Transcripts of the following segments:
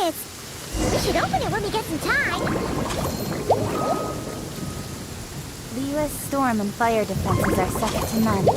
curious. We should open it when we get some time. Liyue's storm and fire defenses are second to none.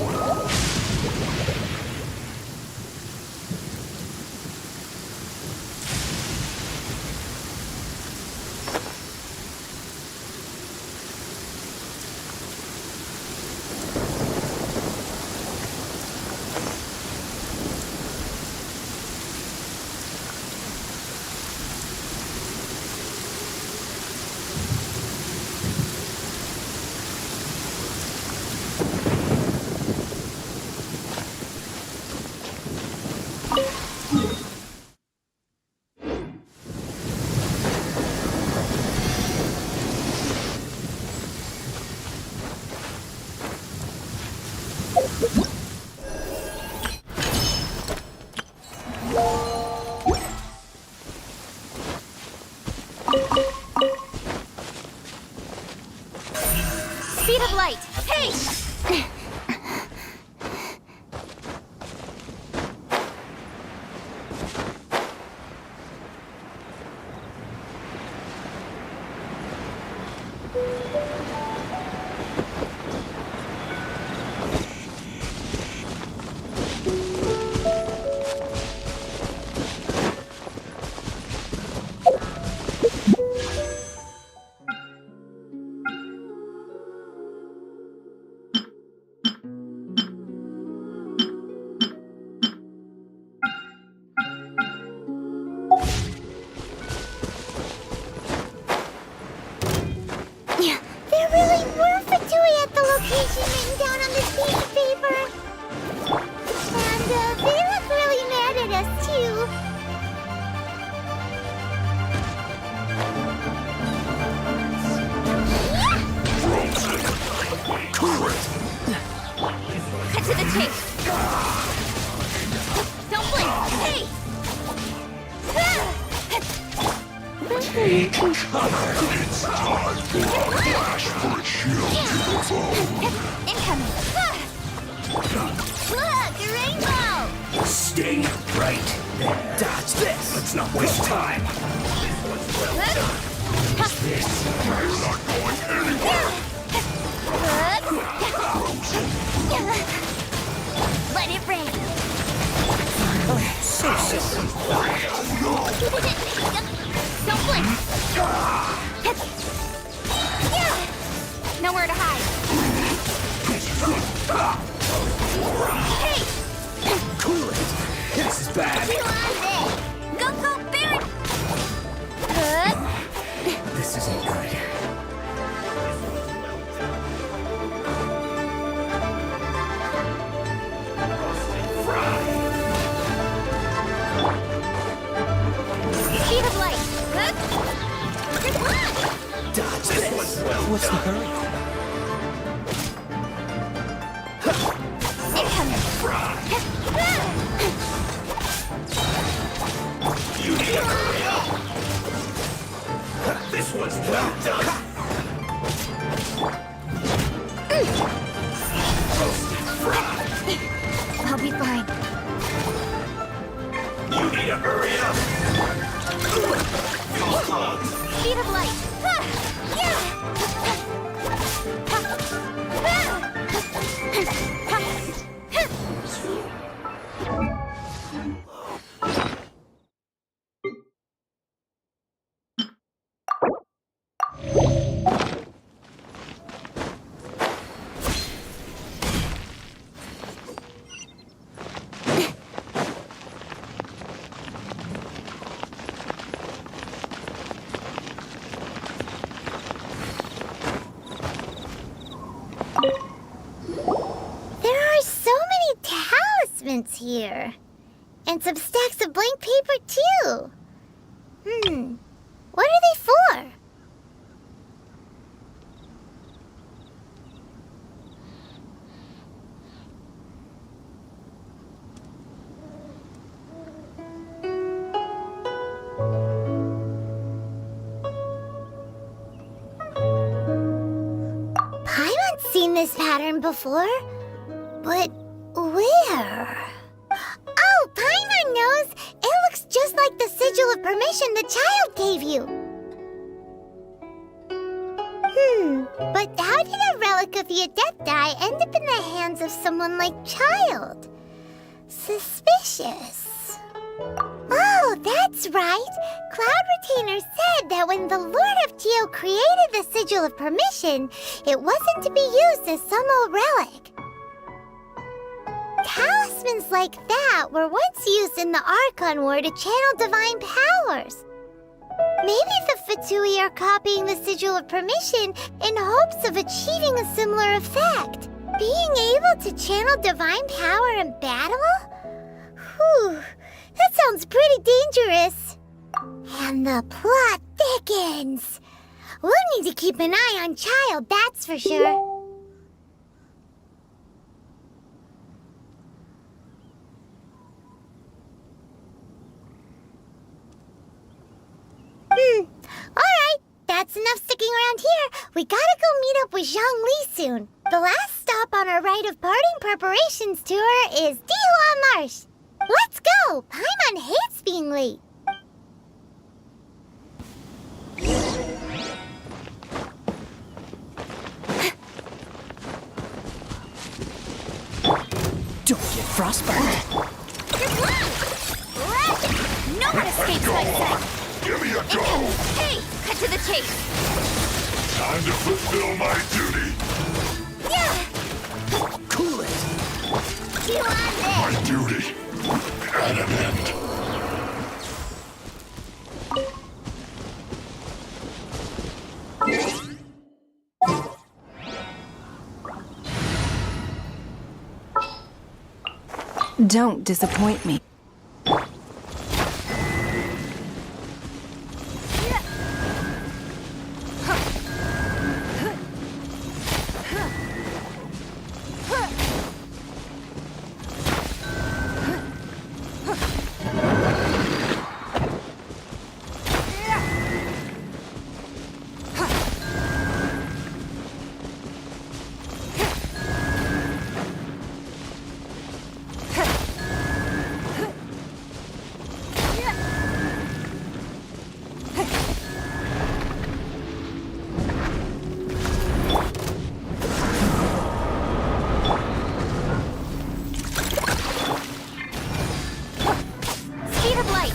Speed of light! Hey! There really were Fatui at the location written down on this piece of paper. And they look really mad at us, too. Cut to the chase. Don't blink. Hey! Take cover. It's time for a flash for a shield to the foe. Incoming. Look, a rainbow. Stay right there. Dodge this. Let's not waste time. This. You're not going anywhere. Let it rain. So Don't blink. Nowhere to hide. Hey! cool it. This is bad. Go, go, Baron! This isn't good. Speed of light. Good luck! Dodge this. What's the hurry? Incoming. You need to hurry up. This one's well done. Roasted fried. I'll be fine. You need to hurry up. Feel close. Speed of light. There are so many talismans here. And some stacks of blank paper, too. What are they for? Paimon's seen this pattern before, but where? Oh, Paimon knows! It looks just like the sigil of permission the child gave you. But how did a relic of the Adepti end up in the hands of someone like Child? Suspicious. Oh, that's right. Cloud Retainer said that when the Lord of Geo created the Sigil of Permission, it wasn't to be used as some old relic. Talismans like that were once used in the Archon War to channel divine powers. Maybe the Fatui are copying the Sigil of Permission in hopes of achieving a similar effect. Being able to channel divine power in battle? Whew, that sounds pretty dangerous. And the plot thickens. We'll need to keep an eye on Child, that's for sure. Alright, that's enough sticking around here. We gotta go meet up with Zhang Li soon. The last stop on our rite of parting preparations tour is Dihua Marsh. Let's go! Paimon hates being late. Don't get frostburned. Good luck! No one escapes my sight! Give me a go! Hey! Cut to the chase! Time to fulfill my duty! Yeah! Cool it. You on My this! duty at an end. Don't disappoint me. Speed of light!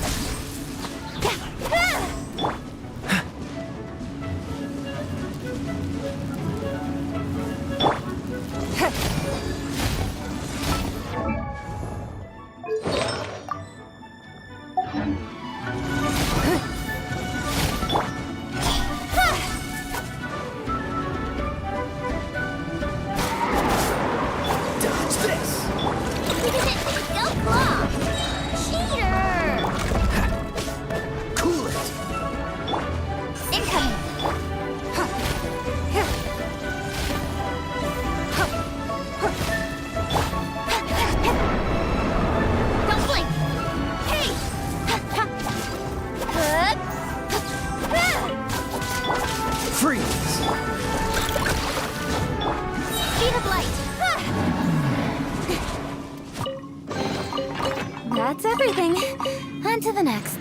Dodge this. Go claw! Cheater! Cool it. Incoming! Don't blink! Hey! Freeze. Speed of light! That's everything. On to the next.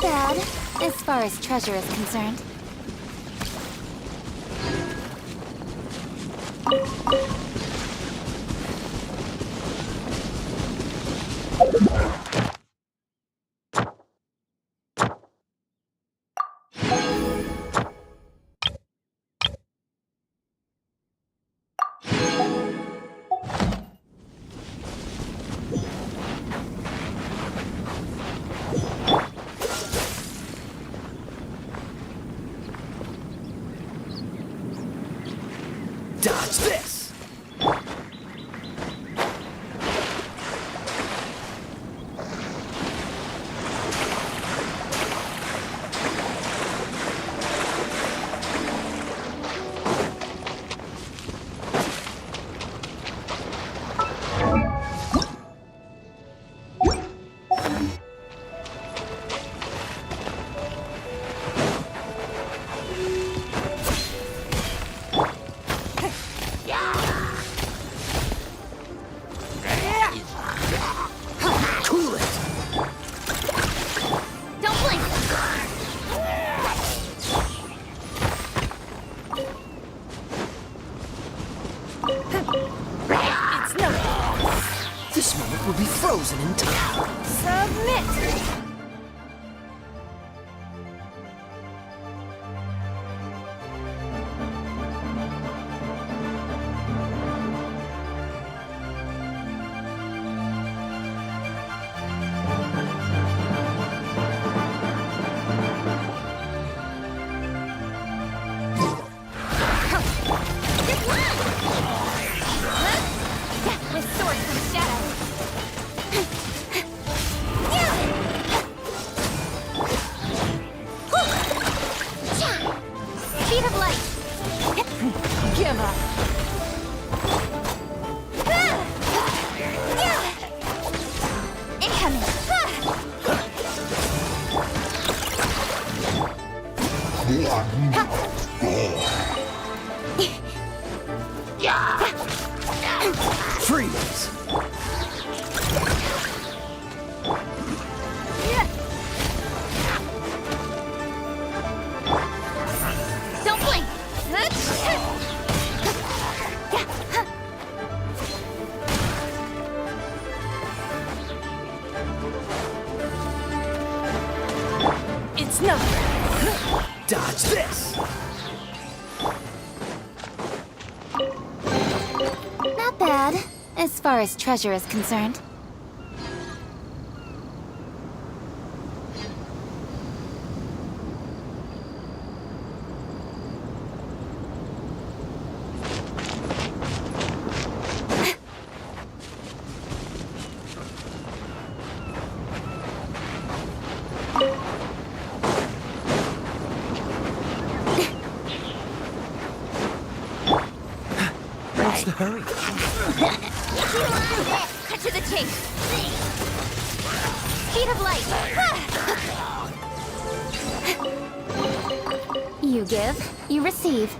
bad, as far as treasure is concerned. Dodge this! Cool it! Don't blink! It's no. This moment will be frozen in time. Submit! With swords from shadow. Speed of light. Give up. Incoming. Freeze! Don't blink. It's nothing. Dodge this! Not bad, as far as treasure is concerned. What's the hurry? Cut to the chase. Speed of light. You give, you receive.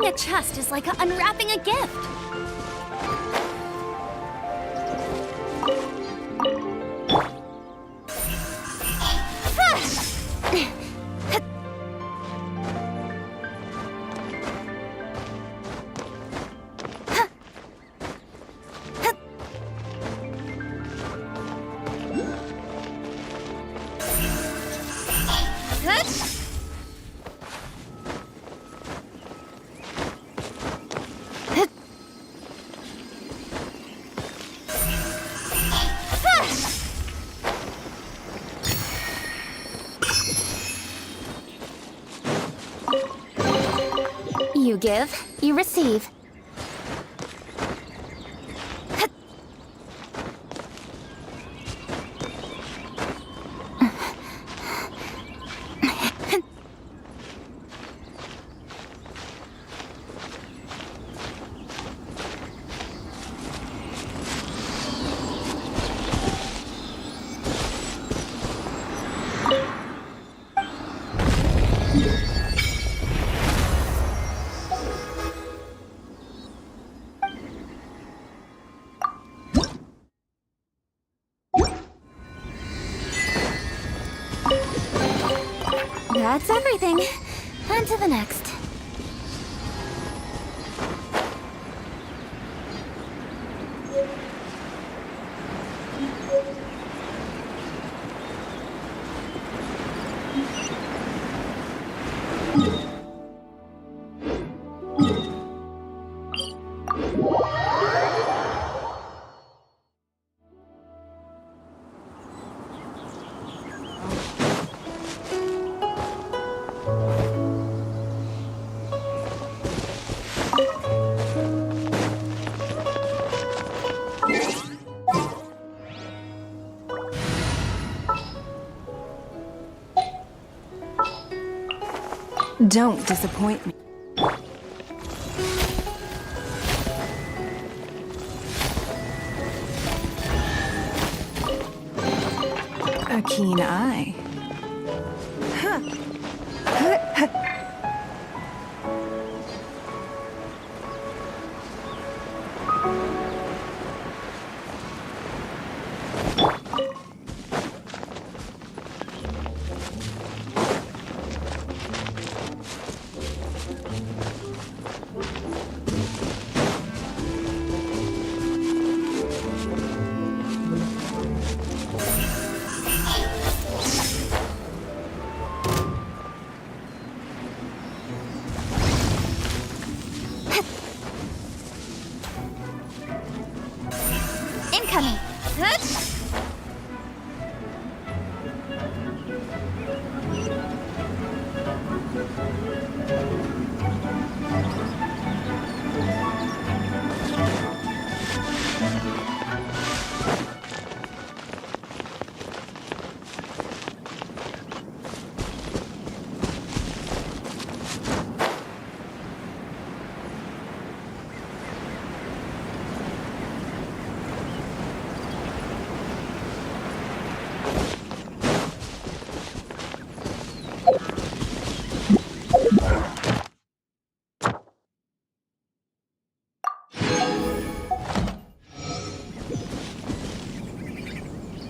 Opening a chest is like unwrapping a gift. You give, you receive. That's everything. On to the next. Don't disappoint me. A keen eye. Incoming.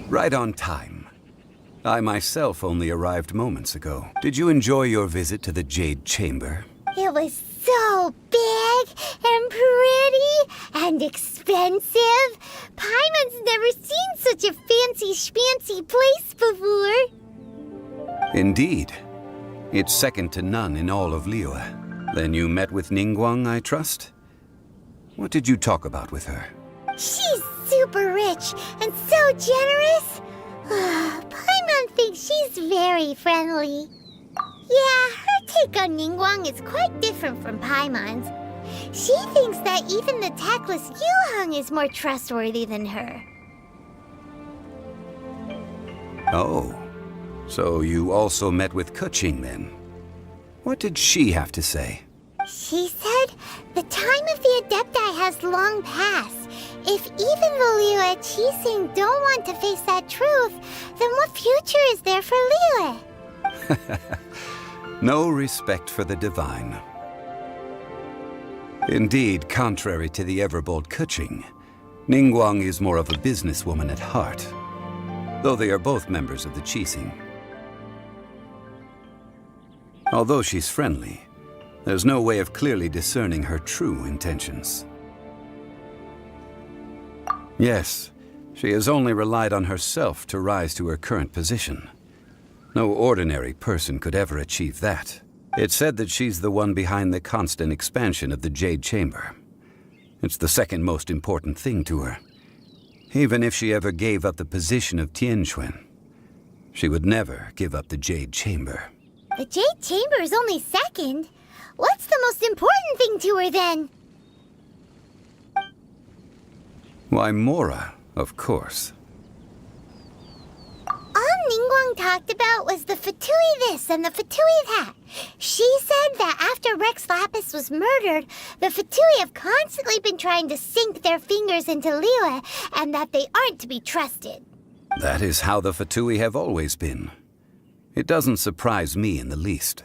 Right on time. I myself only arrived moments ago. Did you enjoy your visit to the Jade Chamber? It was so big and pretty and expensive. Paimon's never seen such a fancy schmancy place before. Indeed. It's second to none in all of Liyue. Then you met with Ningguang, I trust? What did you talk about with her? She's super rich and so generous. Paimon thinks she's very friendly. Yeah, her take on Ningguang is quite different from Paimon's. She thinks that even the tactless Yuheng is more trustworthy than her. Oh, so you also met with Keqing then? What did she have to say? She said the time of the Adepti has long passed. If even the Liyue Qixing don't want to face that truth, then what future is there for Liyue? No respect for the divine. Indeed, contrary to the ever-bold Keqing, Ningguang is more of a businesswoman at heart, though they are both members of the Qixing. Although she's friendly, there's no way of clearly discerning her true intentions. Yes, she has only relied on herself to rise to her current position. No ordinary person could ever achieve that. It's said that she's the one behind the constant expansion of the Jade Chamber. It's the second most important thing to her. Even if she ever gave up the position of Tianquan, she would never give up the Jade Chamber. The Jade Chamber is only second. What's the most important thing to her, then? Why, Mora, of course. All Ningguang talked about was the Fatui this and the Fatui that. She said that after Rex Lapis was murdered, the Fatui have constantly been trying to sink their fingers into Liyue, and that they aren't to be trusted. That is how the Fatui have always been. It doesn't surprise me in the least.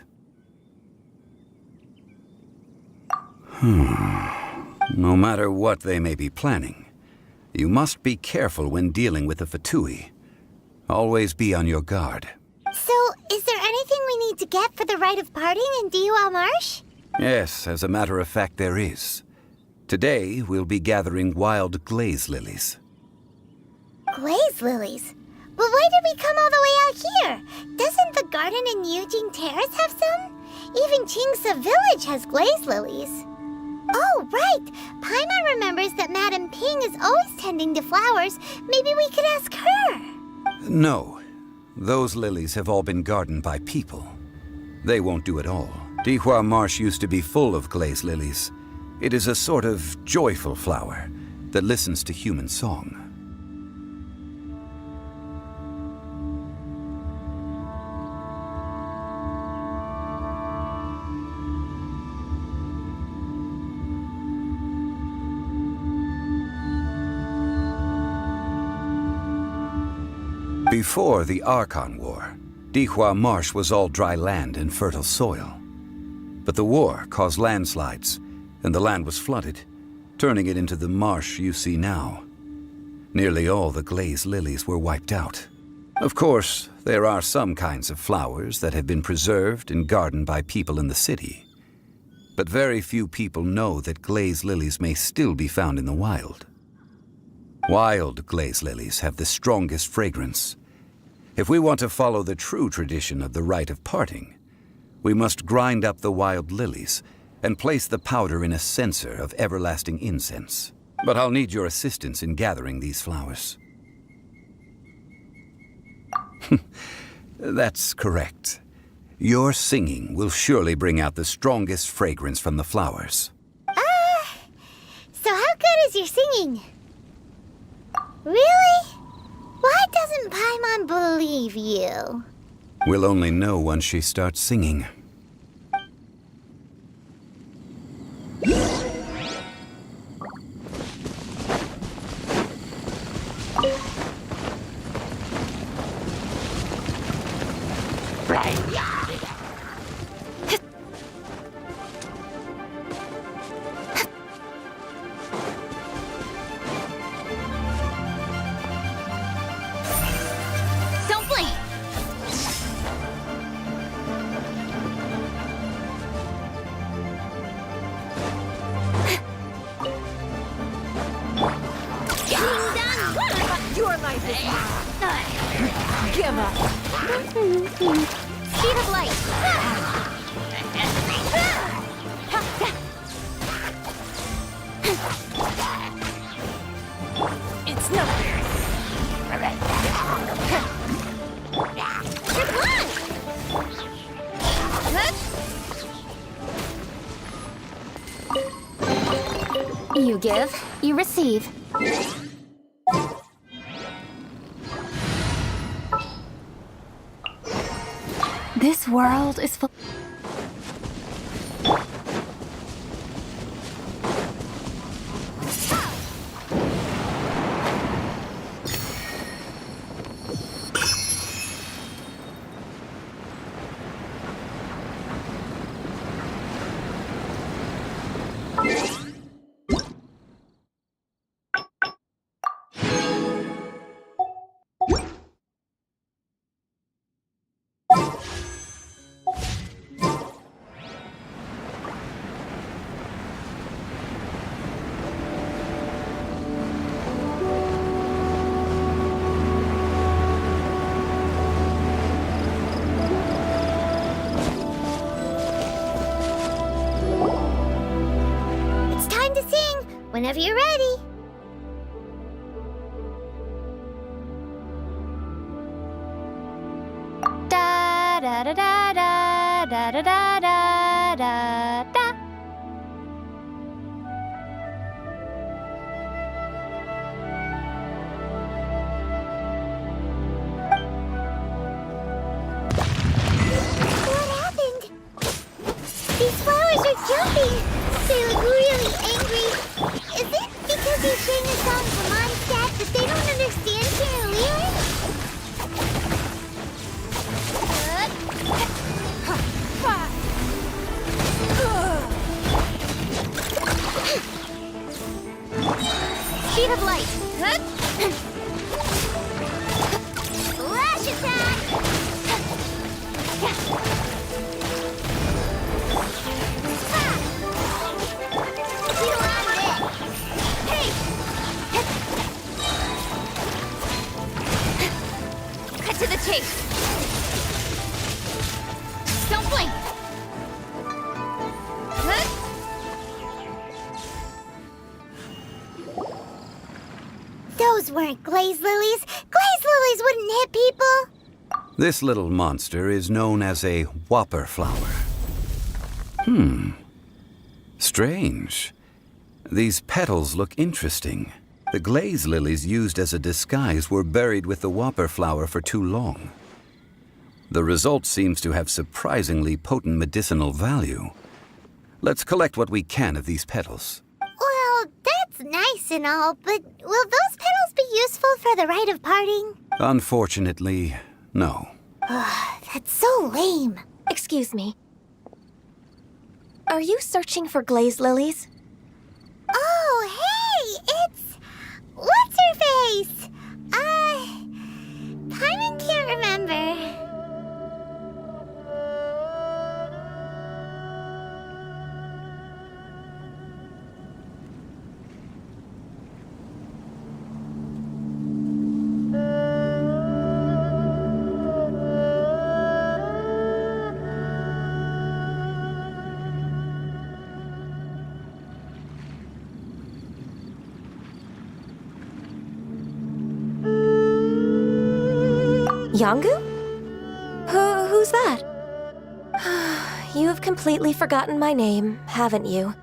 No matter what they may be planning, you must be careful when dealing with the Fatui. Always be on your guard. So, is there anything we need to get for the rite of parting in Dihua Marsh? Yes, as a matter of fact, there is. Today, we'll be gathering wild glaze lilies. Glaze lilies? But why did we come all the way out here? Doesn't the garden in Yujing Terrace have some? Even Qingsa Village has glaze lilies. Oh, right! Paimon remembers that Madame Ping is always tending to flowers. Maybe we could ask her. No. Those lilies have all been gardened by people. They won't do it all. Dihua Marsh used to be full of glaze lilies. It is a sort of joyful flower that listens to human song. Before the Archon War, Dihua Marsh was all dry land and fertile soil. But the war caused landslides, and the land was flooded, turning it into the marsh you see now. Nearly all the glaze lilies were wiped out. Of course, there are some kinds of flowers that have been preserved and gardened by people in the city. But very few people know that glaze lilies may still be found in the wild. Wild glaze lilies have the strongest fragrance. If we want to follow the true tradition of the rite of parting, we must grind up the wild lilies and place the powder in a censer of everlasting incense. But I'll need your assistance in gathering these flowers. That's correct. Your singing will surely bring out the strongest fragrance from the flowers. So how good is your singing? Really? Why doesn't Paimon believe you? We'll only know once she starts singing. Don't blink! Your life is mine. Give up. Speed of light! It's no fair. You give, you receive. This world is full. Whenever you're ready. Da da da da da da da da da da da. What happened? These flowers are jumping. They look really angry. Is it because they sang a song from Mondstadt that they don't understand here in Liyue? Sheet of light. Flash attack! Feel on it! Hey! Cut to the chase. Don't blink. Those weren't glaze lilies. Glaze lilies wouldn't hit people. This little monster is known as a whopper flower. Strange. These petals look interesting. The glaze lilies used as a disguise were buried with the whopper flower for too long. The result seems to have surprisingly potent medicinal value. Let's collect what we can of these petals. Well, that's nice and all, but will those petals be useful for the rite of parting? Unfortunately, no. That's so lame. Excuse me. Are you searching for glaze lilies? Oh, hey! It's... What's her face? Paimon can't remember. Yangu? Who's that? You've completely forgotten my name, haven't you?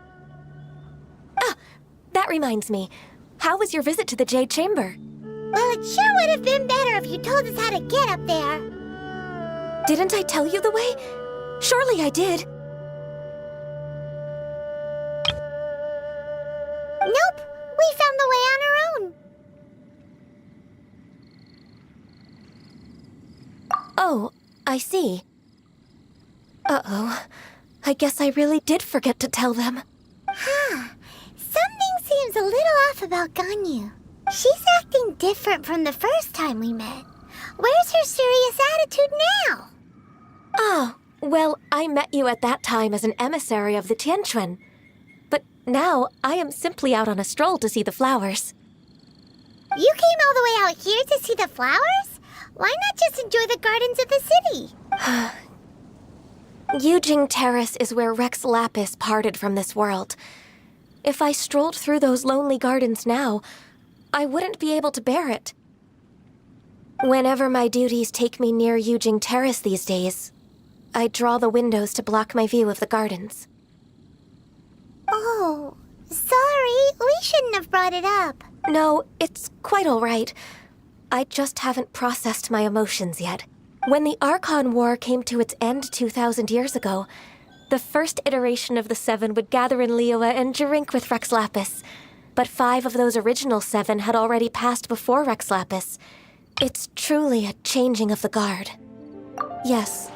Ah, that reminds me. How was your visit to the Jade Chamber? Well, it sure would have been better if you told us how to get up there. Didn't I tell you the way? Surely I did. Nope, we found the way on our own. Oh, I see. Uh-oh. I guess I really did forget to tell them. Something seems a little off about Ganyu. She's acting different from the first time we met. Where's her serious attitude now? Oh, well, I met you at that time as an emissary of the Tianquan. But now I am simply out on a stroll to see the flowers. You came all the way out here to see the flowers? Why not just enjoy the gardens of the city? Yujing Terrace is where Rex Lapis parted from this world. If I strolled through those lonely gardens now, I wouldn't be able to bear it. Whenever my duties take me near Yujing Terrace these days, I draw the windows to block my view of the gardens. Oh, sorry. We shouldn't have brought it up. No, it's quite all right. I just haven't processed my emotions yet. When the Archon War came to its end 2,000 years ago, the first iteration of the Seven would gather in Liyue and drink with Rex Lapis. But 5 of those original 7 had already passed before Rex Lapis. It's truly a changing of the guard. Yes,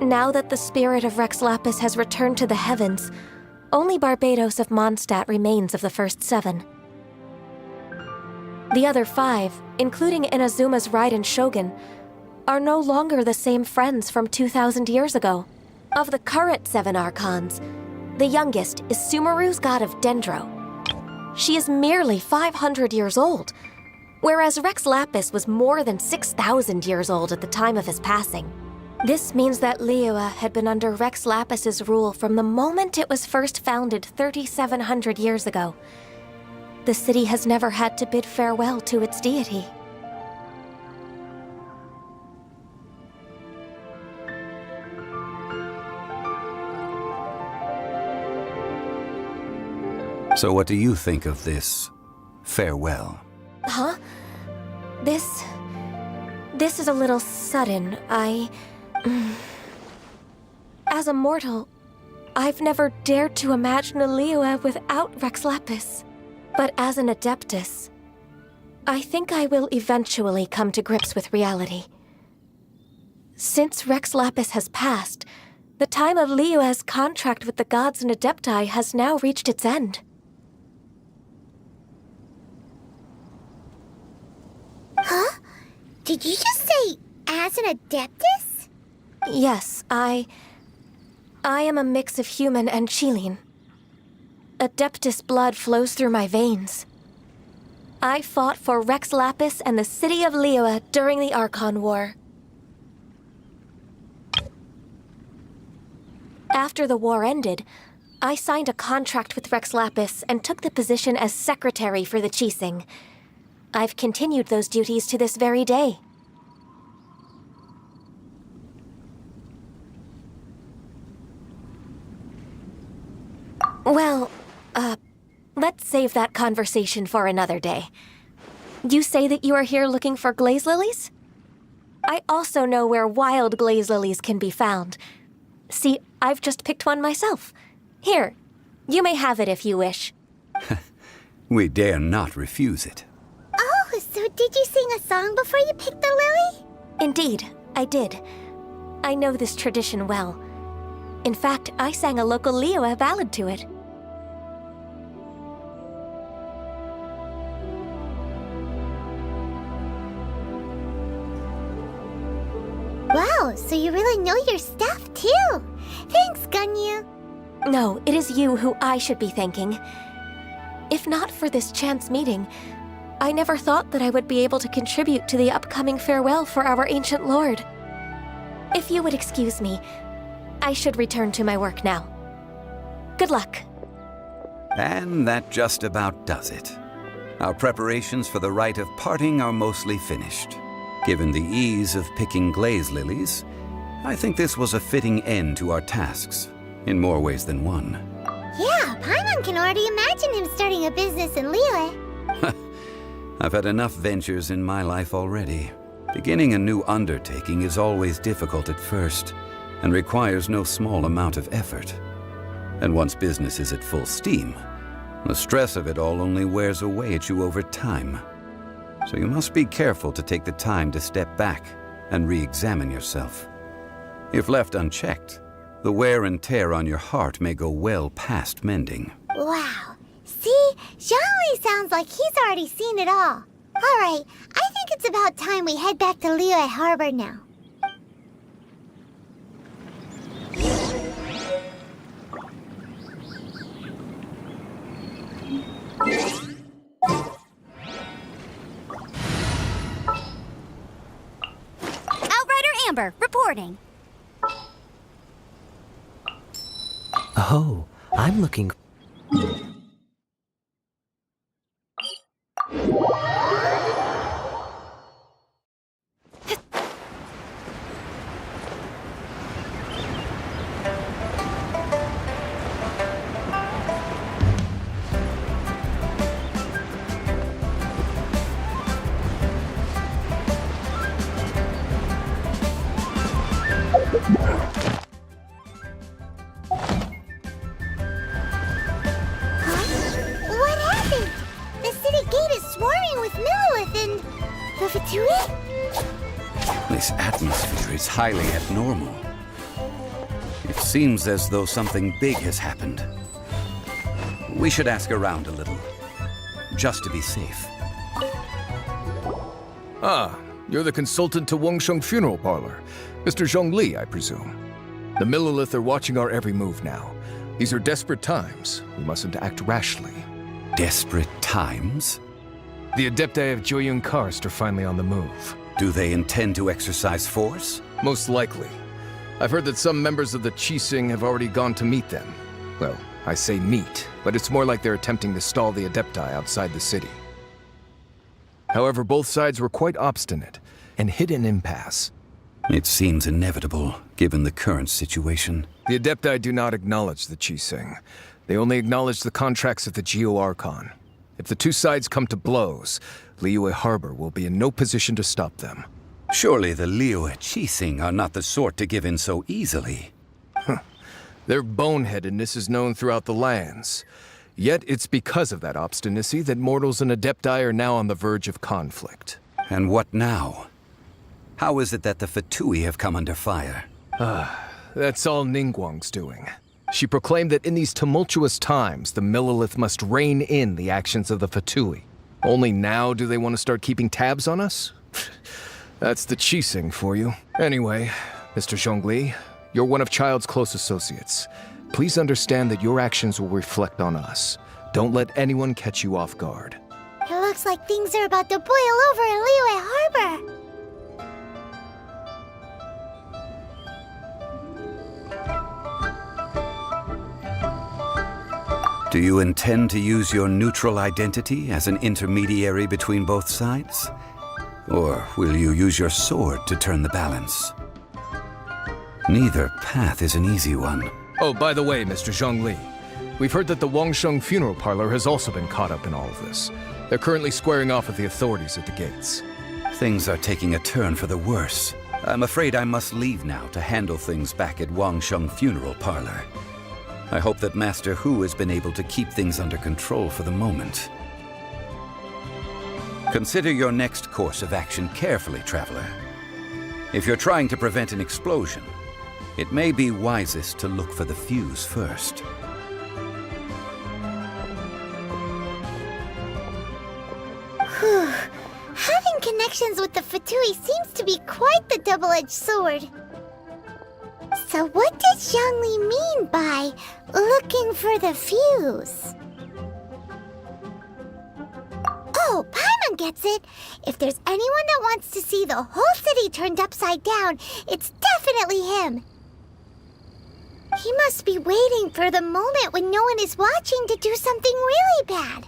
now that the spirit of Rex Lapis has returned to the heavens, only Barbados of Mondstadt remains of the first 7. The other 5, including Inazuma's Raiden Shogun, are no longer the same friends from 2,000 years ago. Of the current 7 Archons, the youngest is Sumeru's god of Dendro. She is merely 500 years old, whereas Rex Lapis was more than 6,000 years old at the time of his passing. This means that Liyue had been under Rex Lapis's rule from the moment it was first founded 3,700 years ago. the city has never had to bid farewell to its deity. So what do you think of this farewell? Huh? This is a little sudden. As a mortal, I've never dared to imagine a Liyue without Rex Lapis. But as an Adeptus, I think I will eventually come to grips with reality. Since Rex Lapis has passed, the time of Liyue's contract with the gods and Adepti has now reached its end. Huh? Did you just say, as an Adeptus? Yes, I am a mix of human and Chilean. Adeptus blood flows through my veins. I fought for Rex Lapis and the city of Liyue during the Archon War. After the war ended, I signed a contract with Rex Lapis and took the position as secretary for the Qixing. I've continued those duties to this very day. Well, let's save that conversation for another day. You say that you are here looking for glaze lilies? I also know where wild glaze lilies can be found. See, I've just picked one myself. Here, you may have it if you wish. We dare not refuse it. Oh, so did you sing a song before you picked the lily? Indeed, I did. I know this tradition well. In fact, I sang a local Liyue ballad to it. Wow, so you really know your stuff, too. Thanks, Gunyu. No, it is you who I should be thanking. If not for this chance meeting, I never thought that I would be able to contribute to the upcoming farewell for our ancient lord. If you would excuse me, I should return to my work now. Good luck. And that just about does it. Our preparations for the rite of parting are mostly finished. Given the ease of picking glaze lilies, I think this was a fitting end to our tasks, in more ways than one. Yeah, Paimon can already imagine him starting a business in Liyue. I've had enough ventures in my life already. Beginning a new undertaking is always difficult at first, and requires no small amount of effort. And once business is at full steam, the stress of it all only wears away at you over time. So you must be careful to take the time to step back and re-examine yourself. If left unchecked, the wear and tear on your heart may go well past mending. Wow. See? Zhongli sounds like he's already seen it all. Alright, I think it's about time we head back to Liyue Harbor now. Outrider Amber, reporting. Oh, I'm looking... What happened? The city gate is swarming with Millilith and... the Fatui? This atmosphere is highly abnormal. It seems as though something big has happened. We should ask around a little, just to be safe. Ah, you're the consultant to Wengsheng Funeral Parlor. Mr. Zhongli, I presume. The Millilith are watching our every move now. These are desperate times. We mustn't act rashly. Desperate times? The Adepti of Joyun Karst are finally on the move. Do they intend to exercise force? Most likely. I've heard that some members of the Qixing have already gone to meet them. Well, I say meet, but it's more like they're attempting to stall the Adepti outside the city. However, both sides were quite obstinate and hit an impasse. It seems inevitable, given the current situation. The Adepti do not acknowledge the Qixing. They only acknowledge the contracts of the Geo-Archon. If the two sides come to blows, Liyue Harbor will be in no position to stop them. Surely the Liyue Qixing are not the sort to give in so easily. Their boneheadedness is known throughout the lands. Yet it's because of that obstinacy that mortals and Adepti are now on the verge of conflict. And what now? How is it that the Fatui have come under fire? That's all Ningguang's doing. She proclaimed that in these tumultuous times, the Millelith must rein in the actions of the Fatui. Only now do they want to start keeping tabs on us? That's the Qixing for you. Anyway, Mr. Zhongli, you're one of Child's close associates. Please understand that your actions will reflect on us. Don't let anyone catch you off guard. It looks like things are about to boil over in Liyue Harbor. Do you intend to use your neutral identity as an intermediary between both sides? Or will you use your sword to turn the balance? Neither path is an easy one. Oh, by the way, Mr. Zhongli, we've heard that the Wangsheng funeral parlor has also been caught up in all of this. They're currently squaring off with the authorities at the gates. Things are taking a turn for the worse. I'm afraid I must leave now to handle things back at Wangsheng funeral parlor. I hope that Master Hu has been able to keep things under control for the moment. Consider your next course of action carefully, Traveler. If you're trying to prevent an explosion, it may be wisest to look for the fuse first. Whew. Having connections with the Fatui seems to be quite the double-edged sword. So what does Zhongli mean by looking for the fuse? Oh, Paimon gets it! If there's anyone that wants to see the whole city turned upside down, it's definitely him! He must be waiting for the moment when no one is watching to do something really bad.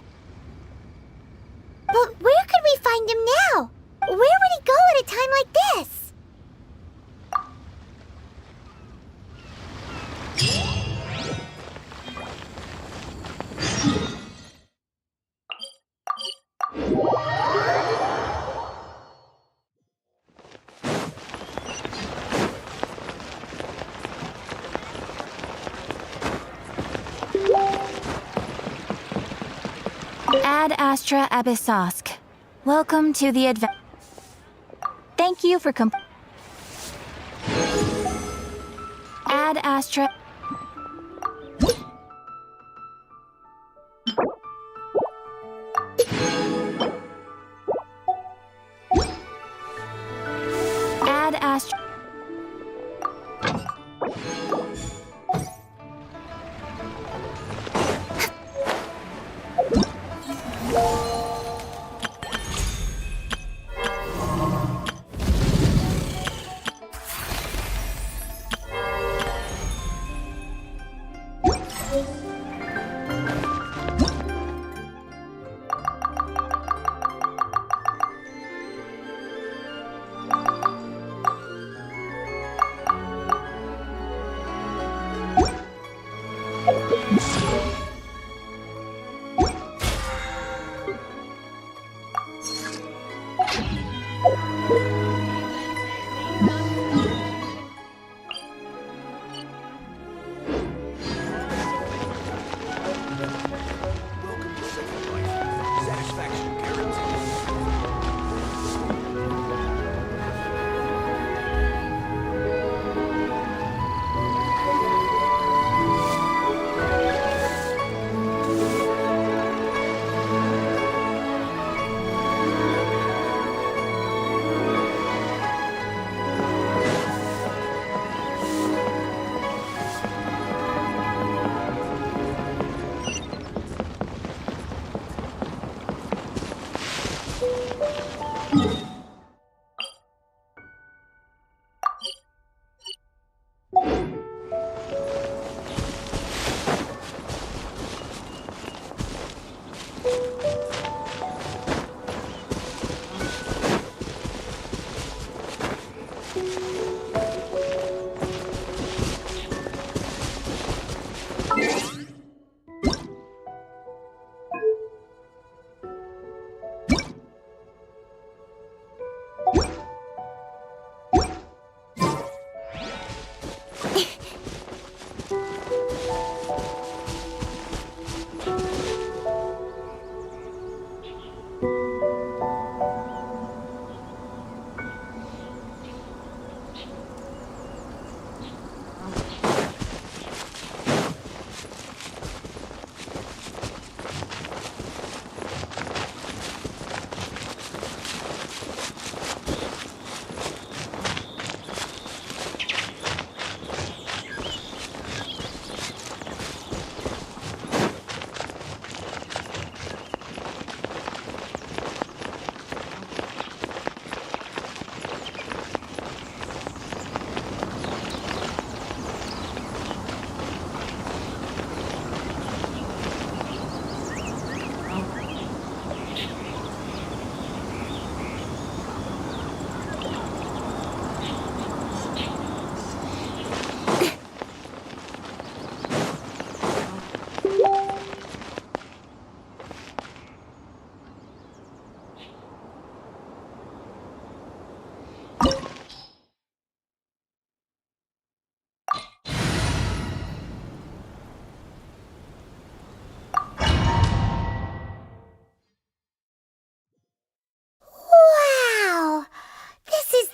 But where could we find him now? Where would he go at a time like this? Ad Astra Abyssosk. Welcome to the adventure. Thank you for Ad Astra. Ad Astra.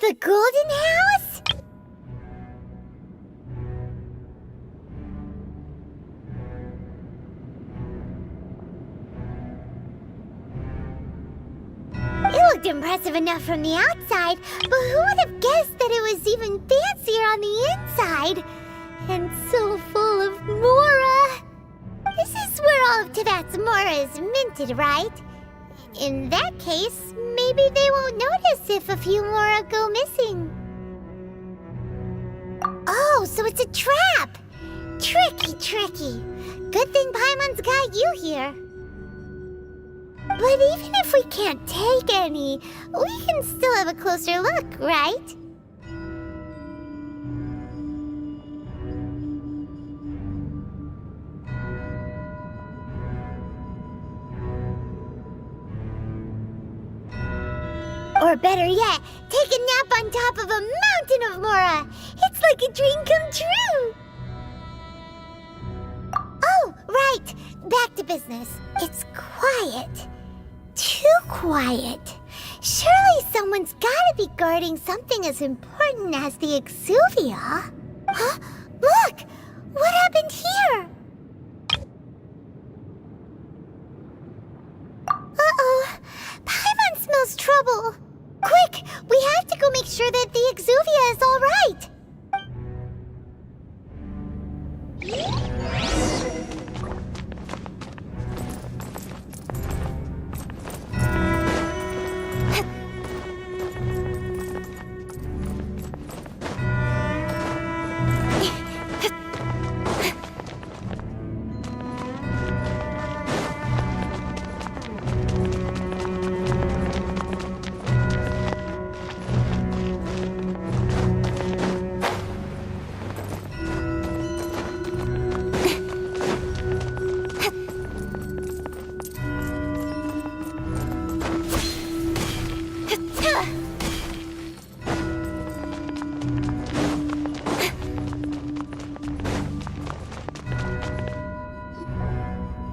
The Golden House? It looked impressive enough from the outside, but who would have guessed that it was even fancier on the inside? And so full of Mora. This is where all of Teyvat's Mora is minted, right? In that case, maybe they won't notice if a few Mora go missing. Oh, so it's a trap! Tricky, tricky. Good thing Paimon's got you here. But even if we can't take any, we can still have a closer look, right? Or better yet, take a nap on top of a mountain of Mora. It's like a dream come true. Oh, right. Back to business. It's quiet. Too quiet. Surely someone's gotta be guarding something as important as the Exuvia. Huh? Look! What happened here? Uh-oh. Paimon smells trouble. Quick! We have to go make sure that the Exuvia is all right.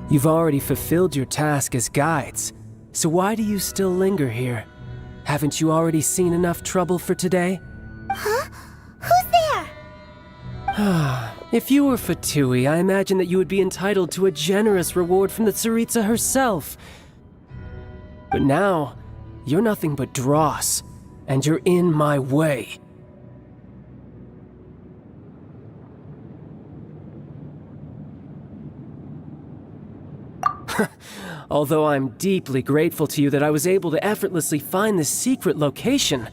You've already fulfilled your task as guides, so why do you still linger here? Haven't you already seen enough trouble for today? Huh? Who's there? If you were Fatui, I imagine that you would be entitled to a generous reward from the Tsaritsa herself. But now, you're nothing but dross, and you're in my way. Although I'm deeply grateful to you that I was able to effortlessly find this secret location.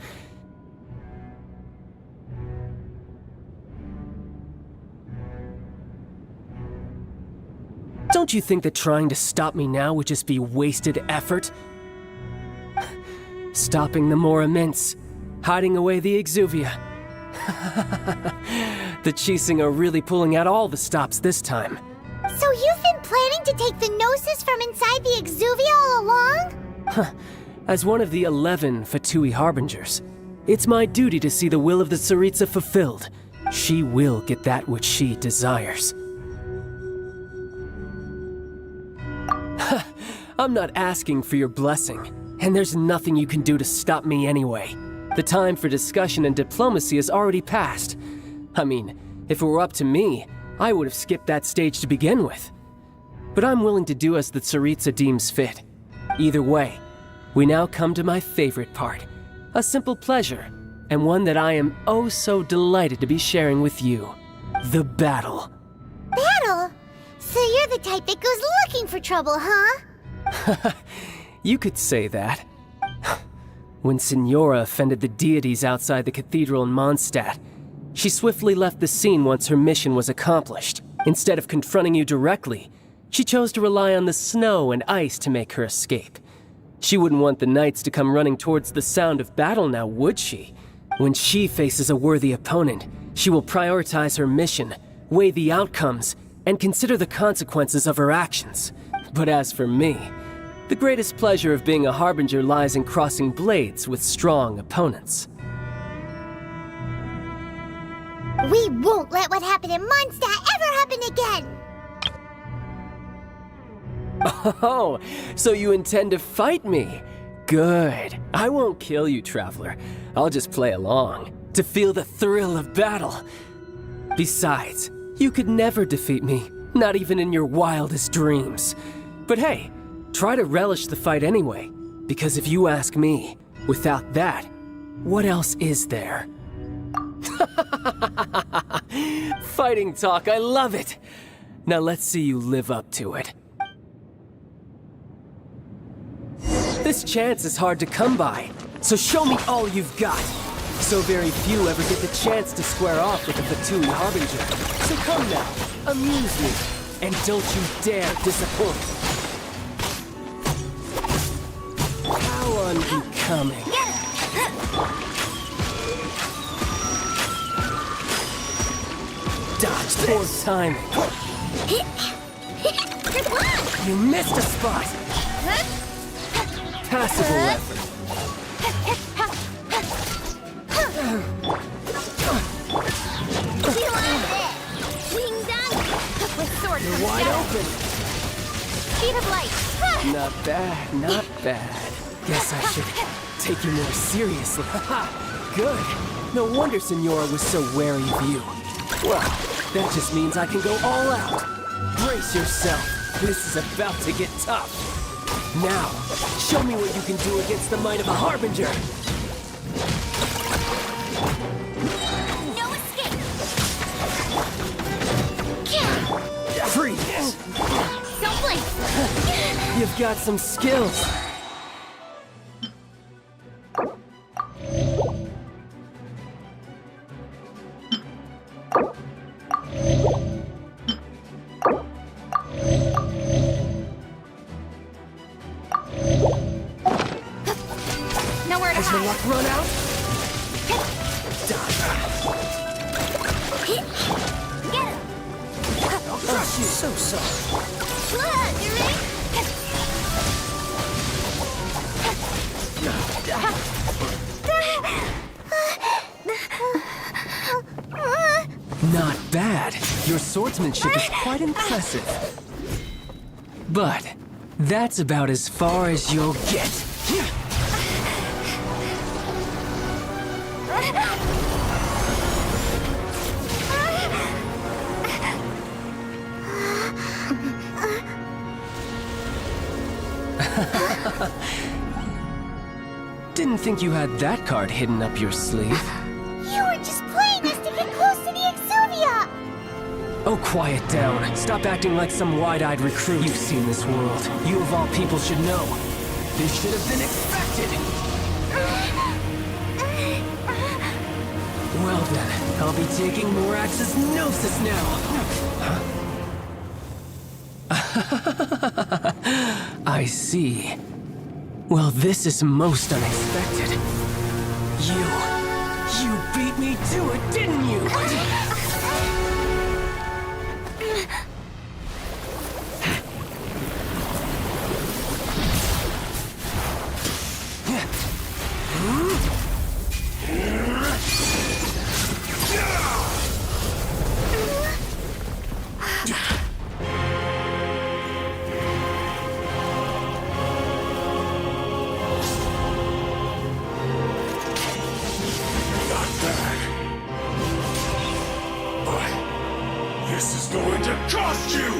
Don't you think that trying to stop me now would just be wasted effort? Stopping the Mora Mints, hiding away the Exuvia. The Chising are really pulling out all the stops this time. So you've been planning to take the Gnosis from inside the Exuvia all along? As one of the 11 Fatui Harbingers, it's my duty to see the will of the Tsaritsa fulfilled. She will get that which she desires. I'm not asking for your blessing, and there's nothing you can do to stop me anyway. The time for discussion and diplomacy has already passed. I mean, if it were up to me, I would have skipped that stage to begin with. But I'm willing to do as the Tsaritsa deems fit. Either way, we now come to my favorite part. A simple pleasure, and one that I am oh so delighted to be sharing with you. The battle. Battle? So you're the type that goes looking for trouble, huh? You could say that. When Signora offended the deities outside the cathedral in Mondstadt, she swiftly left the scene once her mission was accomplished. Instead of confronting you directly, she chose to rely on the snow and ice to make her escape. She wouldn't want the knights to come running towards the sound of battle now, would she? When she faces a worthy opponent, she will prioritize her mission, weigh the outcomes, and consider the consequences of her actions. But as for me, the greatest pleasure of being a Harbinger lies in crossing blades with strong opponents. We won't let what happened in Mondstadt ever happen again! Oh, so you intend to fight me? Good. I won't kill you, Traveler. I'll just play along, to feel the thrill of battle. Besides, you could never defeat me, not even in your wildest dreams. But hey, try to relish the fight anyway, because if you ask me, without that, what else is there? Fighting talk, I love it! Now let's see you live up to it. This chance is hard to come by, so show me all you've got. So very few ever get the chance to square off with the Fatui Harbinger. So come now, amuse me, and don't you dare disappoint. How unbecoming. Dodge, poor timing. You missed a spot. Passable effort. You're wide open. Speed of light. Not bad, not bad. Guess I should take you more seriously. Good. No wonder Signora was so wary of you. Well, that just means I can go all out. Brace yourself. This is about to get tough. Now, show me what you can do against the might of a Harbinger. No escape. Freeze! Don't blink. You've got some skills. Nowhere to Has your hide. luck run out? Get him. I'll crush you. So sorry. Blood, you ready? Not bad. Your swordsmanship is quite impressive. But that's about as far as you'll get. Didn't think you had that card hidden up your sleeve. You were just playing us to get close to the Exuvia! Oh, quiet down. Stop acting like some wide-eyed recruit. You've seen this world. You of all people should know. This should have been expected. Well then, I'll be taking Morax's Gnosis now. I see. Well, this is most unexpected. You beat me to it, didn't you? This is going to cost you!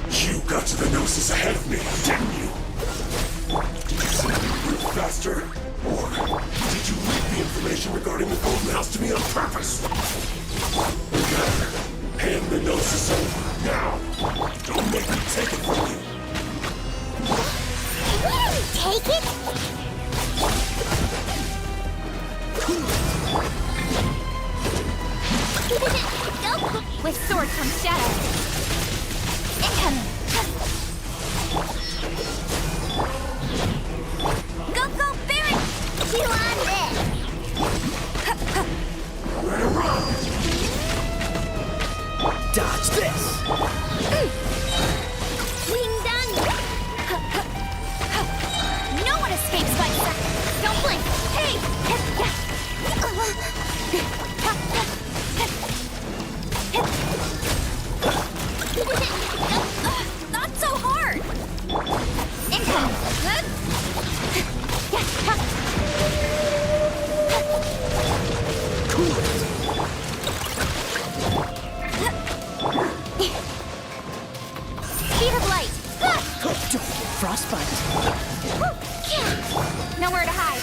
You got to the Gnosis ahead of me, didn't you? Did you simply move faster? Or did you leak the information regarding the Golden House to me on purpose? Together, hand the Gnosis over, now! Don't make me take it from you! Really, take it? Go. With sword comes shadow. Incoming. Go, Barret! You on this! Frostbite. Nowhere to hide.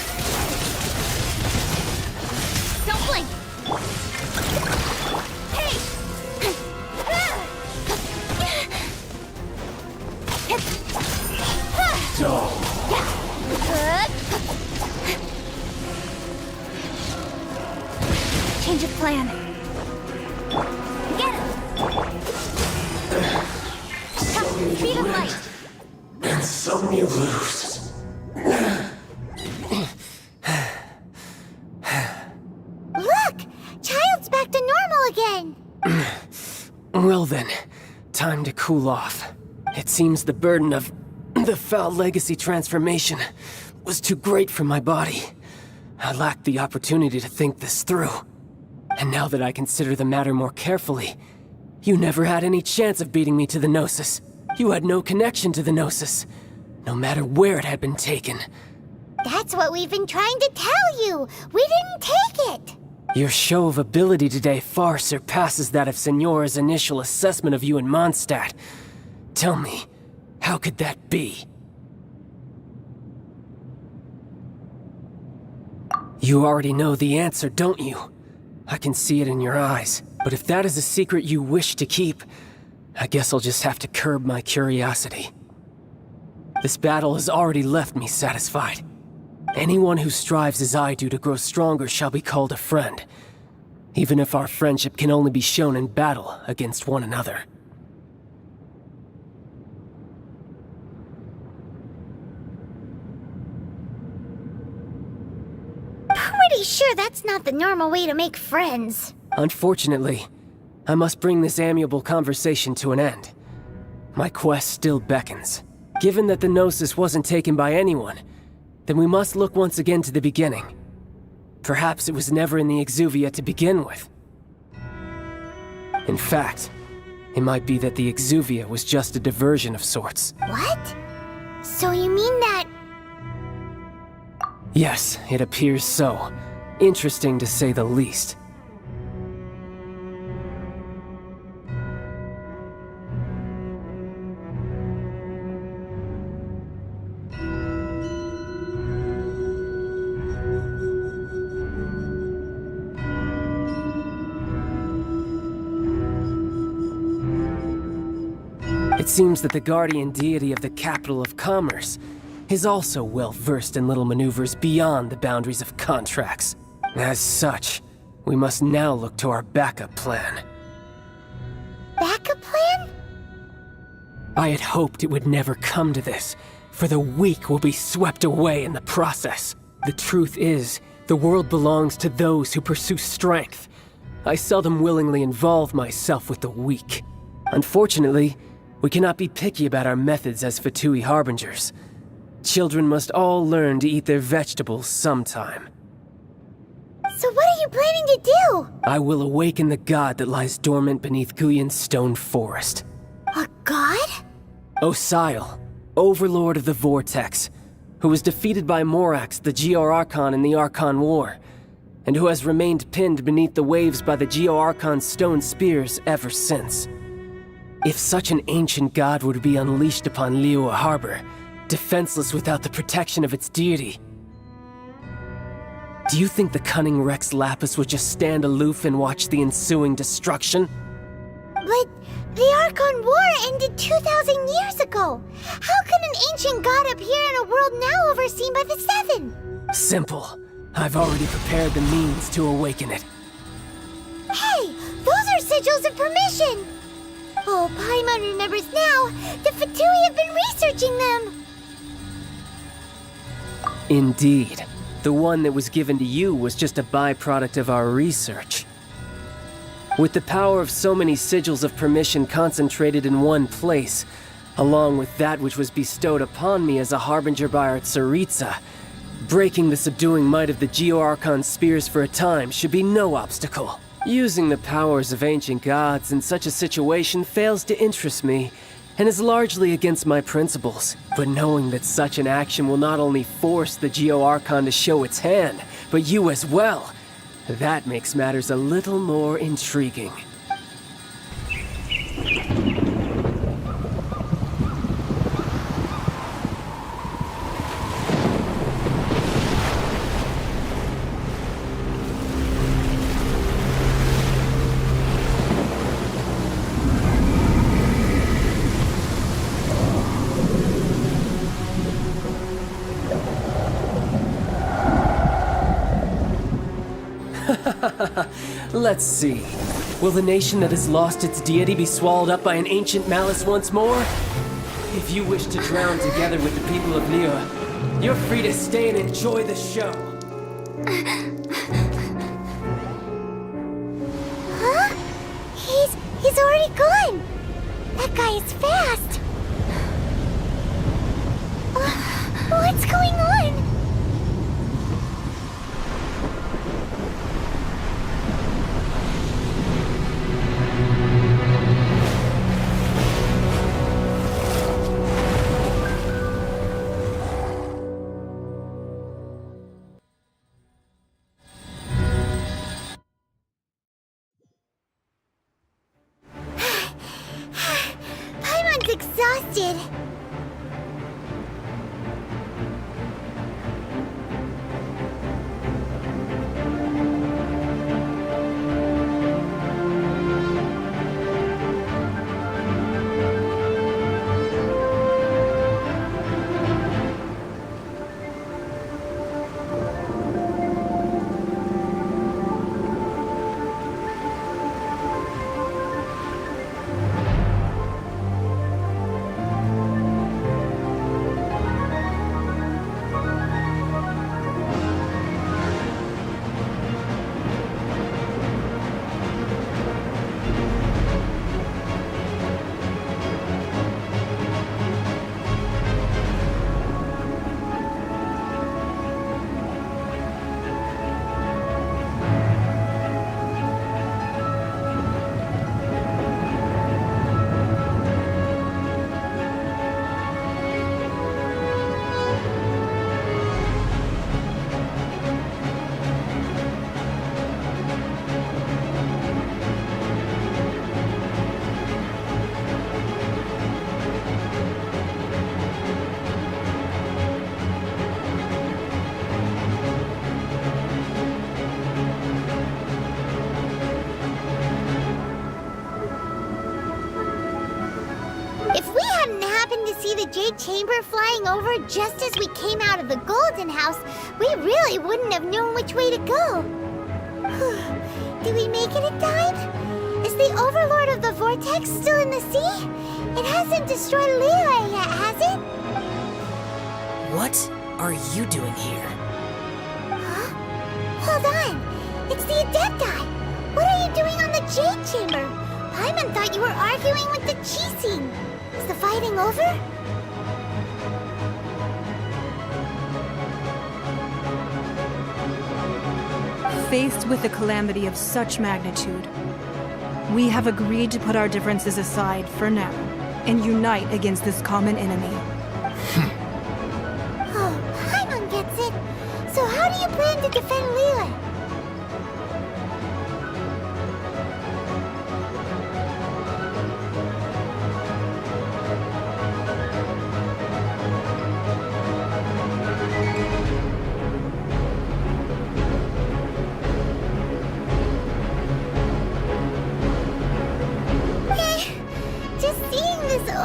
Don't blink. Hey! Change of plan. Get him! Speed of light. And some you lose. Look! Child's back to normal again! Well then, time to cool off. It seems the burden of the foul legacy transformation was too great for my body. I lacked the opportunity to think this through. And now that I consider the matter more carefully, you never had any chance of beating me to the Gnosis. You had no connection to the Gnosis, no matter where it had been taken. That's what we've been trying to tell you! We didn't take it! Your show of ability today far surpasses that of Signora's initial assessment of you in Mondstadt. Tell me, how could that be? You already know the answer, don't you? I can see it in your eyes. But if that is a secret you wish to keep, I guess I'll just have to curb my curiosity. This battle has already left me satisfied. Anyone who strives as I do to grow stronger shall be called a friend, even if our friendship can only be shown in battle against one another. Pretty sure that's not the normal way to make friends. Unfortunately, I must bring this amiable conversation to an end. My quest still beckons. Given that the Gnosis wasn't taken by anyone, then we must look once again to the beginning. Perhaps it was never in the Exuvia to begin with. In fact, it might be that the Exuvia was just a diversion of sorts. What? So you mean that... Yes, it appears so. Interesting to say the least. It seems that the guardian deity of the capital of commerce is also well-versed in little maneuvers beyond the boundaries of contracts. As such, we must now look to our backup plan. Backup plan? I had hoped it would never come to this, for the weak will be swept away in the process. The truth is, the world belongs to those who pursue strength. I seldom willingly involve myself with the weak. Unfortunately, we cannot be picky about our methods as Fatui harbingers. Children must all learn to eat their vegetables sometime. So what are you planning to do? I will awaken the god that lies dormant beneath Guyon's stone forest. A god? Osial, overlord of the Vortex, who was defeated by Morax, the Geo-Archon in the Archon War, and who has remained pinned beneath the waves by the Geo-Archon's stone spears ever since. If such an ancient god were to be unleashed upon Liyue Harbor, defenseless without the protection of its deity, do you think the cunning Rex Lapis would just stand aloof and watch the ensuing destruction? But the Archon War ended 2,000 years ago. How can an ancient god appear in a world now overseen by the Seven? Simple. I've already prepared the means to awaken it. Hey, those are sigils of permission! Oh, Paimon remembers now. The Fatui have been researching them. Indeed. The one that was given to you was just a byproduct of our research. With the power of so many sigils of permission concentrated in one place, along with that which was bestowed upon me as a harbinger by our Tsaritsa, breaking the subduing might of the Geo-Archon spears for a time should be no obstacle. Using the powers of ancient gods in such a situation fails to interest me, and is largely against my principles. But knowing that such an action will not only force the Geo-Archon to show its hand, but you as well, that makes matters a little more intriguing. Let's see. Will the nation that has lost its deity be swallowed up by an ancient malice once more? If you wish to drown together with the people of Liyue, you're free to stay and enjoy the show. Huh? He's already gone! That guy is fast! What's going on? Paimon's exhausted. See the Jade Chamber flying over just as we came out of the Golden House, we really wouldn't have known which way to go. Did we make it in time? Is the Overlord of the Vortex still in the sea? It hasn't destroyed Liyue yet, has it? What are you doing here? Huh? Hold on! It's the Adepti! What are you doing on the Jade Chamber? Paimon thought you were arguing with the Chising. Is the fighting over? Faced with a calamity of such magnitude, we have agreed to put our differences aside for now and unite against this common enemy. Oh, Paimon gets it. So how do you plan to defend Liyue?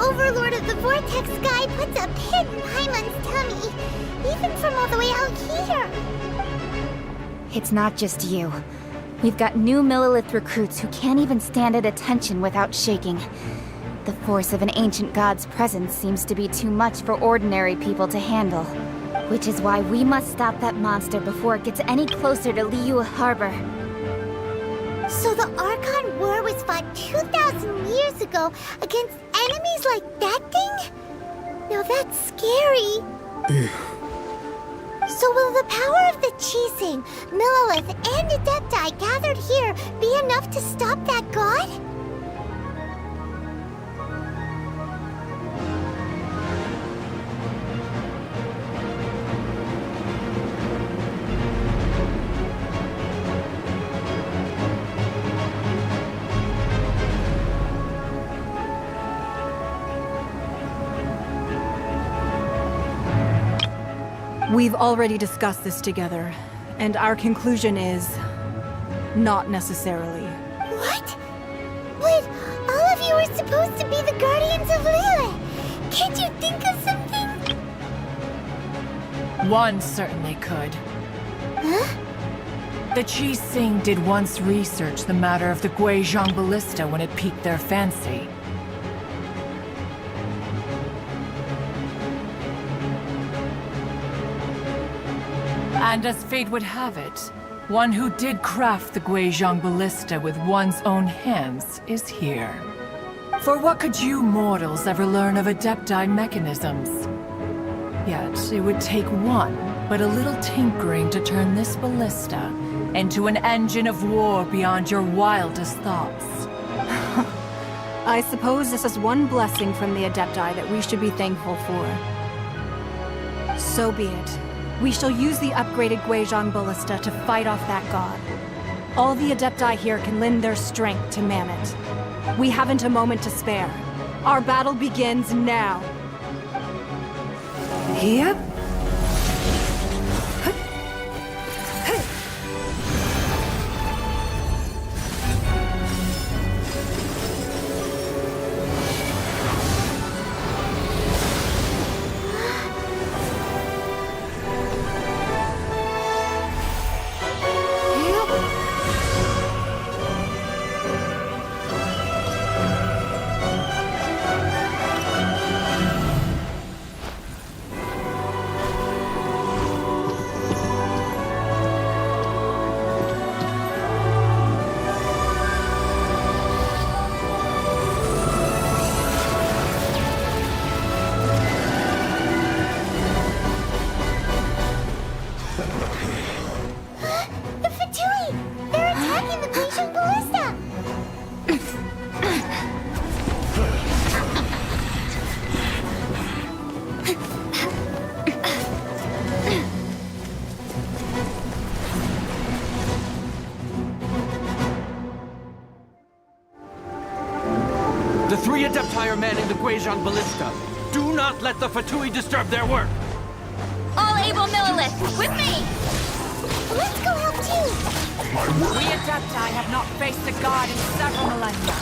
Overlord of the Vortex guy puts a pit in Paimon's tummy, even from all the way out here. It's not just you. We've got new Millilith recruits who can't even stand at attention without shaking. The force of an ancient god's presence seems to be too much for ordinary people to handle. Which is why we must stop that monster before it gets any closer to Liyue Harbor. So the Archon War was fought 2,000 years ago against enemies like that thing? Now that's scary. So will the power of the Chising, Millilith, and Adepti gathered here be enough to stop that god? We've already discussed this together, and our conclusion is not necessarily. What? But all of you are supposed to be the guardians of Liyue. Can't you think of something? One certainly could. Huh? The Chi Sing did once research the matter of the Guizhong ballista when it piqued their fancy. And as fate would have it, one who did craft the Guizhong ballista with one's own hands is here. For what could you mortals ever learn of Adepti mechanisms? Yet, it would take one, but a little tinkering to turn this ballista into an engine of war beyond your wildest thoughts. I suppose this is one blessing from the Adepti that we should be thankful for. So be it. We shall use the upgraded Guizhong ballista to fight off that god. All the Adepti here can lend their strength to man it. We haven't a moment to spare. Our battle begins now. Yep. The three Adepti are manning the Guizhong ballista. Do not let the Fatui disturb their work. All able Millilith, with me! Let's go help too! We Adepti have not faced a god in several millennia.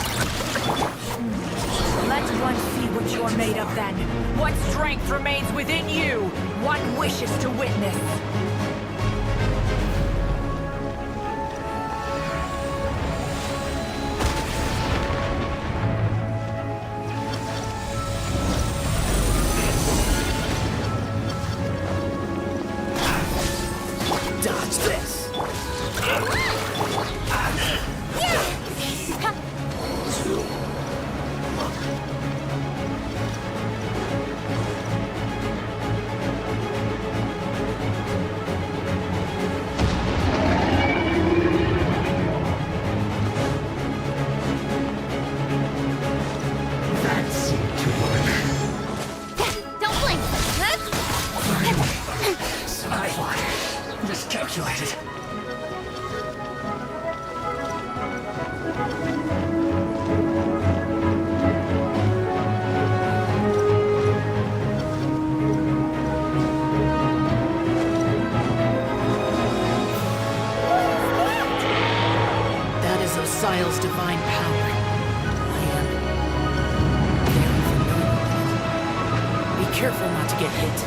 Let one see what you are made of then. What strength remains within you. What wishes to witness. Dodge this! Don't blink! Miscalculated. That is Osial's divine power. I am very familiar with it. Be careful not to get hit.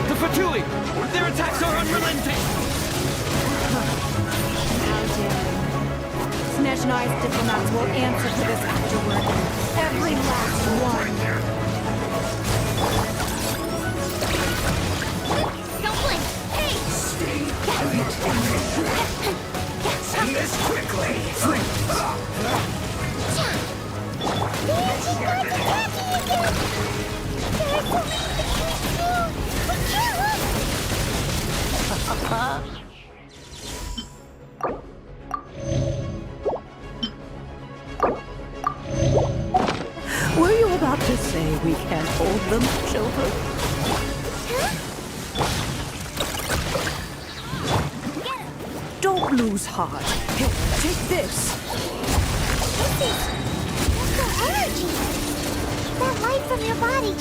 The Fatui! Their attacks are unrelenting! How dare you. Snezhnai's diplomats will answer for this afterward. Every last one. Don't blink! Hey! End this quickly! The ancient god's attacking again! There are so many things to do! We can't Were you about to say we can't hold them, children? Don't lose heart. Here, take this. That's energy! That light from your body,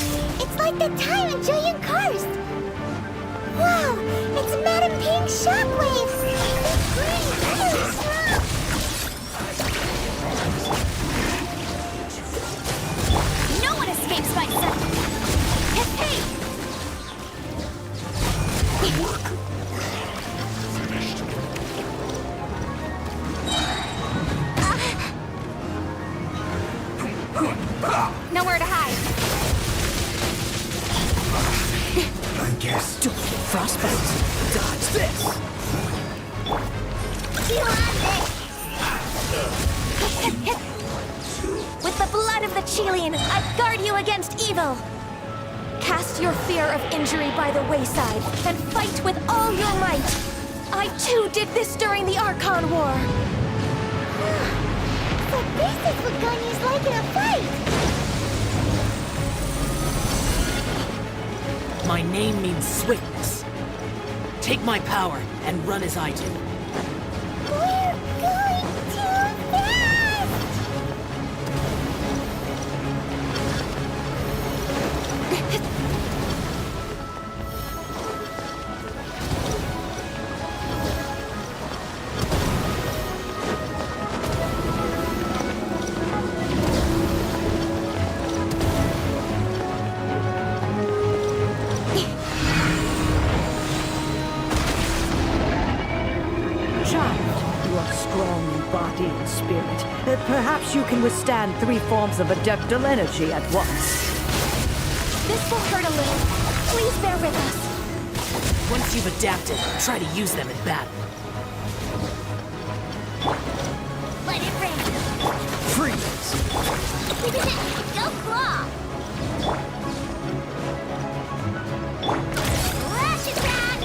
it's like that time in Julian Karst! Wow! It's Madame Ping's shockwaves! They burn really strong! No one is Qilin, I guard you against evil! Cast your fear of injury by the wayside, and fight with all your might! I too did this during the Archon War! So this is what Ganyu's like in a fight! My name means swiftness. Take my power and run as I do. We're going too fast! Body and spirit. Perhaps you can withstand 3 forms of adeptal energy at once. This will hurt a little. Please bear with us. Once you've adapted, try to use them in battle. Let it rain! Freeze! Go claw! Lash attack!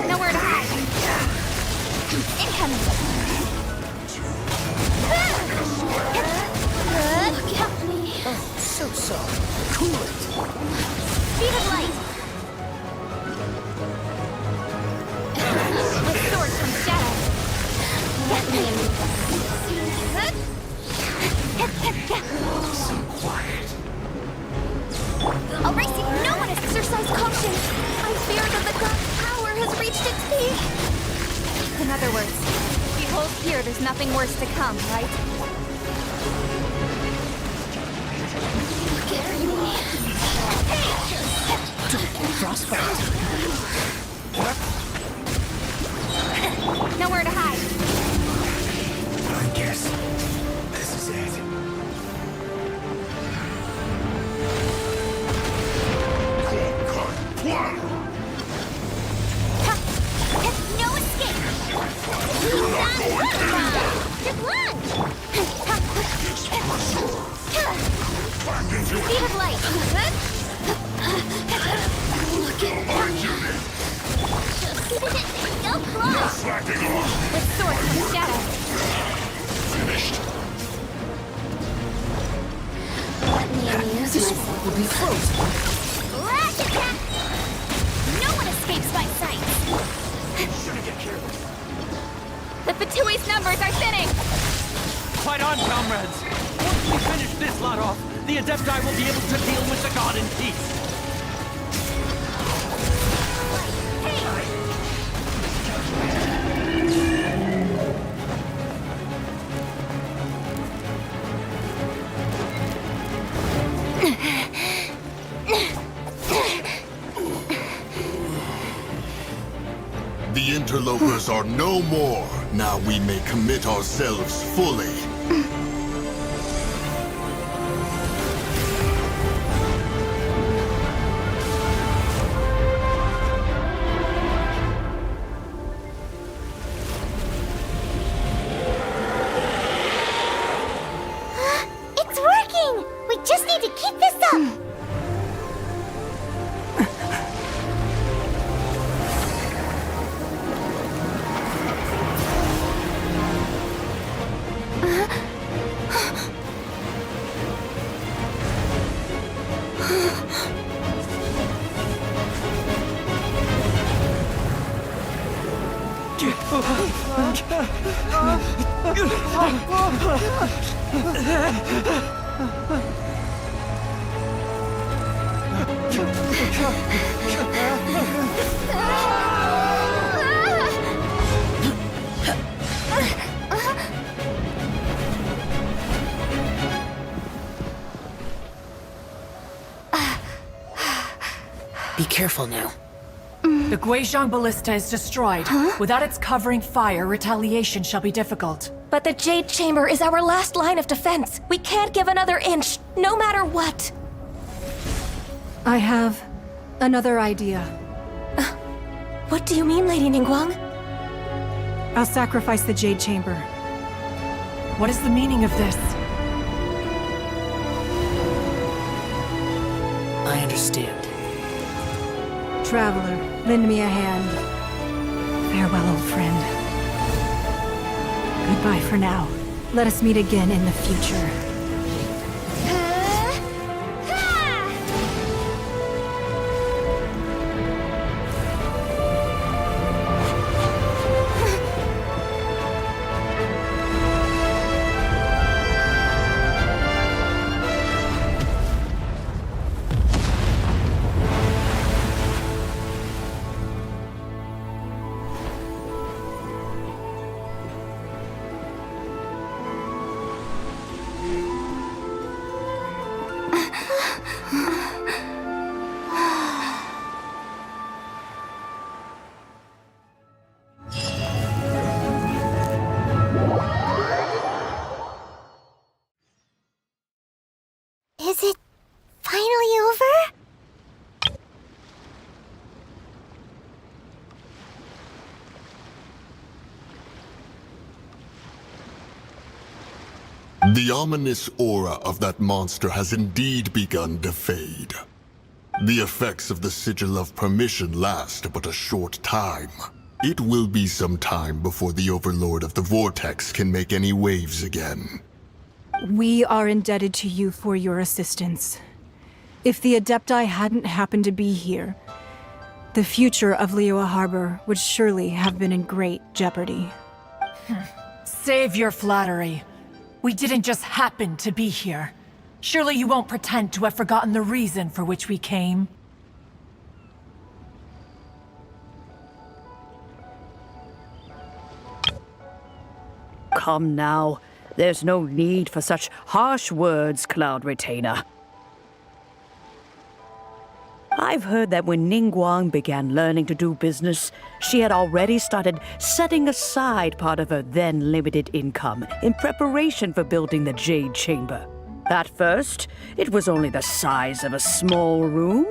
Nowhere to hide. Incoming. Look at me! Oh, so soft. Cool it. Speed of light! With swords from shadow. Let me in. So quiet. Alrighty, no one exercise caution. I fear that the god's power has reached its peak. In other words, behold here, there's nothing worse to come, right? Frostbite. Nowhere to hide. I guess this is it. No escape! You're not going anywhere! Just lunge! Back into it! Speed of light! Go, my unit! Go claw! Slacking off! With swords from shadow. Finished! Let me amuse This myself. one will be frozen. Lash attack! No one escapes my sight! The Fatui's numbers are thinning. Fight on, comrades! Once we finish this lot off, the Adepti will be able to deal with the god in peace. The interlopers are no more. Now we may commit ourselves fully. It's working! We just need to keep this up! Be careful now. The Guizhong Ballista is destroyed. Without its covering fire, retaliation shall be difficult. But the Jade Chamber is our last line of defense. We can't give another inch, no matter what. I have another idea. What do you mean, Lady Ningguang? I'll sacrifice the Jade Chamber. What is the meaning of this? understand. Traveler, lend me a hand. Farewell, old friend. Goodbye for now. Let us meet again in the future. Is it finally over? The ominous aura of that monster has indeed begun to fade. The effects of the Sigil of Permission last but a short time. It will be some time before the Overlord of the Vortex can make any waves again. We are indebted to you for your assistance. If the Adepti hadn't happened to be here, the future of Liyue Harbor would surely have been in great jeopardy. Save your flattery. We didn't just happen to be here. Surely you won't pretend to have forgotten the reason for which we came. Come now. There's no need for such harsh words, Cloud Retainer. I've heard that when Ningguang began learning to do business, she had already started setting aside part of her then limited income in preparation for building the Jade Chamber. At first, it was only the size of a small room,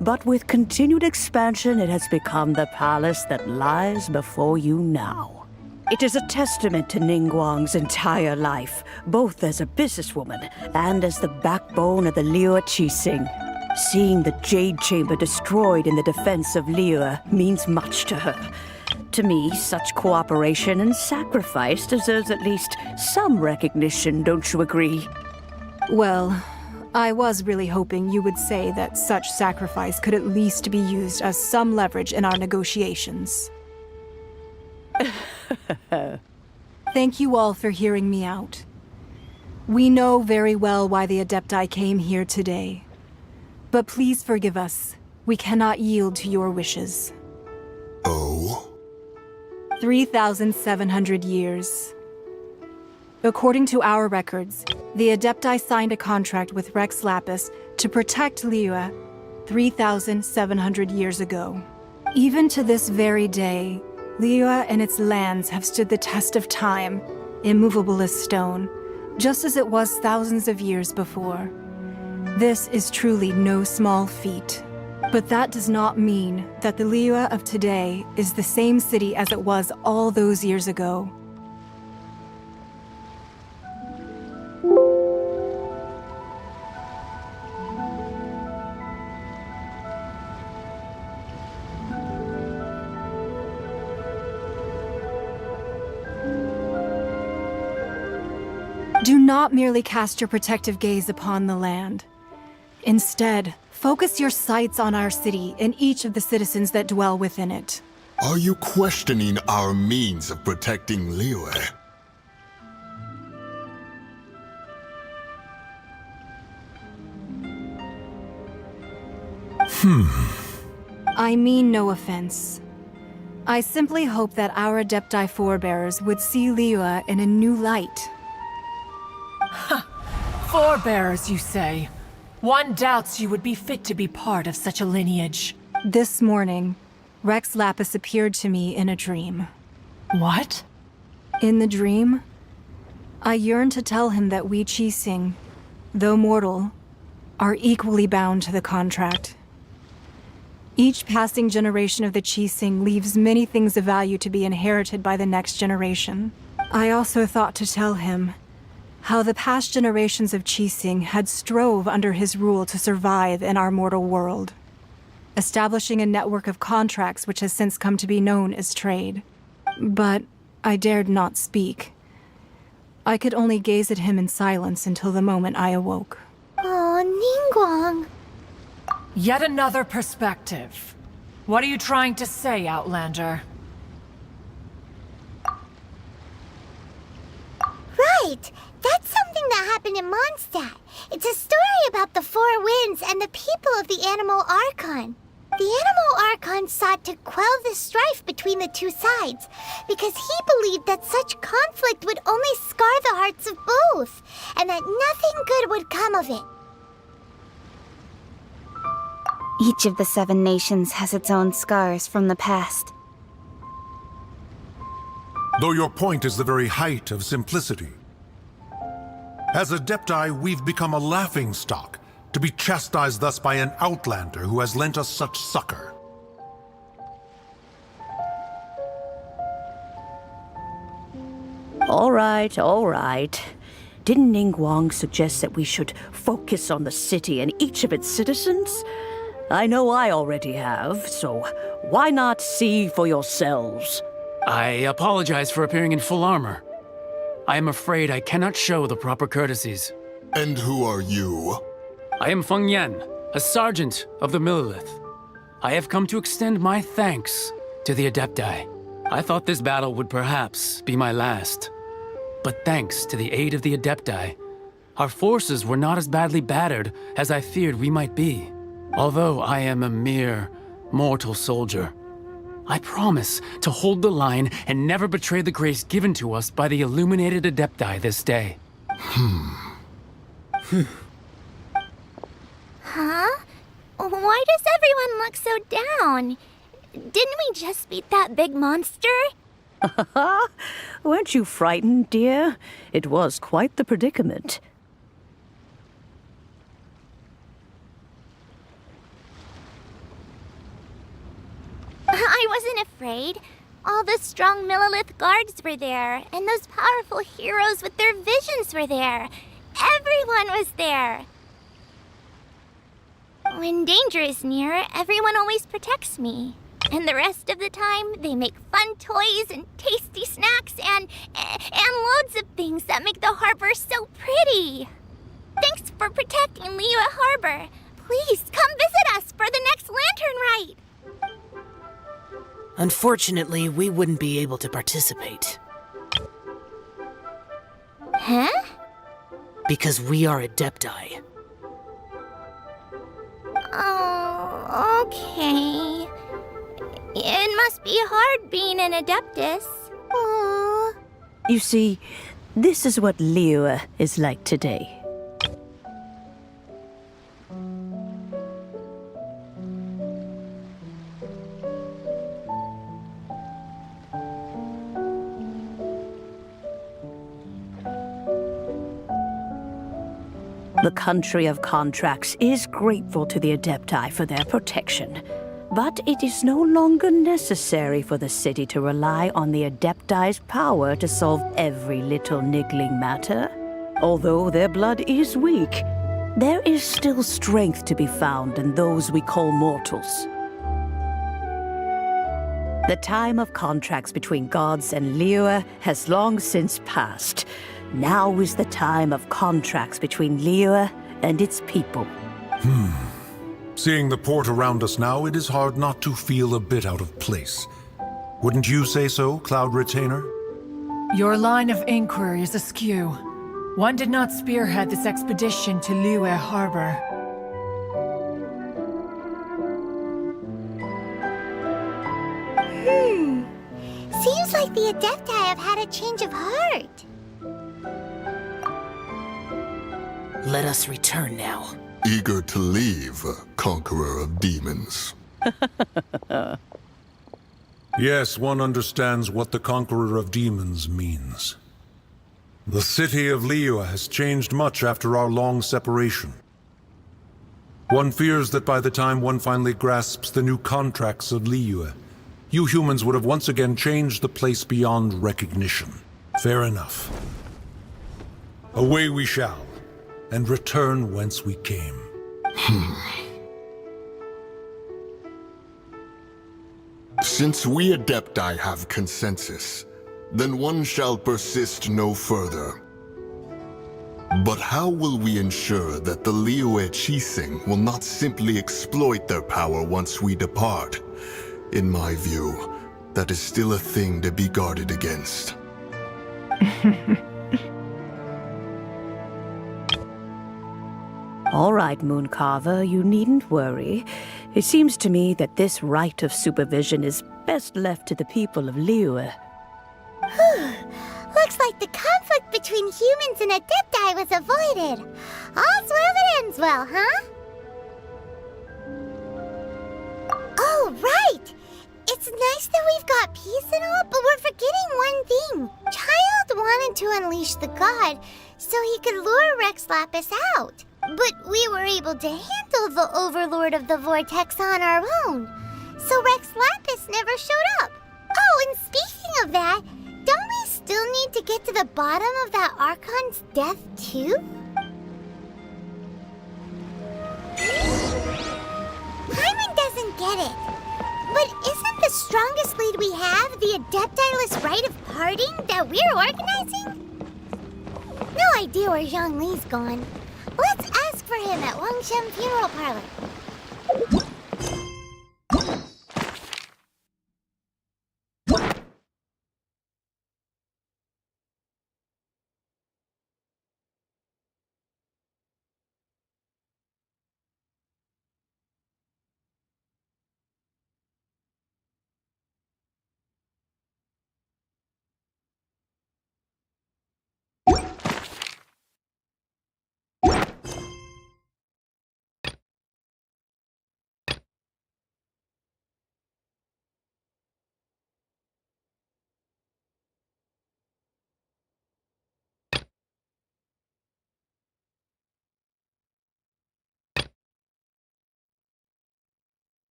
but with continued expansion, it has become the palace that lies before you now. It is a testament to Ningguang's entire life, both as a businesswoman and as the backbone of the Liyue Qixing. Seeing the Jade Chamber destroyed in the defense of Liyue means much to her. To me, such cooperation and sacrifice deserves at least some recognition, don't you agree? Well, I was really hoping you would say that such sacrifice could at least be used as some leverage in our negotiations. Thank you all for hearing me out. We know very well why the Adepti came here today. But please forgive us. We cannot yield to your wishes. Oh? 3,700 years. According to our records, the Adepti signed a contract with Rex Lapis to protect Liyue 3,700 years ago. Even to this very day, Liyue and its lands have stood the test of time, immovable as stone, just as it was thousands of years before. This is truly no small feat. But that does not mean that the Liyue of today is the same city as it was all those years ago. Do not merely cast your protective gaze upon the land. Instead, focus your sights on our city and each of the citizens that dwell within it. Are you questioning our means of protecting Liyue? I mean no offense. I simply hope that our Adepti forebears would see Liyue in a new light. Forebearers, you say? One doubts you would be fit to be part of such a lineage. This morning, Rex Lapis appeared to me in a dream. What? In the dream, I yearned to tell him that we Qixing, though mortal, are equally bound to the contract. Each passing generation of the Qixing leaves many things of value to be inherited by the next generation. I also thought to tell him How the past generations of Qixing had strove under his rule to survive in our mortal world, establishing a network of contracts which has since come to be known as trade. But I dared not speak. I could only gaze at him in silence until the moment I awoke. Oh, Ningguang. Yet another perspective. What are you trying to say, Outlander? Right! That's something that happened in Mondstadt. It's a story about the Four Winds and the people of the Animal Archon. The Animal Archon sought to quell the strife between the two sides, because he believed that such conflict would only scar the hearts of both, and that nothing good would come of it. Each of the 7 nations has its own scars from the past. Though your point is the very height of simplicity. As Adepti, we've become a laughingstock, to be chastised thus by an outlander who has lent us such succor. All right. Didn't Ningguang suggest that we should focus on the city and each of its citizens? I know I already have, so why not see for yourselves? I apologize for appearing in full armor. I am afraid I cannot show the proper courtesies. And who are you? I am Feng Yan, a sergeant of the Millelith. I have come to extend my thanks to the Adepti. I thought this battle would perhaps be my last. But thanks to the aid of the Adepti, our forces were not as badly battered as I feared we might be. Although I am a mere mortal soldier, I promise to hold the line and never betray the grace given to us by the illuminated Adepti this day. Huh? Why does everyone look so down? Didn't we just beat that big monster? Weren't you frightened, dear? It was quite the predicament. I wasn't afraid. All the strong Millelith guards were there, and those powerful heroes with their visions were there. Everyone was there. When danger is near, everyone always protects me. And the rest of the time, they make fun toys and tasty snacks and loads of things that make the harbor so pretty. Thanks for protecting Liyue Harbor. Please come visit us for the next lantern rite. Unfortunately, we wouldn't be able to participate. Huh? Because we are Adepti. Oh, okay. It must be hard being an Adeptus. Aww. You see, this is what Liyue is like today. The country of contracts is grateful to the Adepti for their protection, but it is no longer necessary for the city to rely on the Adepti's power to solve every little niggling matter. Although their blood is weak, there is still strength to be found in those we call mortals. The time of contracts between gods and Liyue has long since passed. Now is the time of contracts between Liyue and its people. Seeing the port around us now, it is hard not to feel a bit out of place. Wouldn't you say so, Cloud Retainer? Your line of inquiry is askew. One did not spearhead this expedition to Liyue Harbor. Seems like the Adepti have had a change of heart. Let us return now. Eager to leave, Conqueror of Demons. Yes, one understands what the Conqueror of Demons means. The city of Liyue has changed much after our long separation. One fears that by the time one finally grasps the new contracts of Liyue, you humans would have once again changed the place beyond recognition. Fair enough. Away we shall, and return whence we came. Since we Adepti have consensus, then one shall persist no further. But how will we ensure that the Liyue Chising will not simply exploit their power once we depart? In my view, that is still a thing to be guarded against. All right, Mooncarver, you needn't worry. It seems to me that this right of supervision is best left to the people of Liyue. Looks like the conflict between humans and Adepti was avoided. All's well that ends well, huh? Oh, right! It's nice that we've got peace and all, but we're forgetting one thing. Child wanted to unleash the god so he could lure Rex Lapis out. But we were able to handle the Overlord of the Vortex on our own. So Rex Lapis never showed up. Oh, and speaking of that, don't we still need to get to the bottom of that Archon's death, too? Hyman doesn't get it. But isn't the strongest lead we have the Adepti-less rite of parting that we're organizing? No idea where Zhongli's gone. Let's ask for him at Wangshen Funeral Parlor.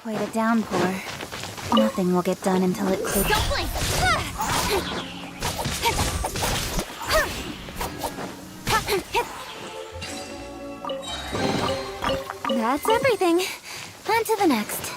Quite a downpour. Nothing will get done until it clears. Don't blink! That's everything. On to the next.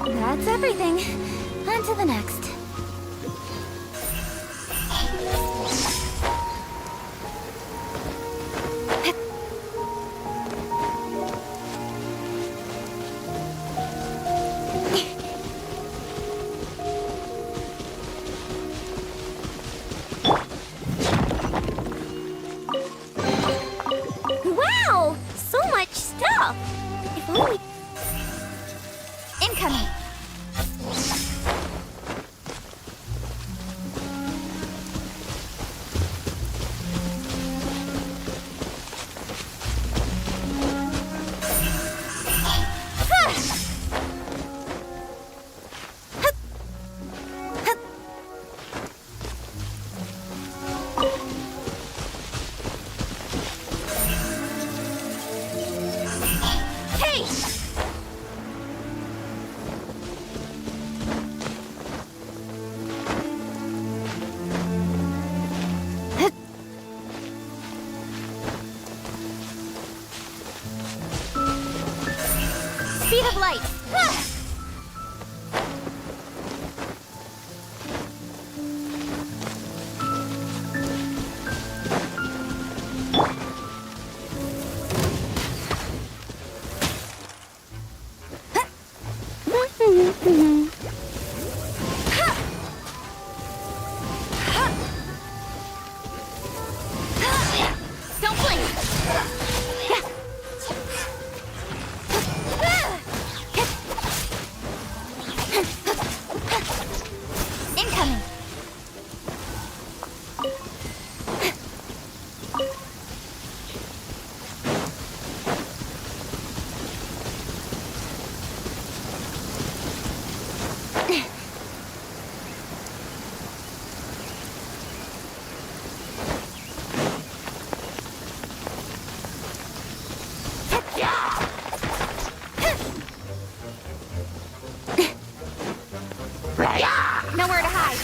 That's everything. On to the next. Wow! So much stuff! If only... Incoming! Speed of light! Don't blink! Incoming! Nowhere to hide.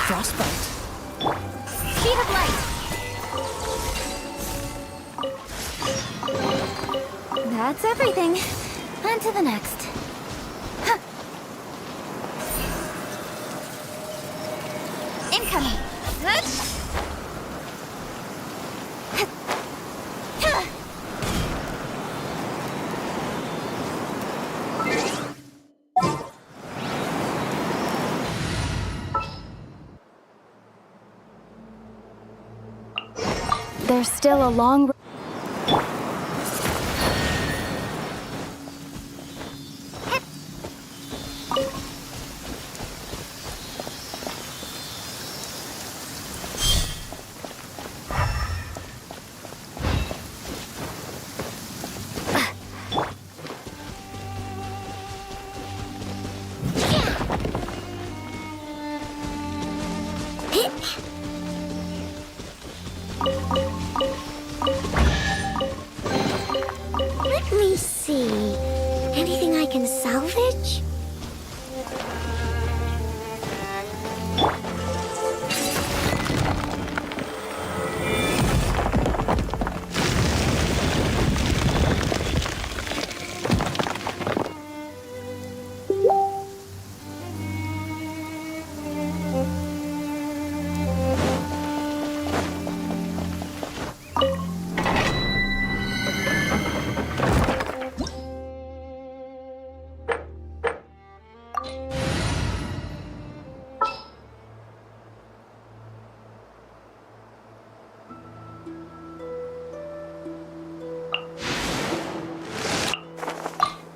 Frostbite. Speed of light. That's everything. On to the next. Huh. Incoming. There's still a long... Let me see. Anything I can salvage?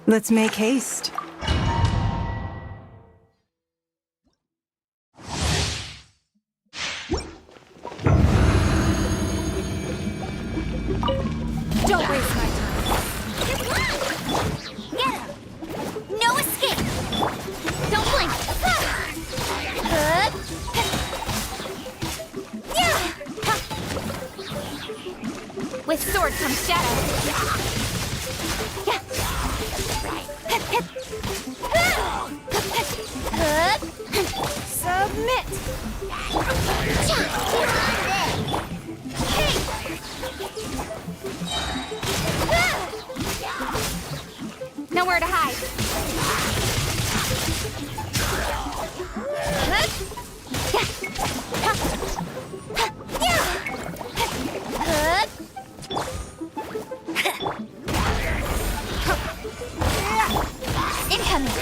Let's make haste. Don't waste my time. Get him! No escape! Don't blink! With sword comes shadow. Submit! Nowhere to hide. Incoming.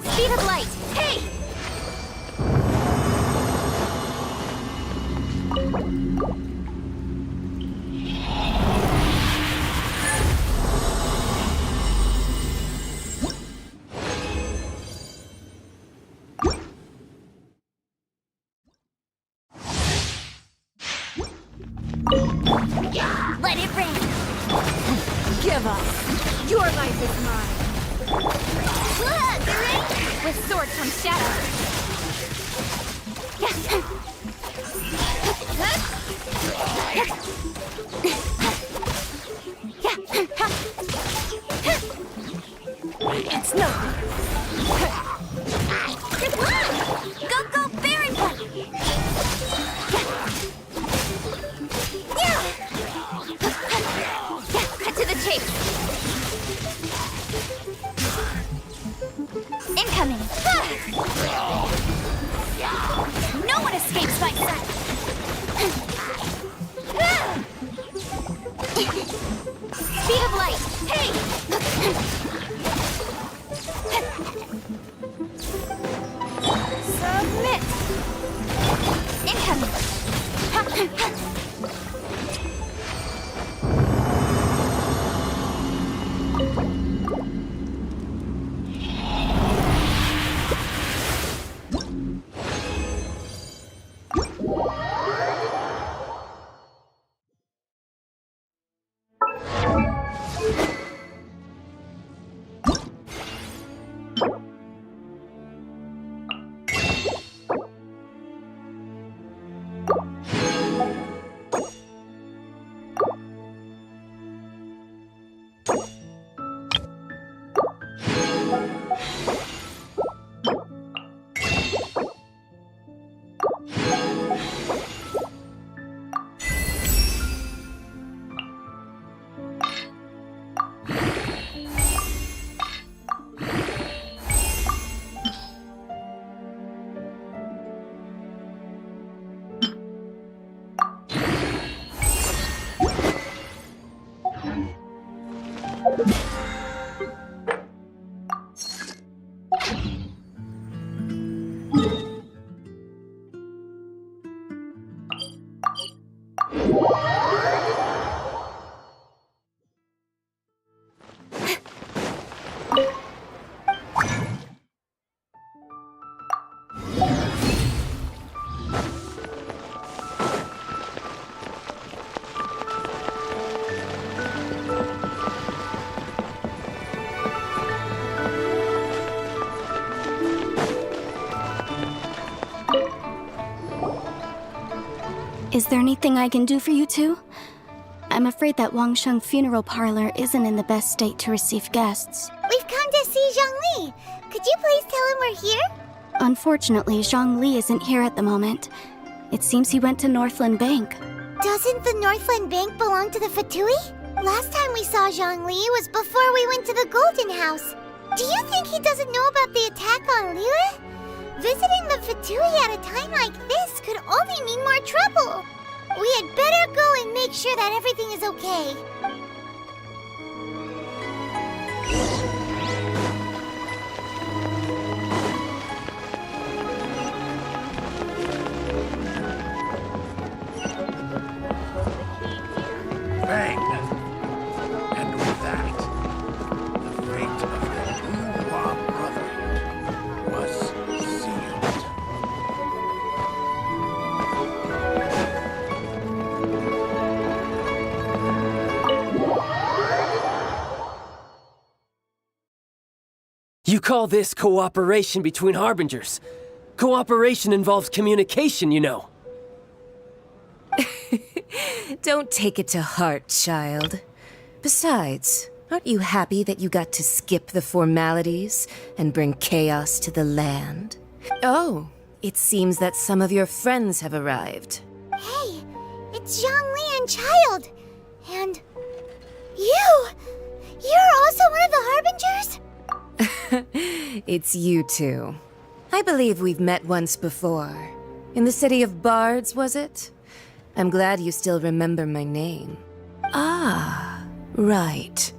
Speed of light. Hey! Let it rain. Give up. Your life is mine. Look, the rain. With sword comes shadow. It's no. Go, berry one! Cut to the chase. Incoming. No one escapes my sight. Speed of light. Hey! Submit! Incoming! Is there anything I can do for you two? I'm afraid that Wangsheng Funeral Parlor isn't in the best state to receive guests. We've come to see Zhongli. Could you please tell him we're here? Unfortunately, Zhongli isn't here at the moment. It seems he went to Northland Bank. Doesn't the Northland Bank belong to the Fatui? Last time we saw Zhongli was before we went to the Golden House. Do you think he doesn't know about the attack on Liyue? Visiting the Fatui at a time like this could only mean more trouble. We had better go and make sure that everything is okay. Bang! And with that, the fate of the Liyue Brotherhood was sealed. You call this cooperation between Harbingers? Cooperation involves communication, you know. Don't take it to heart, child. Besides, aren't you happy that you got to skip the formalities and bring chaos to the land? Oh, it seems that some of your friends have arrived. Hey, it's Zhongli and Child. And you! You're also one of the Harbingers? It's you two. I believe we've met once before. In the city of Bards, was it? I'm glad you still remember my name. Ah, right.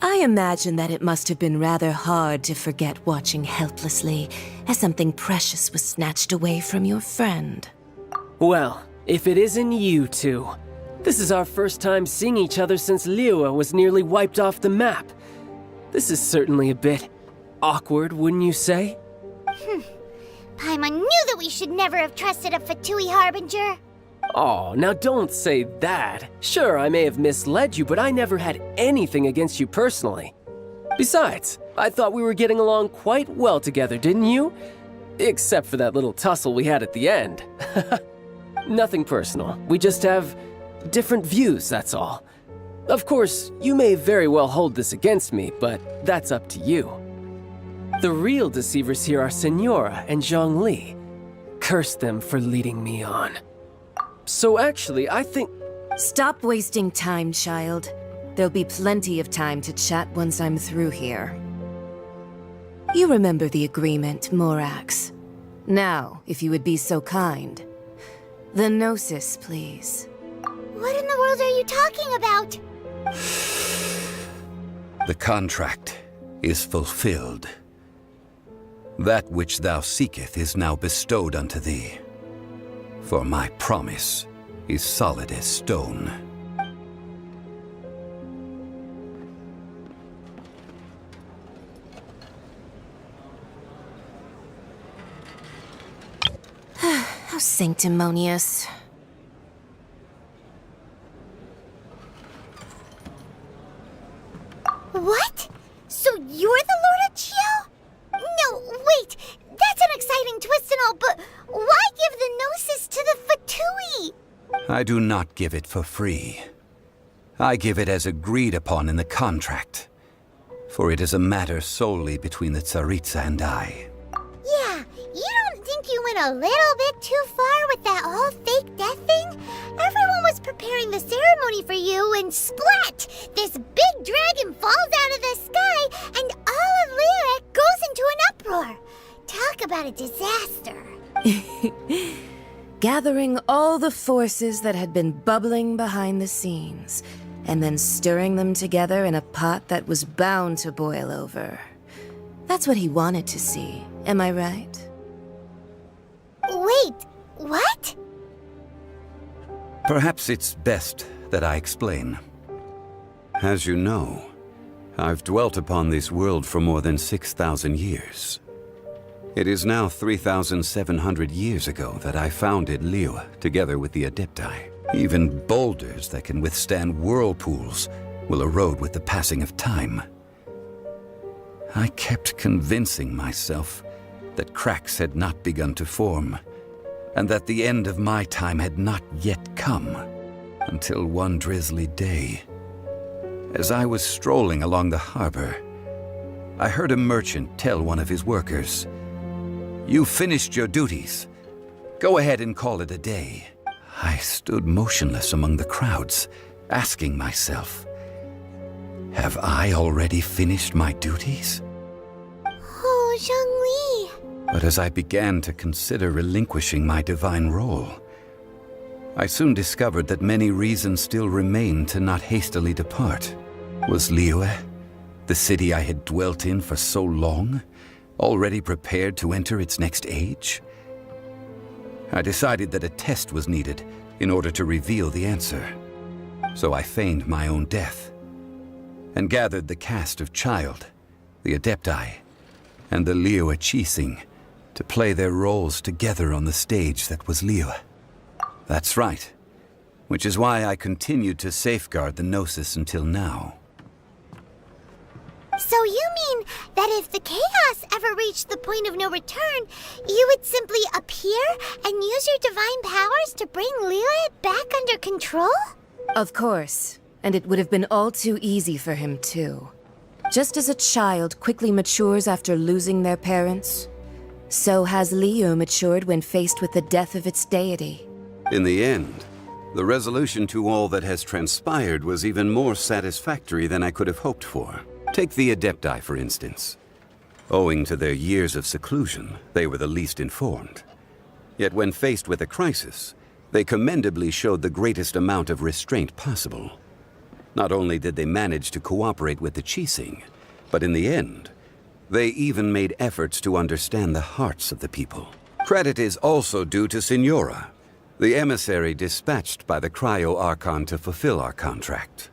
I imagine that it must have been rather hard to forget watching helplessly as something precious was snatched away from your friend. Well, if it isn't you two. This is our first time seeing each other since Liyue was nearly wiped off the map. This is certainly a bit awkward, wouldn't you say? Paimon knew that we should never have trusted a Fatui Harbinger. Oh, now don't say that. Sure, I may have misled you, but I never had anything against you personally. Besides, I thought we were getting along quite well together, didn't you? Except for that little tussle we had at the end. Nothing personal. We just have different views, that's all. Of course, you may very well hold this against me, but that's up to you. The real deceivers here are Signora and Zhongli. Curse them for leading me on. So actually, I think... Stop wasting time, child. There'll be plenty of time to chat once I'm through here. You remember the agreement, Morax. Now, if you would be so kind. The Gnosis, please. What in the world are you talking about? The contract is fulfilled. That which thou seeketh is now bestowed unto thee. For my promise is solid as stone. How sanctimonious. What? So you're the Lord of Chiao? No, wait! That's an exciting twist and all, but why give the Gnosis to the Fatui? I do not give it for free. I give it as agreed upon in the contract. For it is a matter solely between the Tsaritsa and I. Yeah, you don't think you went a little bit too far with that whole fake death thing? Everyone was preparing the ceremony for you and splat! This big dragon falls out of the sky and all of Liyue goes into an uproar. Talk about a disaster. Gathering all the forces that had been bubbling behind the scenes, and then stirring them together in a pot that was bound to boil over. That's what he wanted to see, am I right? Wait, what? Perhaps it's best that I explain. As you know, I've dwelt upon this world for more than 6,000 years. It is now 3,700 years ago that I founded Liyue together with the Adepti. Even boulders that can withstand whirlpools will erode with the passing of time. I kept convincing myself that cracks had not begun to form, and that the end of my time had not yet come, until one drizzly day, as I was strolling along the harbor, I heard a merchant tell one of his workers, "You finished your duties. Go ahead and call it a day." I stood motionless among the crowds, asking myself, have I already finished my duties? Oh, Zhongli. But as I began to consider relinquishing my divine role, I soon discovered that many reasons still remained to not hastily depart. Was Liyue, the city I had dwelt in for so long, already prepared to enter its next age? I decided that a test was needed in order to reveal the answer. So I feigned my own death, and gathered the cast of Child, the Adepti, and the Liyue Qixing to play their roles together on the stage that was Liyue. That's right, which is why I continued to safeguard the Gnosis until now. So you mean that if the chaos ever reached the point of no return, you would simply appear and use your divine powers to bring Liyue back under control? Of course, and it would have been all too easy for him too. Just as a child quickly matures after losing their parents, so has Liyue matured when faced with the death of its deity. In the end, the resolution to all that has transpired was even more satisfactory than I could have hoped for. Take the Adepti, for instance. Owing to their years of seclusion, they were the least informed. Yet when faced with a crisis, they commendably showed the greatest amount of restraint possible. Not only did they manage to cooperate with the Qixing, but in the end, they even made efforts to understand the hearts of the people. Credit is also due to Signora, the emissary dispatched by the Cryo-Archon to fulfill our contract.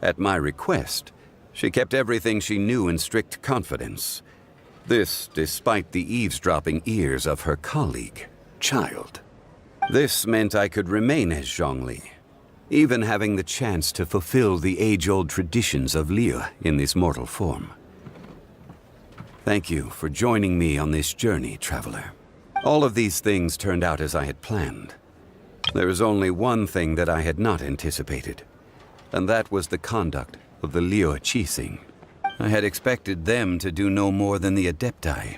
At my request, she kept everything she knew in strict confidence. This despite the eavesdropping ears of her colleague, Child. This meant I could remain as Zhongli, even having the chance to fulfill the age-old traditions of Liyue in this mortal form. Thank you for joining me on this journey, traveler. All of these things turned out as I had planned. There is only one thing that I had not anticipated, and that was the conduct of the Liyue Qixing. I had expected them to do no more than the Adepti,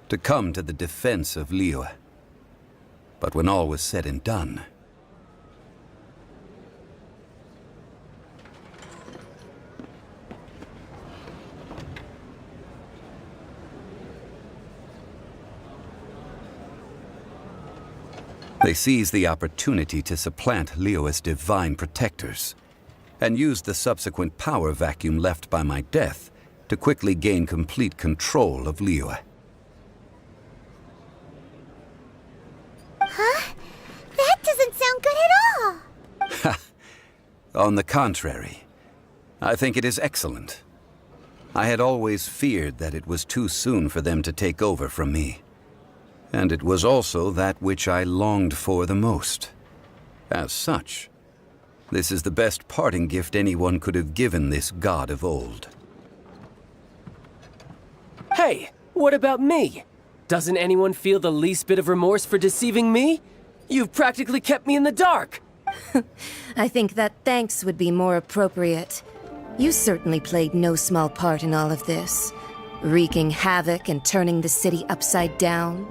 to come to the defense of Liyue. But when all was said and done, they seized the opportunity to supplant Liyue's divine protectors, and used the subsequent power vacuum left by my death to quickly gain complete control of Liyue. Huh? That doesn't sound good at all! On the contrary, I think it is excellent. I had always feared that it was too soon for them to take over from me. And it was also that which I longed for the most. As such, this is the best parting gift anyone could have given this god of old. Hey, what about me? Doesn't anyone feel the least bit of remorse for deceiving me? You've practically kept me in the dark! I think that thanks would be more appropriate. You certainly played no small part in all of this, wreaking havoc and turning the city upside down.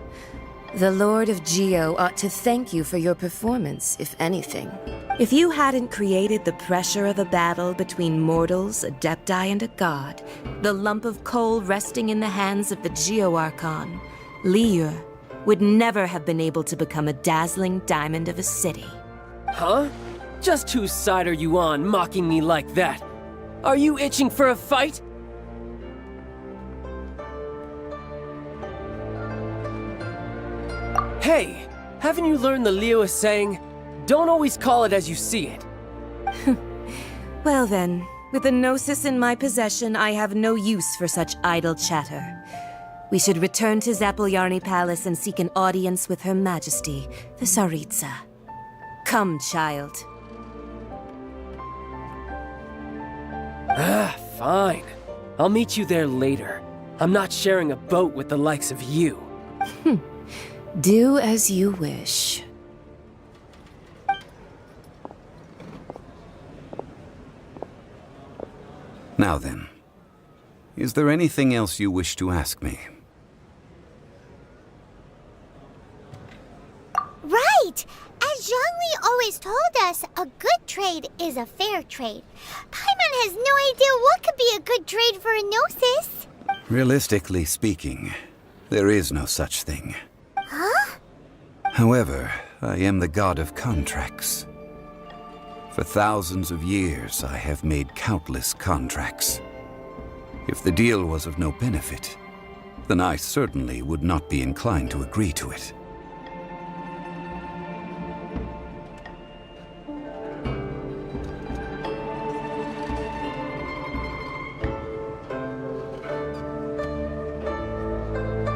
The Lord of Geo ought to thank you for your performance, if anything. If you hadn't created the pressure of a battle between mortals, Adepti, and a god, the lump of coal resting in the hands of the Geo Archon, Liyue, would never have been able to become a dazzling diamond of a city. Huh? Just whose side are you on, mocking me like that? Are you itching for a fight? Hey, haven't you learned the Liyue saying, don't always call it as you see it? Well then, with the Gnosis in my possession, I have no use for such idle chatter. We should return to Zapoljarny Palace and seek an audience with Her Majesty, the Tsaritsa. Come, child. Fine. I'll meet you there later. I'm not sharing a boat with the likes of you. Do as you wish. Now then, is there anything else you wish to ask me? Right! As Zhongli always told us, a good trade is a fair trade. Paimon has no idea what could be a good trade for a Gnosis. Realistically speaking, there is no such thing. Huh? However, I am the god of contracts. For thousands of years, I have made countless contracts. If the deal was of no benefit, then I certainly would not be inclined to agree to it.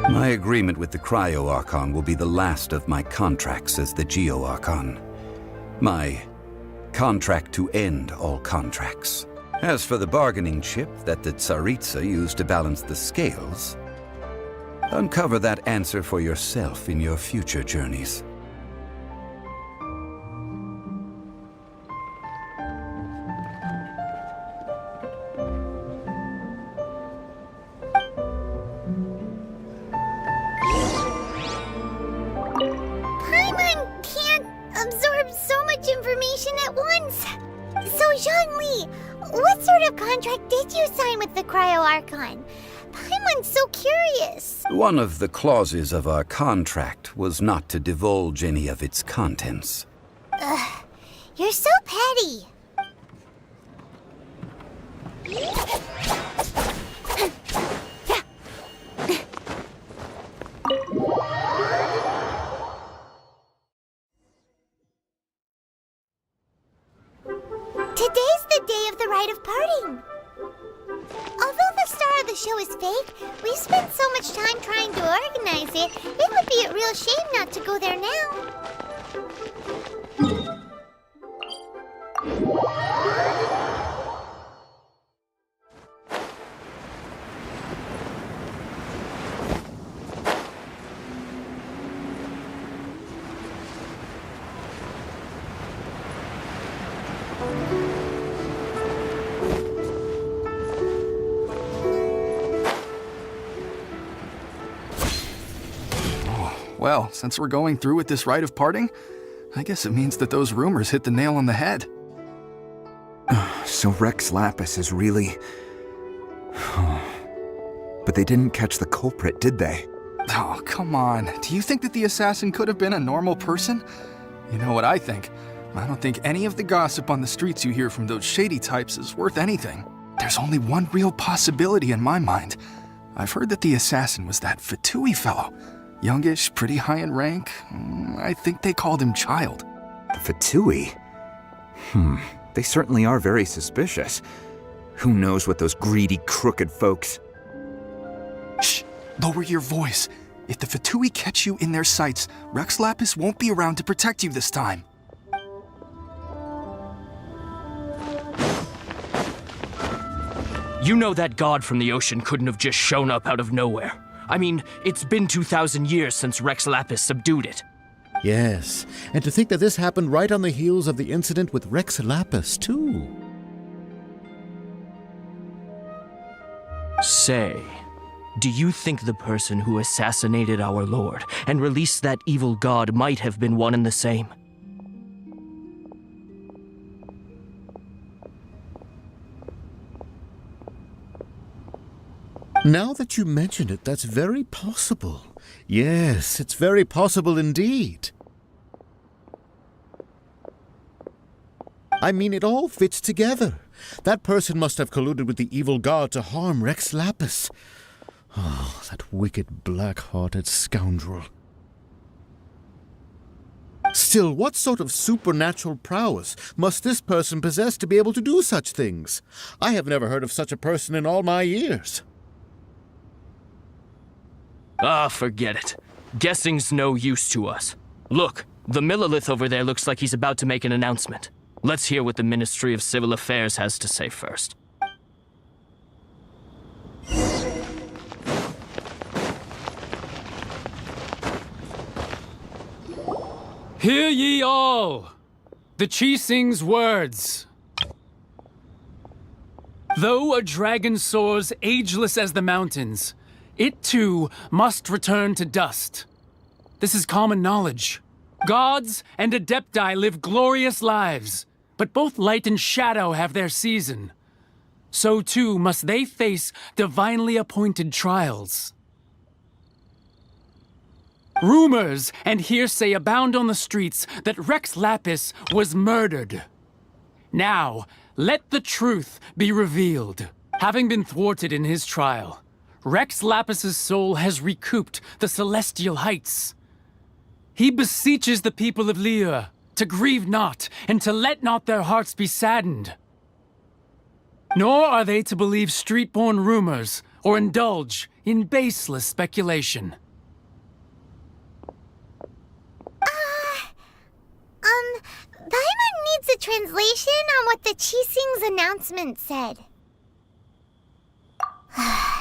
My agreement with the Cryo Archon will be the last of my contracts as the Geo Archon. My contract to end all contracts. As for the bargaining chip that the Tsaritsa used to balance the scales, uncover that answer for yourself in your future journeys. What sort of contract did you sign with the Cryo Archon? Paimon's so curious. One of the clauses of our contract was not to divulge any of its contents. Ugh, you're so petty. Today's the day of the rite of parting. Although the star of the show is fake, we've spent so much time trying to organize it, it would be a real shame not to go there now. Well, since we're going through with this rite of parting, I guess it means that those rumors hit the nail on the head. So Rex Lapis is really... But they didn't catch the culprit, did they? Oh, come on. Do you think that the assassin could have been a normal person? You know what I think? I don't think any of the gossip on the streets you hear from those shady types is worth anything. There's only one real possibility in my mind. I've heard that the assassin was that Fatui fellow. Youngish, pretty high in rank. I think they called him Child. The Fatui? They certainly are very suspicious. Who knows what those greedy, crooked folks... Shh! Lower your voice. If the Fatui catch you in their sights, Rex Lapis won't be around to protect you this time. You know that god from the ocean couldn't have just shown up out of nowhere. I mean, it's been 2,000 years since Rex Lapis subdued it. Yes, and to think that this happened right on the heels of the incident with Rex Lapis, too. Say, do you think the person who assassinated our lord and released that evil god might have been one and the same? Now that you mention it, that's very possible. Yes, it's very possible indeed. I mean, it all fits together. That person must have colluded with the evil god to harm Rex Lapis. Oh, that wicked, black-hearted scoundrel. Still, what sort of supernatural prowess must this person possess to be able to do such things? I have never heard of such a person in all my years. Ah, forget it. Guessing's no use to us. Look, the Millilith over there looks like he's about to make an announcement. Let's hear what the Ministry of Civil Affairs has to say first. Hear ye all! The Chising's words. Though a dragon soars ageless as the mountains, it too must return to dust. This is common knowledge. Gods and Adepti live glorious lives, but both light and shadow have their season. So too must they face divinely appointed trials. Rumors and hearsay abound on the streets that Rex Lapis was murdered. Now, let the truth be revealed. Having been thwarted in his trial, Rex Lapis's soul has recouped the celestial heights. He beseeches the people of Liyue to grieve not and to let not their hearts be saddened. Nor are they to believe street-born rumors or indulge in baseless speculation. Paimon needs a translation on what the Chising's announcement said.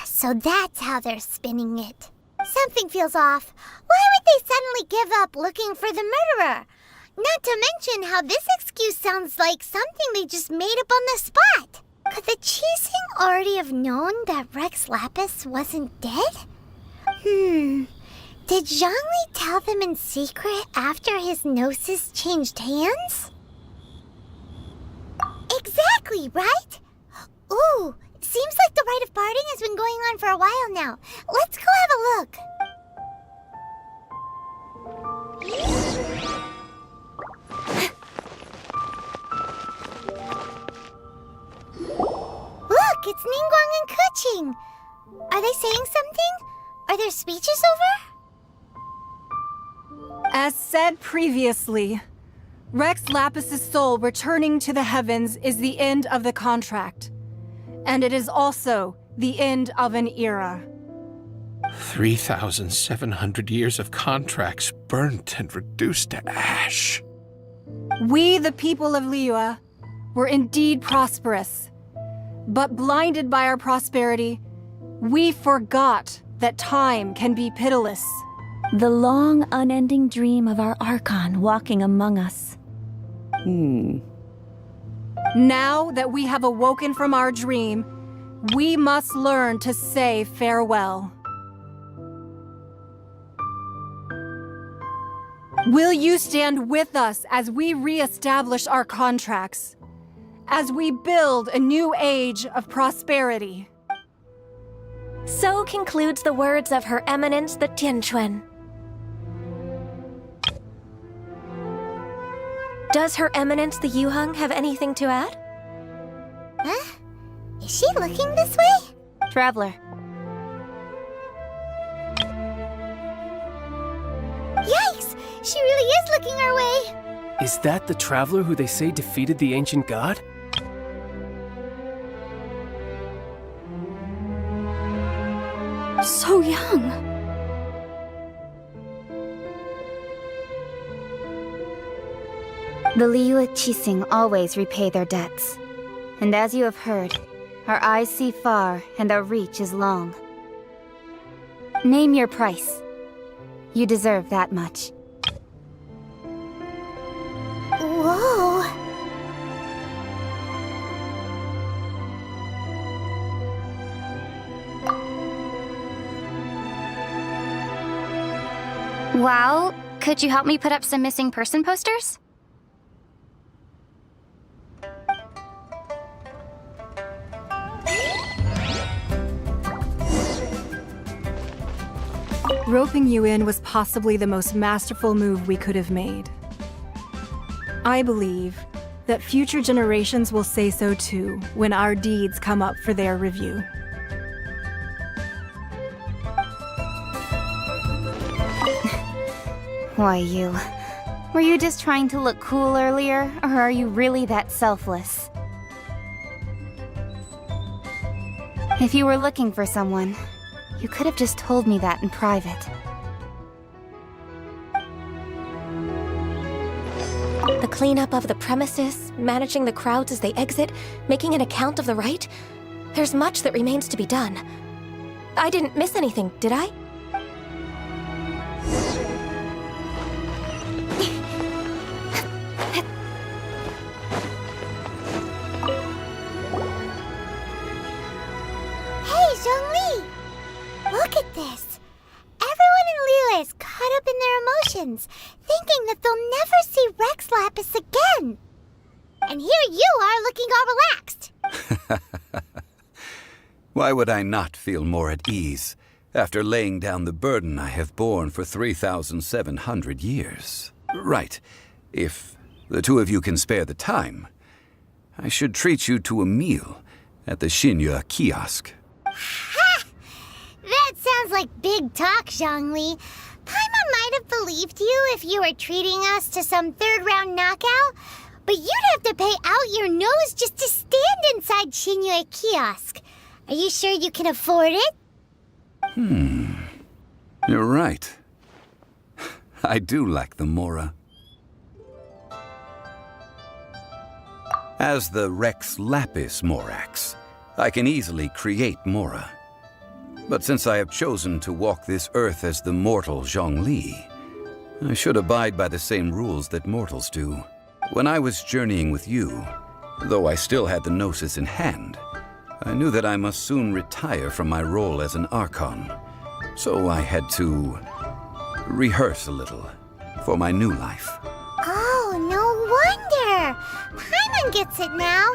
So that's how they're spinning it. Something feels off. Why would they suddenly give up looking for the murderer? Not to mention how this excuse sounds like something they just made up on the spot. Could the Chising already have known that Rex Lapis wasn't dead? Did Zhongli tell them in secret after his gnosis changed hands? Exactly, right? Ooh, seems like the rite of parting has been going on for a while now. Let's go have a look. Look, it's Ningguang and Keqing. Are they saying something? Are their speeches over? As said previously, Rex Lapis's soul returning to the heavens is the end of the contract. And it is also the end of an era. 3,700 years of contracts burnt and reduced to ash. We, the people of Liyue, were indeed prosperous. But blinded by our prosperity, we forgot that time can be pitiless. The long, unending dream of our Archon walking among us. Now that we have awoken from our dream, we must learn to say farewell. Will you stand with us as we re-establish our contracts? As we build a new age of prosperity? So concludes the words of Her Eminence the Tianquan. Does Her Eminence the Yuheng have anything to add? Huh? Is she looking this way? Traveler. Yikes! She really is looking our way! Is that the traveler who they say defeated the ancient god? So young. The Liyue Qixing always repay their debts. And as you have heard, our eyes see far and our reach is long. Name your price. You deserve that much. Whoa! Well, could you help me put up some missing person posters? Roping you in was possibly the most masterful move we could have made. I believe that future generations will say so too when our deeds come up for their review. Why you? Were you just trying to look cool earlier, or are you really that selfless? If you were looking for someone, you could have just told me that in private. The cleanup of the premises, managing the crowds as they exit, making an account of the rite? There's much that remains to be done. I didn't miss anything, did I? Hey, Zhongli! Look at this! Everyone in Liyue is caught up in their emotions, thinking that they'll never see Rex Lapis again. And here you are looking all relaxed. Why would I not feel more at ease after laying down the burden I have borne for 3,700 years? Right. If the two of you can spare the time, I should treat you to a meal at the Liyue kiosk. Ha! That sounds like big talk, Zhongli. Paimon might have believed you if you were treating us to some third-round knockout, but you'd have to pay out your nose just to stand inside Liyue kiosk. Are you sure you can afford it? You're right. I do lack the Mora. As the Rex Lapis Morax, I can easily create Mora. But since I have chosen to walk this earth as the mortal Zhongli, I should abide by the same rules that mortals do. When I was journeying with you, though I still had the Gnosis in hand, I knew that I must soon retire from my role as an Archon. So I had to rehearse a little for my new life. Oh, no wonder! Paimon gets it now.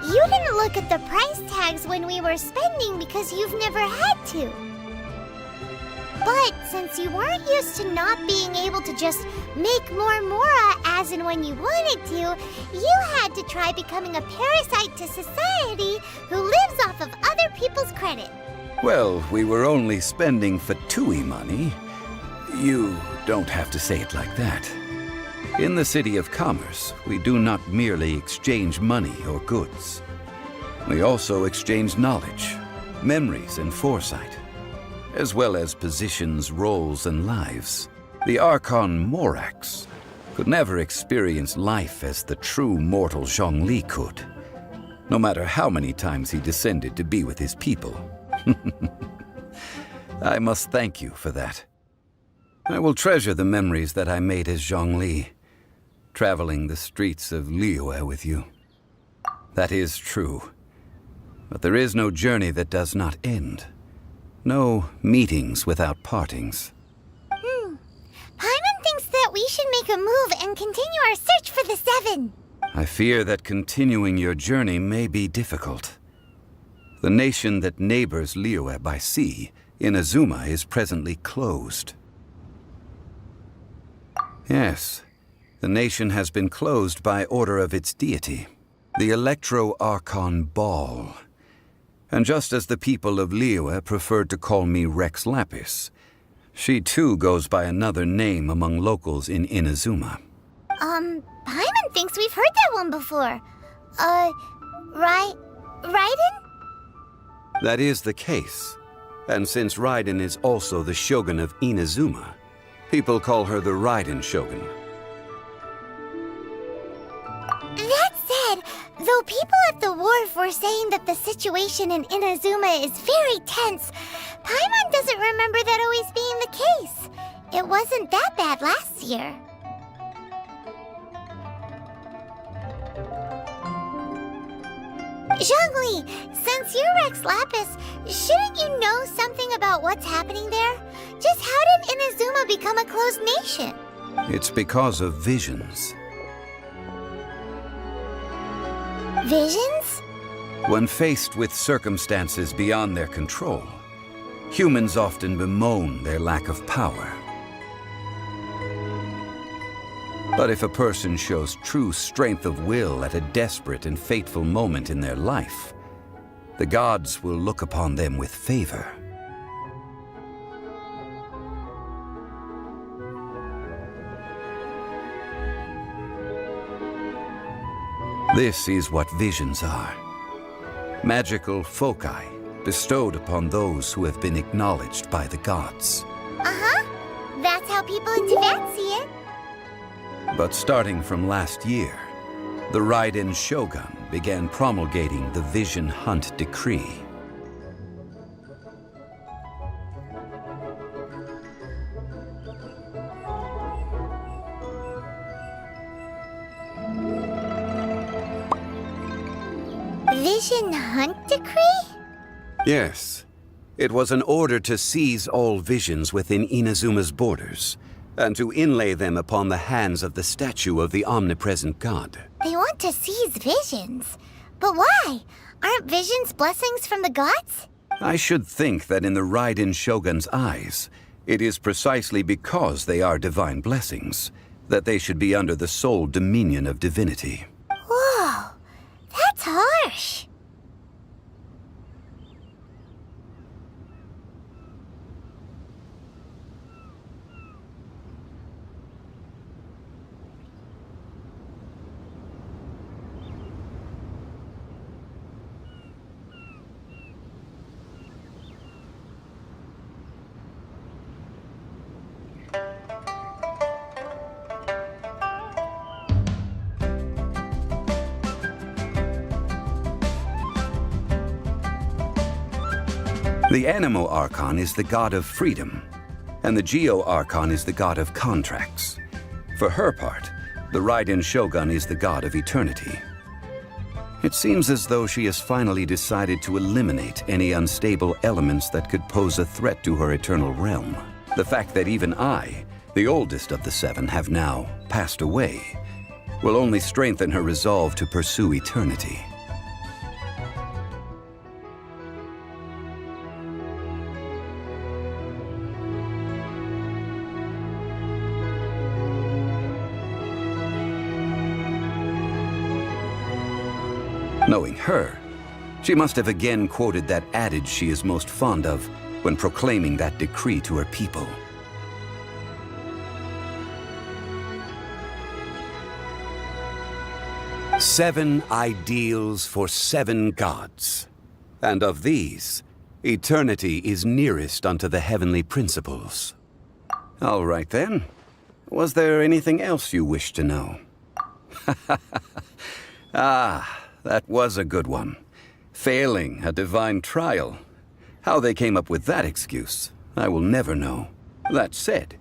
You didn't look at the price tags when we were spending because you've never had to. But since you weren't used to not being able to just make more Mora as and when you wanted to, you had to try becoming a parasite to society who lives off of other people's credit. Well, we were only spending Fatui money. You don't have to say it like that. In the City of Commerce, we do not merely exchange money or goods. We also exchange knowledge, memories, and foresight, as well as positions, roles, and lives. The Archon Morax could never experience life as the true mortal Zhongli could, no matter how many times he descended to be with his people. I must thank you for that. I will treasure the memories that I made as Zhongli, traveling the streets of Liyue with you. That is true. But there is no journey that does not end. No meetings without partings. Paimon thinks that we we should make a move and continue our search for the Seven. I fear that continuing your journey may be difficult. The nation that neighbors Liyue by sea, Inazuma, is presently closed. Yes, the nation has been closed by order of its deity, the Archon Ball. And just as the people of Liyue preferred to call me Rex Lapis, she too goes by another name among locals in Inazuma. Paimon thinks we've heard that one before. Raiden? That is the case. And since Raiden is also the Shogun of Inazuma, people call her the Raiden Shogun. That said, though people at the wharf were saying that the situation in Inazuma is very tense, Paimon doesn't remember that always being the case. It wasn't that bad last year. Zhongli, since you're Rex Lapis, shouldn't you know something about what's happening there? Just how did Inazuma become a closed nation? It's because of visions. Visions? When faced with circumstances beyond their control, humans often bemoan their lack of power. But if a person shows true strength of will at a desperate and fateful moment in their life, the gods will look upon them with favor. This is what visions are. Magical foci bestowed upon those who have been acknowledged by the gods. Uh-huh. That's how people in Tibet see it. But starting from last year, the Raiden Shogun began promulgating the Vision Hunt Decree. Vision Hunt Decree? Yes. It was an order to seize all visions within Inazuma's borders, and to inlay them upon the hands of the statue of the omnipresent god. They want to seize visions. But why? Aren't visions blessings from the gods? I should think that in the Raiden Shogun's eyes, it is precisely because they are divine blessings that they should be under the sole dominion of divinity. Whoa, that's harsh. The Animo Archon is the god of freedom, and the Geo Archon is the god of contracts. For her part, the Raiden Shogun is the god of eternity. It seems as though she has finally decided to eliminate any unstable elements that could pose a threat to her eternal realm. The fact that even I, the oldest of the seven, have now passed away, will only strengthen her resolve to pursue eternity. Knowing her, she must have again quoted that adage she is most fond of when proclaiming that decree to her people. Seven ideals for seven gods, and of these, eternity is nearest unto the heavenly principles. All right then. Was there anything else you wish to know? Ah, that was a good one. Failing a divine trial. How they came up with that excuse, I will never know. That said,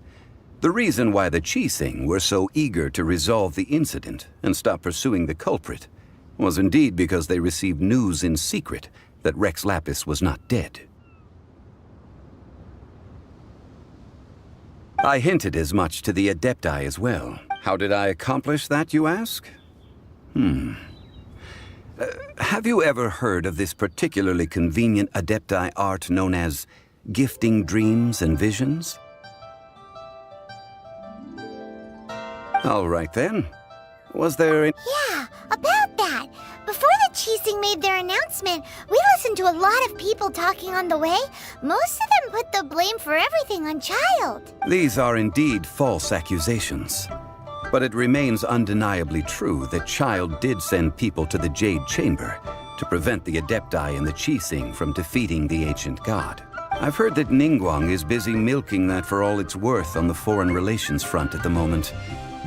the reason why the Chising were so eager to resolve the incident and stop pursuing the culprit was indeed because they received news in secret that Rex Lapis was not dead. I hinted as much to the Adepti as well. How did I accomplish that, you ask? Have you ever heard of this particularly convenient Adepti art known as gifting dreams and visions? All right then. Was there Yeah, about that. Before the Qixing made their announcement, we listened to a lot of people talking on the way. Most of them put the blame for everything on Child. These are indeed false accusations. But it remains undeniably true that Child did send people to the Jade Chamber to prevent the Adepti and the Qixing from defeating the ancient god. I've heard that Ningguang is busy milking that for all it's worth on the foreign relations front at the moment,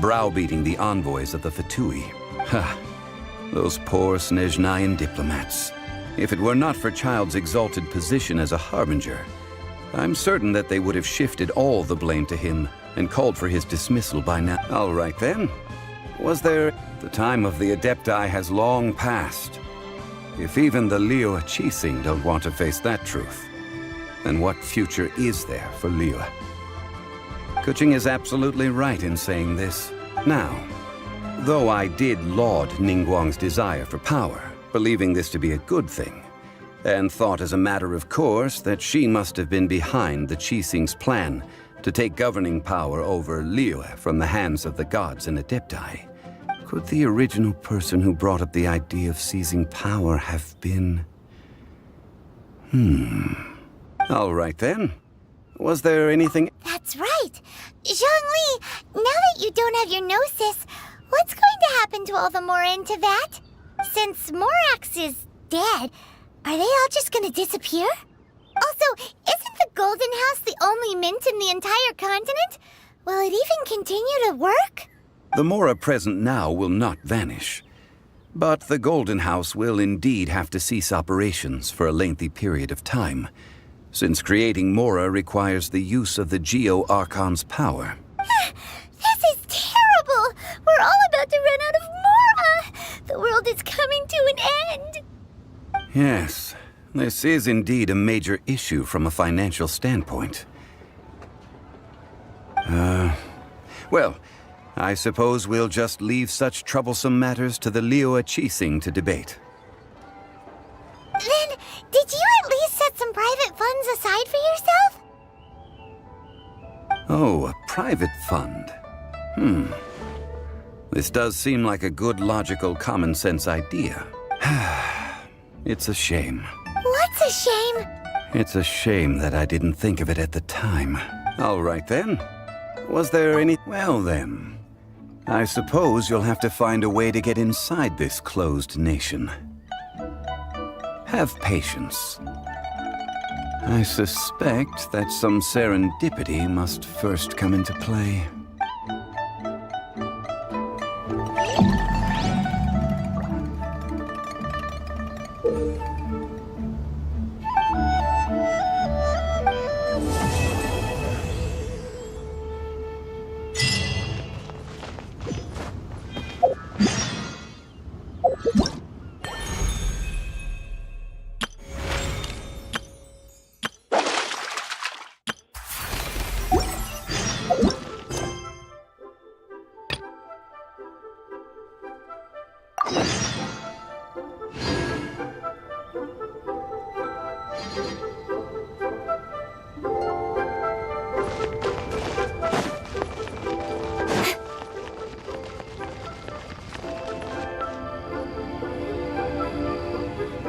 browbeating the envoys of the Fatui. Ha! Those poor Snezhnayan diplomats. If it were not for Child's exalted position as a harbinger, I'm certain that they would have shifted all the blame to him and called for his dismissal by now. All right then. Was there... The time of the Adepti has long passed. If even the Liyue Qixing don't want to face that truth, then what future is there for Liyue? Kuching is absolutely right in saying this. Now, though I did laud Ningguang's desire for power, believing this to be a good thing, and thought as a matter of course that she must have been behind the Qixing's plan to take governing power over Liyue from the hands of the gods and Adepti, could the original person who brought up the idea of seizing power have been... All right then. Was there anything... That's right. Zhongli, now that you don't have your gnosis, what's going to happen to all the Mora in Teyvat? Since Morax is dead, are they all just going to disappear? Also, isn't the Golden House the only mint in the entire continent? Will it even continue to work? The Mora present now will not vanish. But the Golden House will indeed have to cease operations for a lengthy period of time, since creating Mora requires the use of the Geo-Archon's power. This is terrible! We're all about to run out of Mora! The world is coming to an end! Yes, this is indeed a major issue from a financial standpoint. Well, I suppose we'll just leave such troublesome matters to the Liyue Qixing to debate. Then, did you at least set some private funds aside for yourself? Oh, a private fund. This does seem like a good, logical, common-sense idea. It's a shame. What's a shame? It's a shame that I didn't think of it at the time. All right then. Was there any... Well then, I suppose you'll have to find a way to get inside this closed nation. Have patience. I suspect that some serendipity must first come into play.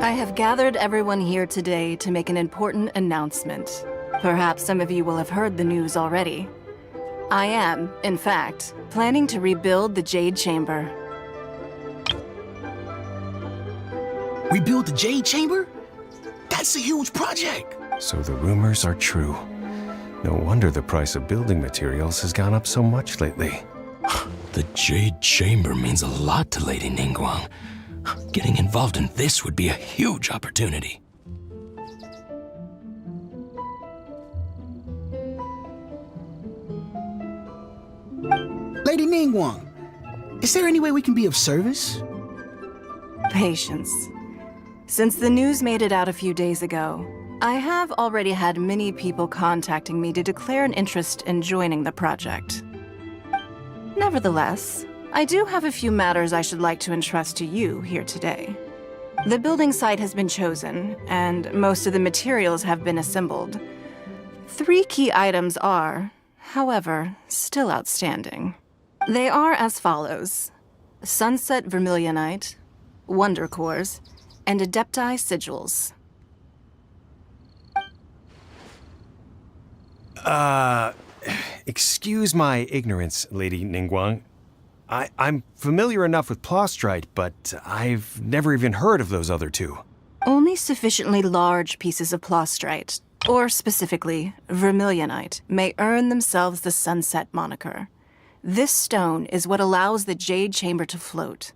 I have gathered everyone here today to make an important announcement. Perhaps some of you will have heard the news already. I am, in fact, planning to rebuild the Jade Chamber. Rebuild the Jade Chamber? That's a huge project! So the rumors are true. No wonder the price of building materials has gone up so much lately. The Jade Chamber means a lot to Lady Ningguang. Getting involved in this would be a huge opportunity. Lady Ningguang, is there any way we can be of service? Patience. Since the news made it out a few days ago, I have already had many people contacting me to declare an interest in joining the project. Nevertheless, I do have a few matters I should like to entrust to you here today. The building site has been chosen, and most of the materials have been assembled. 3 key items are, however, still outstanding. They are as follows: Sunset Vermilionite, Wonder Cores, and Adepti Sigils. Excuse my ignorance, Lady Ningguang. I'm familiar enough with Plostrite, but I've never even heard of those other 2. Only sufficiently large pieces of Plostrite, or specifically Vermilionite, may earn themselves the Sunset moniker. This stone is what allows the Jade Chamber to float.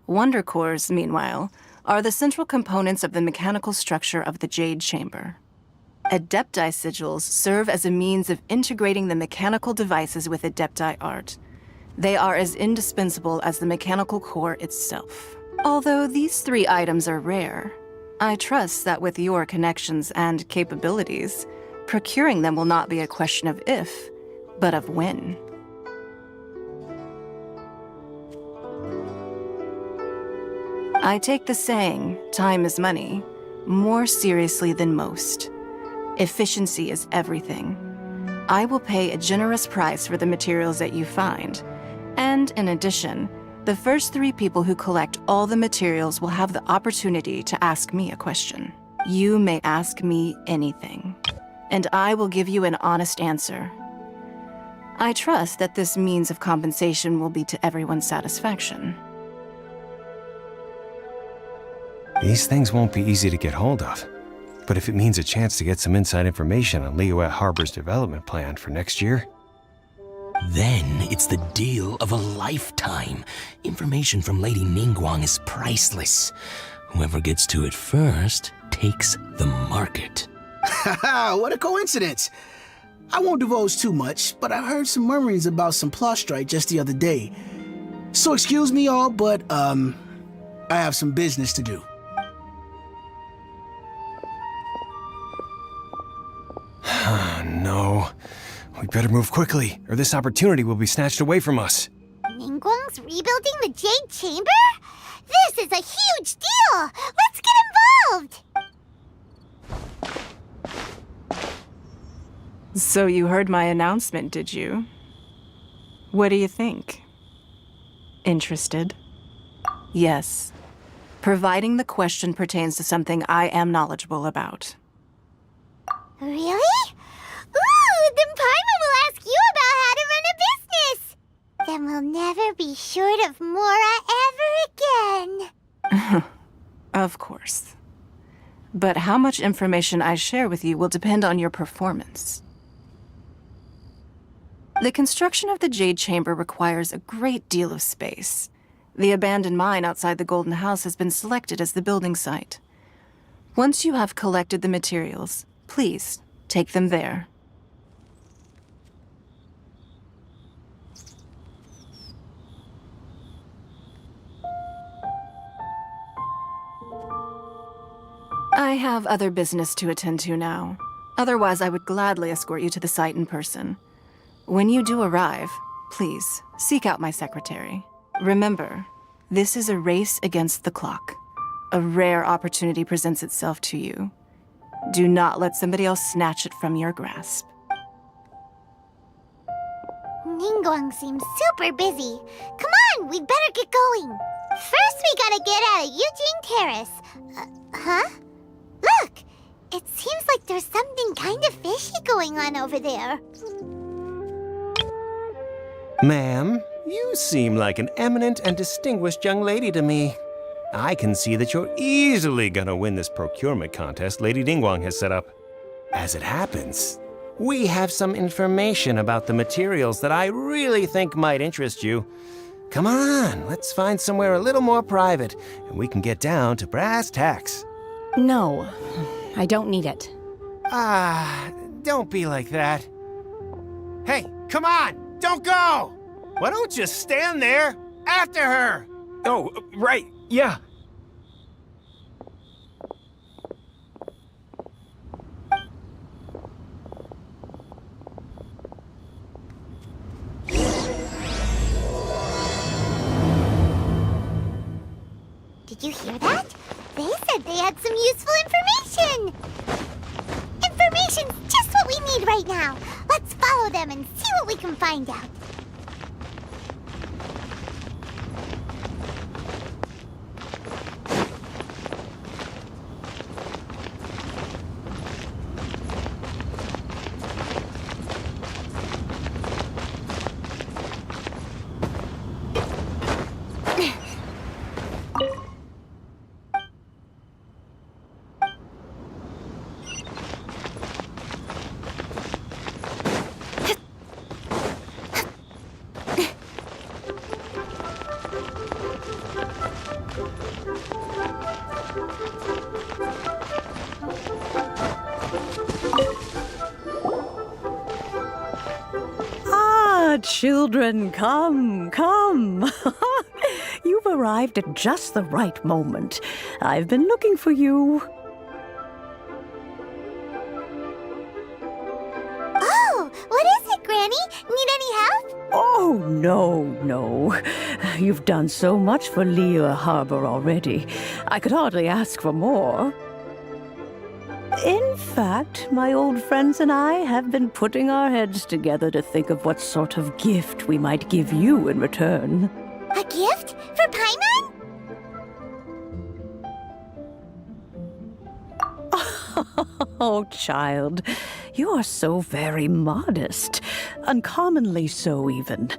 Wonder Cores, meanwhile, are the central components of the mechanical structure of the Jade Chamber. Adepti Sigils serve as a means of integrating the mechanical devices with Adepti art. They are as indispensable as the mechanical core itself. Although these 3 items are rare, I trust that with your connections and capabilities, procuring them will not be a question of if, but of when. I take the saying, time is money, more seriously than most. Efficiency is everything. I will pay a generous price for the materials that you find. And in addition, the first 3 people who collect all the materials will have the opportunity to ask me a question. You may ask me anything, and I will give you an honest answer. I trust that this means of compensation will be to everyone's satisfaction. These things won't be easy to get hold of. But if it means a chance to get some inside information on Liyue Harbor's development plan for next year... Then it's the deal of a lifetime. Information from Lady Ningguang is priceless. Whoever gets to it first takes the market. Haha, what a coincidence! I won't divulge too much, but I heard some murmurings about some Plostrite just the other day. So excuse me all, but, I have some business to do. No. We better move quickly, or this opportunity will be snatched away from us. Ningguang's rebuilding the Jade Chamber? This is a huge deal! Let's get involved! So you heard my announcement, did you? What do you think? Interested? Yes. Providing the question pertains to something I am knowledgeable about. Really? Ooh, then Paimon will ask you about how to run a business! Then we'll never be short of Mora ever again. Of course. But how much information I share with you will depend on your performance. The construction of the Jade Chamber requires a great deal of space. The abandoned mine outside the Golden House has been selected as the building site. Once you have collected the materials, please take them there. I have other business to attend to now. Otherwise, I would gladly escort you to the site in person. When you do arrive, please seek out my secretary. Remember, this is a race against the clock. A rare opportunity presents itself to you. Do not let somebody else snatch it from your grasp. Ningguang seems super busy. Come on, we better get going. First, we gotta get out of Eugene Terrace. Huh? Look! It seems like there's something kind of fishy going on over there. Ma'am, you seem like an eminent and distinguished young lady to me. I can see that you're easily gonna win this procurement contest Lady Ningguang has set up. As it happens, we have some information about the materials that I really think might interest you. Come on, let's find somewhere a little more private, and we can get down to brass tacks. No, I don't need it. Don't be like that. Hey, come on, don't go! Why don't you stand there after her? Oh, right, yeah. Did you hear that? They said they had some useful information! Information's just what we need right now! Let's follow them and see what we can find out. Children, come, come. You've arrived at just the right moment. I've been looking for you. Oh, what is it, Granny? Need any help? Oh, no. You've done so much for Liyue Harbor already. I could hardly ask for more. In fact, my old friends and I have been putting our heads together to think of what sort of gift we might give you in return. A gift? For Paimon? Oh, child, you are so very modest. Uncommonly so, even.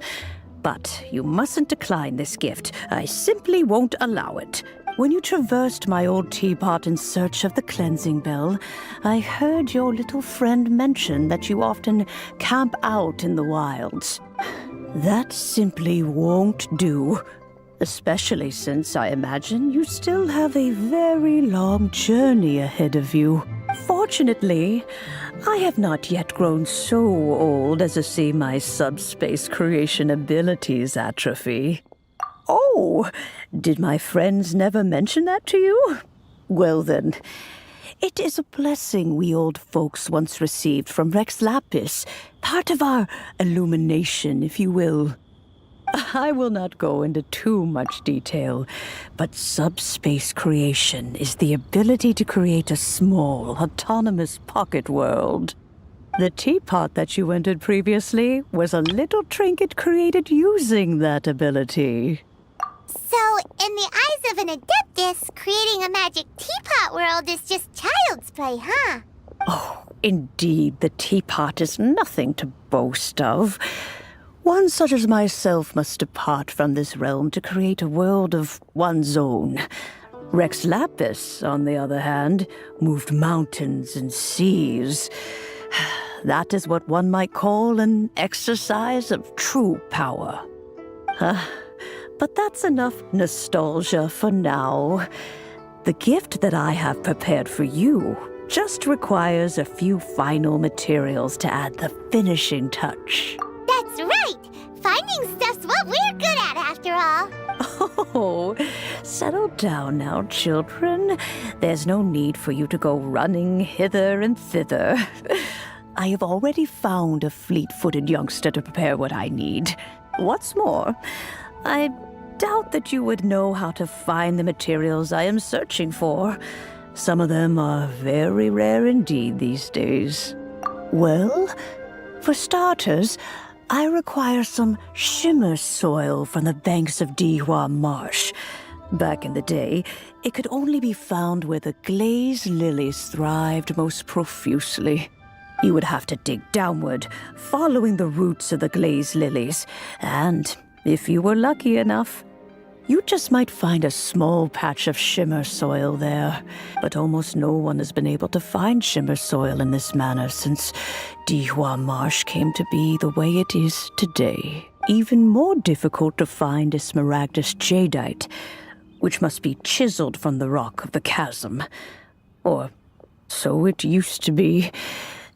But you mustn't decline this gift. I simply won't allow it. When you traversed my old teapot in search of the cleansing bell, I heard your little friend mention that you often camp out in the wilds. That simply won't do, especially since I imagine you still have a very long journey ahead of you. Fortunately, I have not yet grown so old as to see my subspace creation abilities atrophy. Oh, did my friends never mention that to you? Well then, it is a blessing we old folks once received from Rex Lapis, part of our illumination, if you will. I will not go into too much detail, but subspace creation is the ability to create a small, autonomous pocket world. The teapot that you entered previously was a little trinket created using that ability. So, in the eyes of an Adeptus, creating a magic teapot world is just child's play, huh? Oh, indeed, the teapot is nothing to boast of. One such as myself must depart from this realm to create a world of one's own. Rex Lapis, on the other hand, moved mountains and seas. That is what one might call an exercise of true power. But that's enough nostalgia for now. The gift that I have prepared for you just requires a few final materials to add the finishing touch. That's right! Finding stuff's what we're good at, after all. Oh, settle down now, children. There's no need for you to go running hither and thither. I have already found a fleet-footed youngster to prepare what I need. What's more, I doubt that you would know how to find the materials I am searching for. Some of them are very rare indeed these days. Well, for starters, I require some shimmer soil from the banks of Dihua Marsh. Back in the day, it could only be found where the glazed lilies thrived most profusely. You would have to dig downward, following the roots of the glazed lilies, and if you were lucky enough, you just might find a small patch of shimmer soil there. But almost no one has been able to find shimmer soil in this manner since Dihua Marsh came to be the way it is today. Even more difficult to find is smaragdus jadeite, which must be chiseled from the rock of the chasm. Or so it used to be.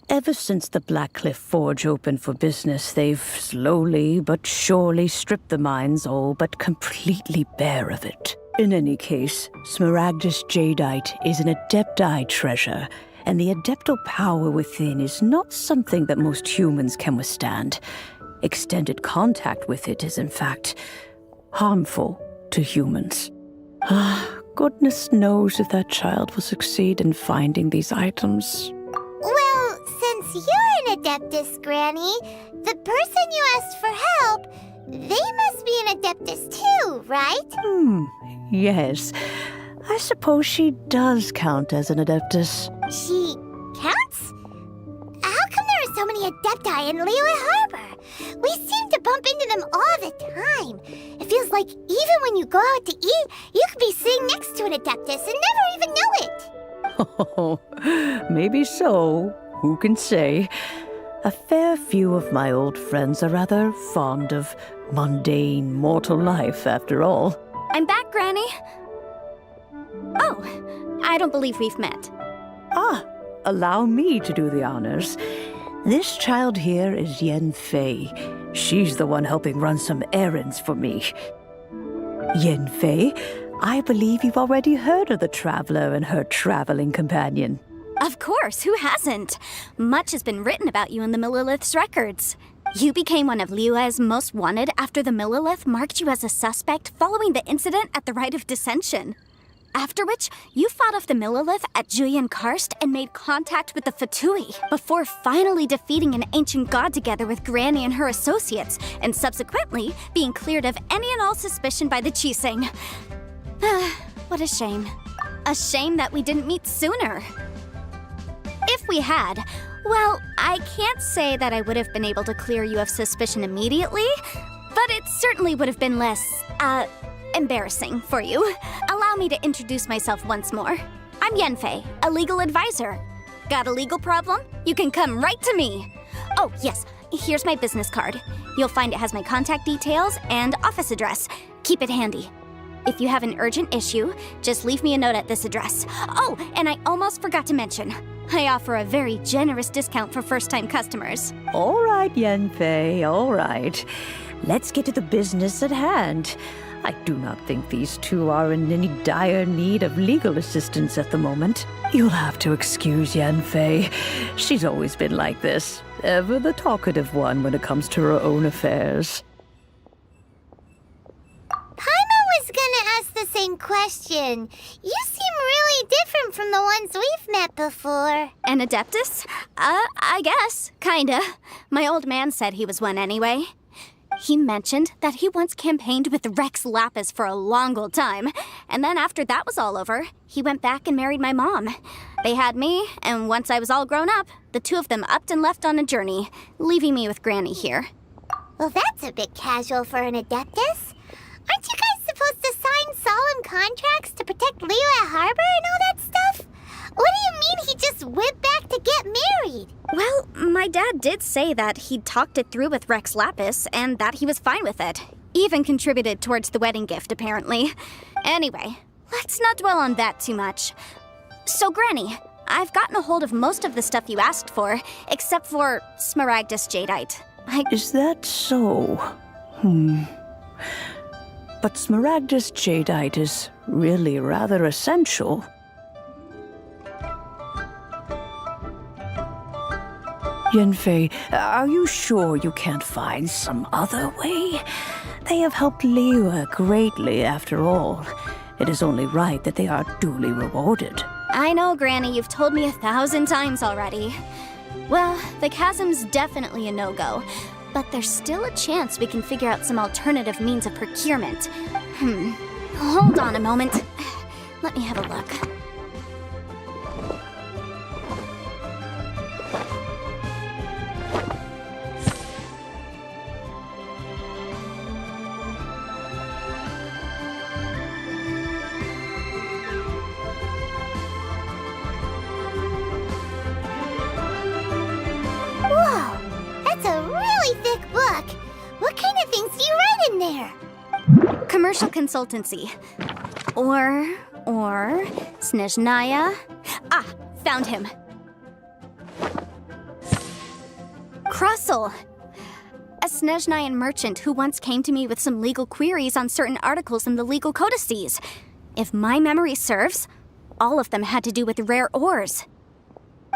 Ever since the Blackcliff Forge opened for business, they've slowly but surely stripped the mines all but completely bare of it. In any case, smaragdus jadeite is an Adepti treasure, and the Adeptal power within is not something that most humans can withstand. Extended contact with it is, in fact, harmful to humans. Goodness knows if that child will succeed in finding these items. Well, since you're an Adeptus, Granny, the person you asked for help, they must be an Adeptus too, right? Yes. I suppose she does count as an Adeptus. She counts? How come there are so many Adepti in Liyue Harbor? We seem to bump into them all the time. It feels like even when you go out to eat, you could be sitting next to an Adeptus and never even know it. Oh, maybe so. Who can say? A fair few of my old friends are rather fond of mundane mortal life, after all. I'm back, Granny. Oh, I don't believe we've met. Ah, allow me to do the honors. This child here is Yanfei. She's the one helping run some errands for me. Yanfei, I believe you've already heard of the traveler and her traveling companion. Of course, who hasn't? Much has been written about you in the Millilith's records. You became one of Liyue's most wanted after the Millilith marked you as a suspect following the incident at the Rite of Dissension. After which, you fought off the Millilith at Julian Karst and made contact with the Fatui, before finally defeating an ancient god together with Granny and her associates, and subsequently being cleared of any and all suspicion by the Chiseng. What a shame. A shame that we didn't meet sooner. If we had, well, I can't say that I would have been able to clear you of suspicion immediately, but it certainly would have been less, embarrassing for you. Allow me to introduce myself once more. I'm Yanfei, a legal advisor. Got a legal problem? You can come right to me. Oh, yes, here's my business card. You'll find it has my contact details and office address. Keep it handy. If you have an urgent issue, just leave me a note at this address. Oh, and I almost forgot to mention, I offer a very generous discount for first-time customers. All right, Yanfei, all right. Let's get to the business at hand. I do not think these two are in any dire need of legal assistance at the moment. You'll have to excuse Yanfei. She's always been like this, ever the talkative one when it comes to her own affairs. Paimon was gonna ask the same question. You seem really different from the ones we've met before. An Adeptus? I guess. Kinda. My old man said he was one anyway. He mentioned that he once campaigned with Rex Lapis for a long old time, and then after that was all over, he went back and married my mom. They had me, and once I was all grown up, the two of them upped and left on a journey, leaving me with Granny here. Well, that's a bit casual for an Adeptus. Aren't you guys supposed to sign solemn contracts to protect Liyue Harbor and all that stuff? What do you mean he just went back to get married? Well, my dad did say that he'd talked it through with Rex Lapis and that he was fine with it. Even contributed towards the wedding gift, apparently. Anyway, let's not dwell on that too much. So, Granny, I've gotten a hold of most of the stuff you asked for, except for Smaragdus Jadeite. Is that so? But Smaragdus Jadeite is really rather essential. Yanfei, are you sure you can't find some other way? They have helped Liyue greatly, after all. It is only right that they are duly rewarded. I know, Granny, you've told me 1,000 times already. Well, the chasm's definitely a no-go, but there's still a chance we can figure out some alternative means of procurement. Hold on a moment. Let me have a look. Whoa, that's a really thick book. What kind of things do you write in there? Commercial consultancy. Or Snezhnaya. Ah, found him. Krusel. A Snezhnayan merchant who once came to me with some legal queries on certain articles in the legal codices. If my memory serves, all of them had to do with rare ores.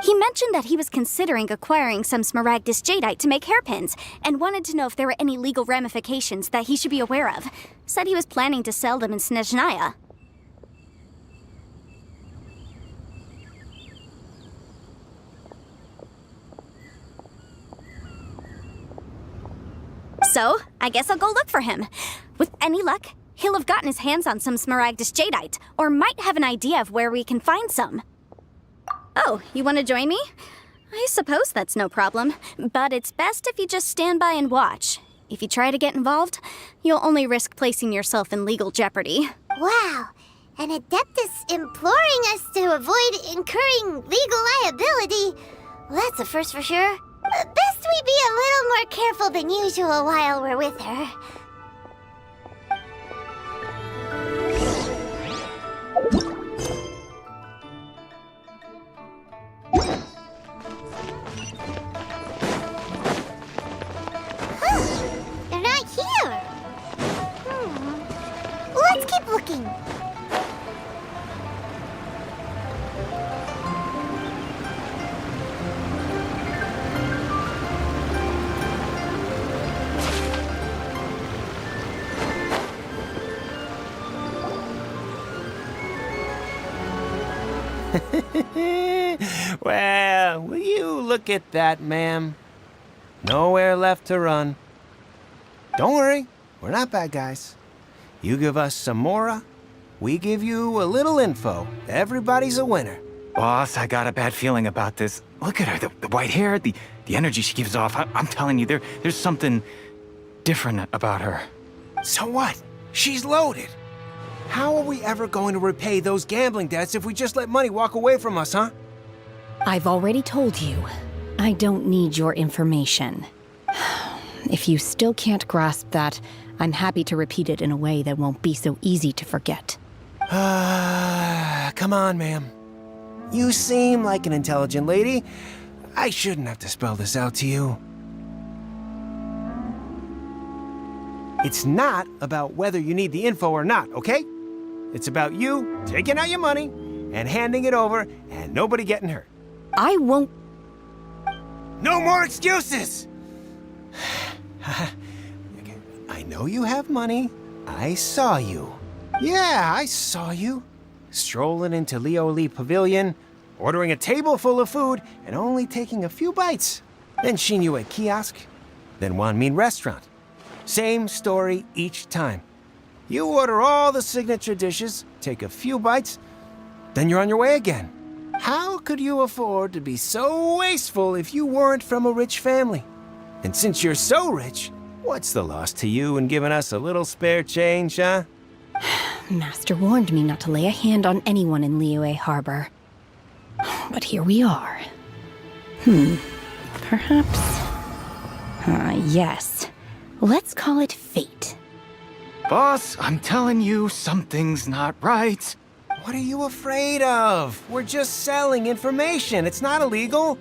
He mentioned that he was considering acquiring some Smaragdus Jadeite to make hairpins, and wanted to know if there were any legal ramifications that he should be aware of. Said he was planning to sell them in Snezhnaya. So, I guess I'll go look for him. With any luck, he'll have gotten his hands on some Smaragdus Jadeite, or might have an idea of where we can find some. Oh, you want to join me? I suppose that's no problem, but it's best if you just stand by and watch. If you try to get involved, you'll only risk placing yourself in legal jeopardy. Wow, an Adeptus imploring us to avoid incurring legal liability. Well, that's a first for sure. Best we be a little more careful than usual while we're with her. They're not here. Let's keep looking. Well, will you look at that, ma'am? Nowhere left to run. Don't worry, we're not bad guys. You give us some mora, we give you a little info. Everybody's a winner. Boss, I got a bad feeling about this. Look at her, the white hair, the energy she gives off. I'm telling you, there's something different about her. So what? She's loaded. How are we ever going to repay those gambling debts if we just let money walk away from us, huh? I've already told you, I don't need your information. If you still can't grasp that, I'm happy to repeat it in a way that won't be so easy to forget. Come on, ma'am. You seem like an intelligent lady. I shouldn't have to spell this out to you. It's not about whether you need the info or not, okay? It's about you taking out your money and handing it over and nobody getting hurt. I won't... No more excuses! I know you have money. I saw you. Yeah, I saw you. Strolling into Liyue Pavilion, ordering a table full of food, and only taking a few bites. Then Xinyue Kiosk, then Wanmin Restaurant. Same story each time. You order all the signature dishes, take a few bites, then you're on your way again. How could you afford to be so wasteful if you weren't from a rich family? And since you're so rich, what's the loss to you in giving us a little spare change, huh? Master warned me not to lay a hand on anyone in Liyue Harbor. But here we are. Perhaps... yes. Let's call it fate. Boss, I'm telling you, something's not right. What are you afraid of? We're just selling information. It's not illegal.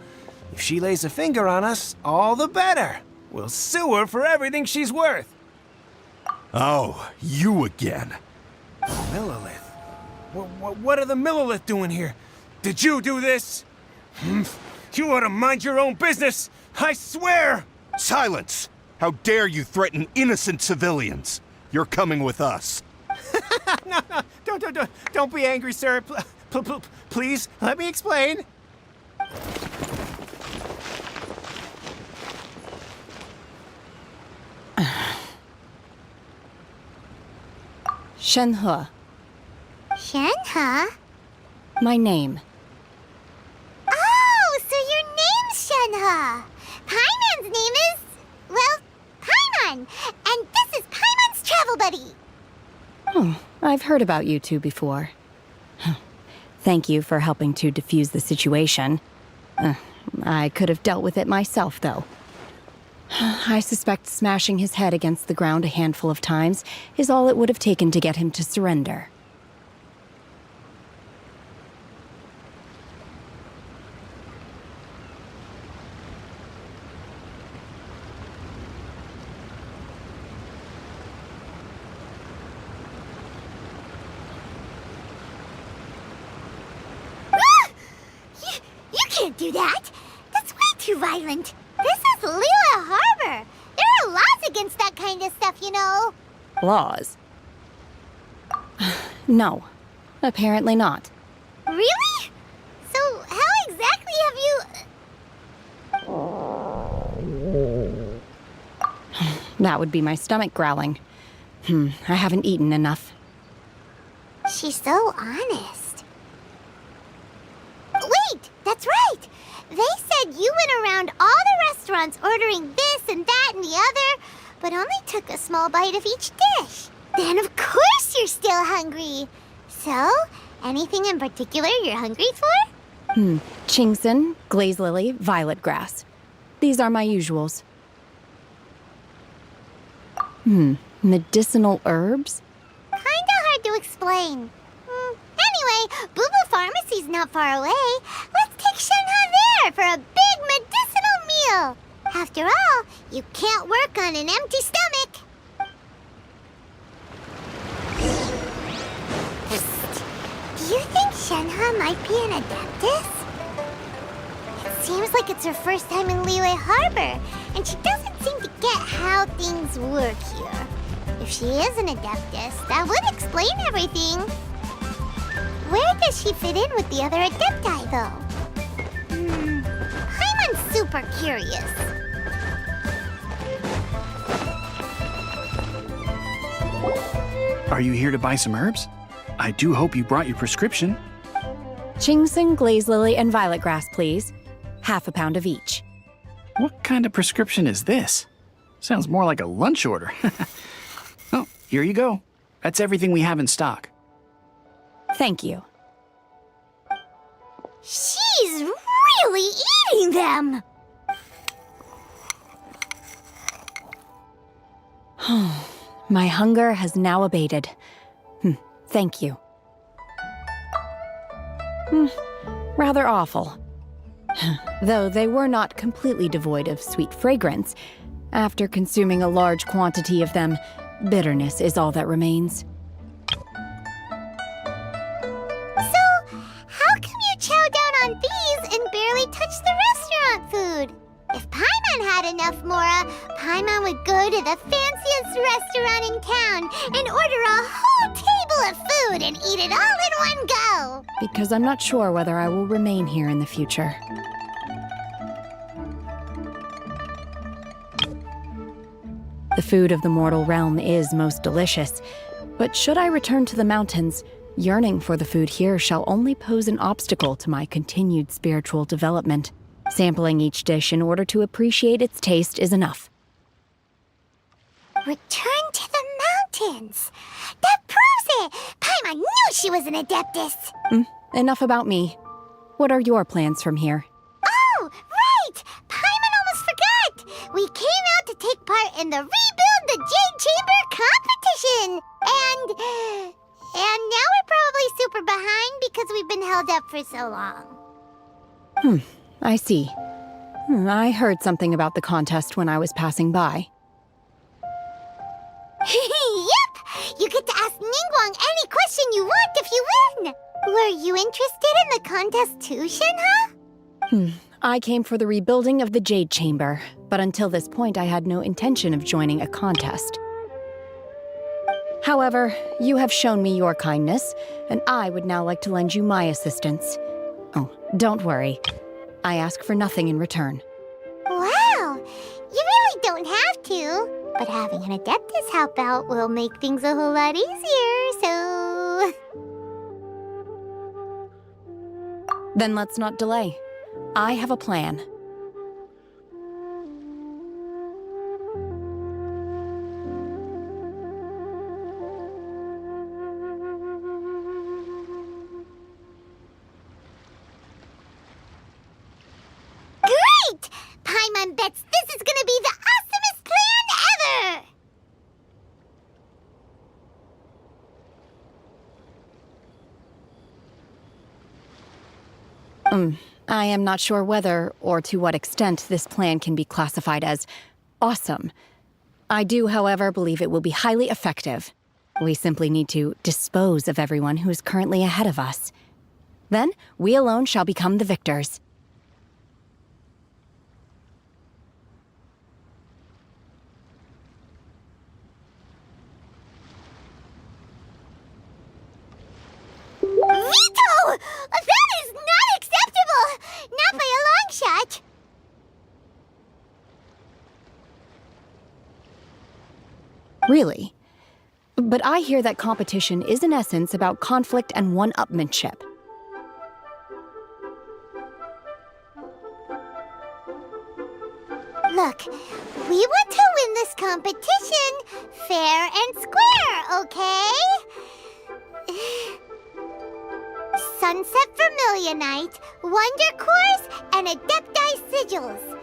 If she lays a finger on us, all the better. We'll sue her for everything she's worth. Oh, you again. Millilith? What are the Millilith doing here? Did you do this? You ought to mind your own business, I swear! Silence! How dare you threaten innocent civilians? You're coming with us. No, don't be angry, sir. Please, let me explain. Shenhe. Shenhe? My name. Oh, so your name's Shenhe. Paimon's name is... well, Paimon. And this is Paimon's travel buddy. I've heard about you two before. Thank you for helping to defuse the situation. I could have dealt with it myself, though. I suspect smashing his head against the ground a handful of times is all it would have taken to get him to surrender. You can't do that. That's way too violent. This is Liyue Harbor. There are laws against that kind of stuff, you know. Laws? No. Apparently not. Really? So how exactly have you... That would be my stomach growling. I haven't eaten enough. She's so honest. Wait, that's right! They said you went around all the restaurants ordering this and that and the other, but only took a small bite of each dish. Then of course you're still hungry. So, anything in particular you're hungry for? Chingson, glaze lily, violet grass. These are my usuals. Medicinal herbs? Kinda hard to explain. Anyway, Boo Pharmacy's not far away. Let's take Shenhe there for a big medicinal meal. After all, you can't work on an empty stomach. Do you think Shenhe might be an Adeptus? It seems like it's her first time in Liyue Harbor, and she doesn't seem to get how things work here. If she is an Adeptus, that would explain everything. Where does she fit in with the other Adepti, though? I'm super curious. Are you here to buy some herbs? I do hope you brought your prescription. Chingson, glaze lily, and violet grass, please. Half a pound of each. What kind of prescription is this? Sounds more like a lunch order. Oh, here you go. That's everything we have in stock. Thank you. She's really eating them! My hunger has now abated. Thank you. Rather awful. Though they were not completely devoid of sweet fragrance. After consuming a large quantity of them, bitterness is all that remains. How come you chow down on these and barely touch the restaurant food? If Paimon had enough Mora, Paimon would go to the fanciest restaurant in town and order a whole table of food and eat it all in one go. Because I'm not sure whether I will remain here in the future. The food of the mortal realm is most delicious, but should I return to the mountains, yearning for the food here shall only pose an obstacle to my continued spiritual development. Sampling each dish in order to appreciate its taste is enough. Return to the mountains! That proves it! Paimon knew she was an Adeptus! Enough about me. What are your plans from here? Oh, right! Paimon almost forgot! We came out to take part in the Rebuild the Jade Chamber competition! And now we're probably super behind because we've been held up for so long. I see. I heard something about the contest when I was passing by. Yep! You get to ask Ningguang any question you want if you win! Were you interested in the contest too, Shenhe? I came for the rebuilding of the Jade Chamber, but until this point I had no intention of joining a contest. However, you have shown me your kindness, and I would now like to lend you my assistance. Oh, don't worry. I ask for nothing in return. Wow! You really don't have to. But having an Adeptus help out will make things a whole lot easier, so... Then let's not delay. I have a plan. Great! Paimon bets this is gonna be the awesomest plan ever! I am not sure whether or to what extent this plan can be classified as awesome. I do, however, believe it will be highly effective. We simply need to dispose of everyone who is currently ahead of us. Then, we alone shall become the victors. Veto! That is not acceptable! Not by a long shot! Really? But I hear that competition is in essence about conflict and one-upmanship. Look, we want to win this competition fair and square, okay? Sunset Vermilionite, Wonder Cores, and Adepti Sigils.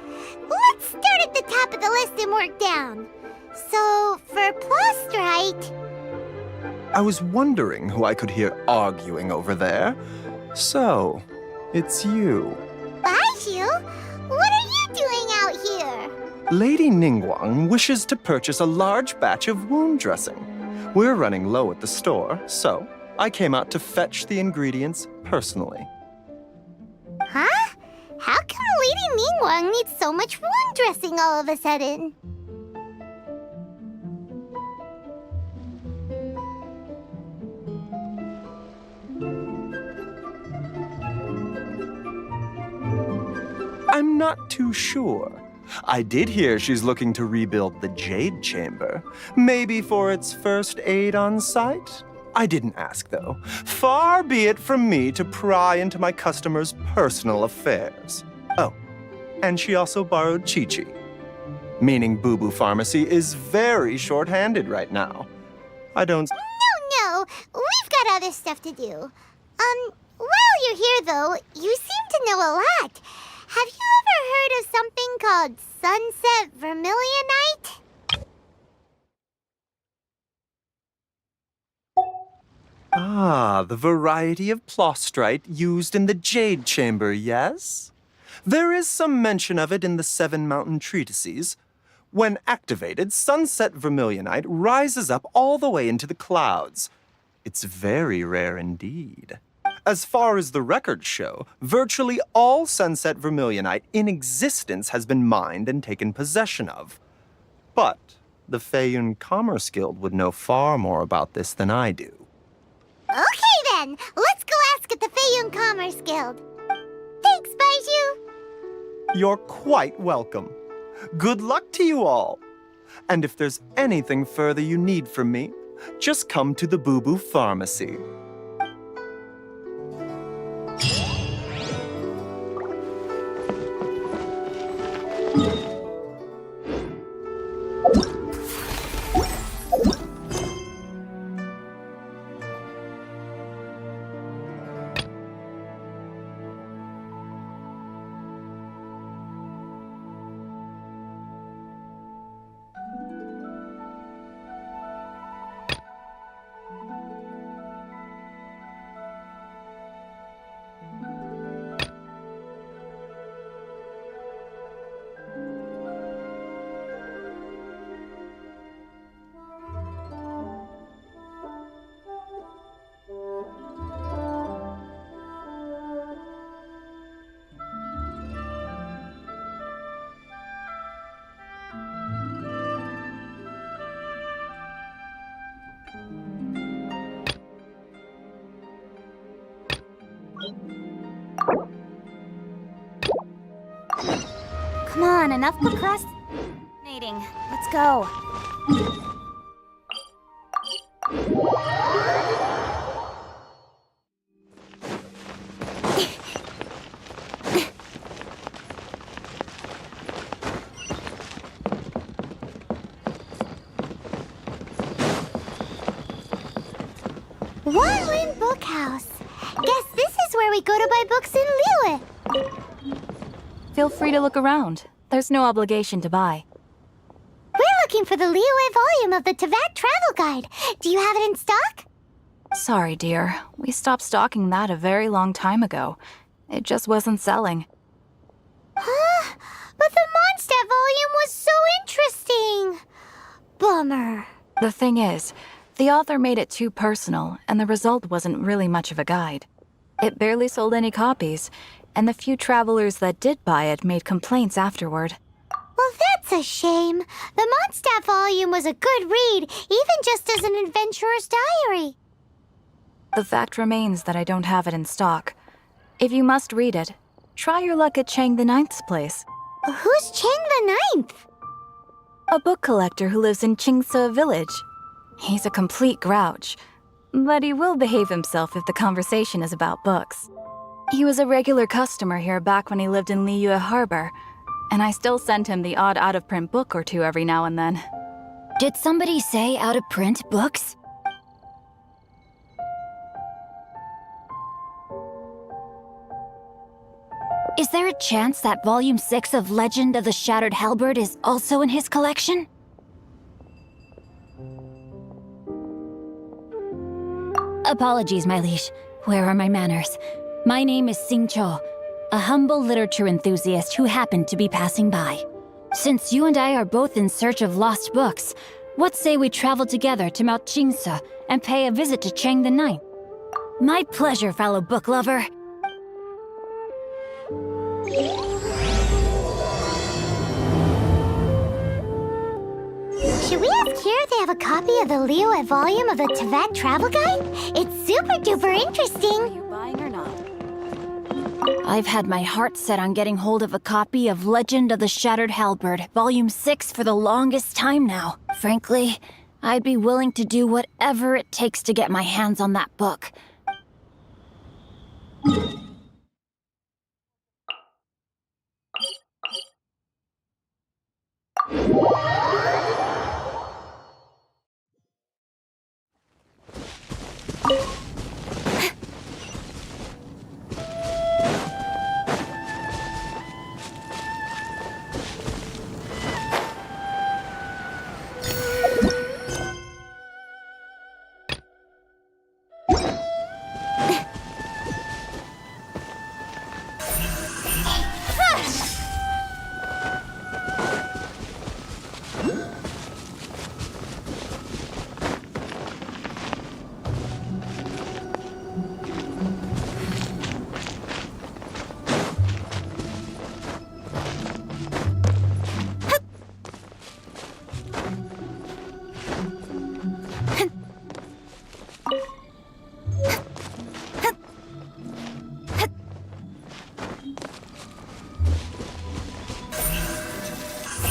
Let's start at the top of the list and work down. So, for Plostrite... I was wondering who I could hear arguing over there. So, it's you. Baiju? What are you doing out here? Lady Ningguang wishes to purchase a large batch of wound dressing. We're running low at the store, so I came out to fetch the ingredients personally. Huh? How come Lady Ningguang needs so much wound dressing all of a sudden? I'm not too sure. I did hear she's looking to rebuild the Jade Chamber. Maybe for its first aid on site? I didn't ask, though. Far be it from me to pry into my customers' personal affairs. Oh, and she also borrowed Chi-Chi. Meaning Boo Boo Pharmacy is very short-handed right now. I don't... No, we've got other stuff to do. While you're here, though, you seem to know a lot. Have you ever heard of something called Sunset Vermilionite? Ah, the variety of plostrite used in the Jade Chamber, yes? There is some mention of it in the Seven Mountain Treatises. When activated, Sunset Vermilionite rises up all the way into the clouds. It's very rare indeed. As far as the records show, virtually all Sunset Vermilionite in existence has been mined and taken possession of. But the Feiyun Commerce Guild would know far more about this than I do. Okay then, let's go ask at the Feiyun Commerce Guild. Thanks, Baiju. You're quite welcome. Good luck to you all. And if there's anything further you need from me, just come to the Boo Boo Pharmacy. Come on, enough procrastinating. Let's go. Wanlin Bookhouse. Guess this is where we go to buy books in Liyue. Feel free to look around. There's no obligation to buy. We're looking for the Liyue volume of the Teyvat Travel Guide. Do you have it in stock? Sorry, dear. We stopped stocking that a very long time ago. It just wasn't selling. Huh? But the Mondstadt volume was so interesting. Bummer. The thing is, the author made it too personal, and the result wasn't really much of a guide. It barely sold any copies, and the few travelers that did buy it made complaints afterward. Well, that's a shame. The Mondstadt volume was a good read, even just as an adventurer's diary. The fact remains that I don't have it in stock. If you must read it, try your luck at Chang the Ninth's place. Who's Chang the Ninth? A book collector who lives in Qingse village. He's a complete grouch, but he will behave himself if the conversation is about books. He was a regular customer here back when he lived in Liyue Harbor, and I still send him the odd out-of-print book or two every now and then. Did somebody say out-of-print books? Is there a chance that Volume 6 of Legend of the Shattered Halberd is also in his collection? Apologies, my liege. Where are my manners? My name is Sing Cho, a humble literature enthusiast who happened to be passing by. Since you and I are both in search of lost books, what say we travel together to Mount Qingse and pay a visit to Cheng the Ninth? My pleasure, fellow book lover. Should we ask here if they have a copy of the Liyue volume of the Teyvat travel guide? It's super duper interesting. Are you buying or not? I've had my heart set on getting hold of a copy of Legend of the Shattered Halberd, Volume 6 for the longest time now. Frankly, I'd be willing to do whatever it takes to get my hands on that book.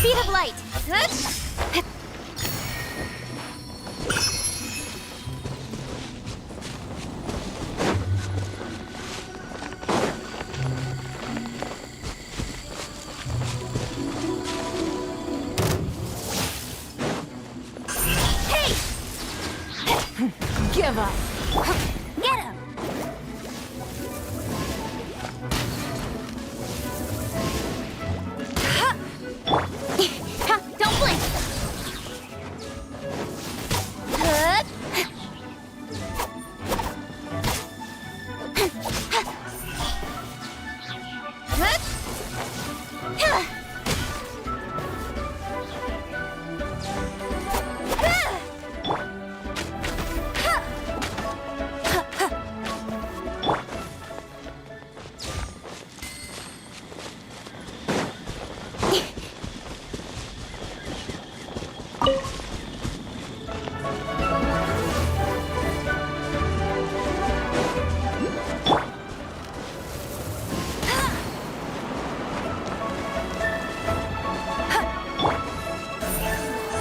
Speed of light! Hey! Give up! Get him! Don't blink!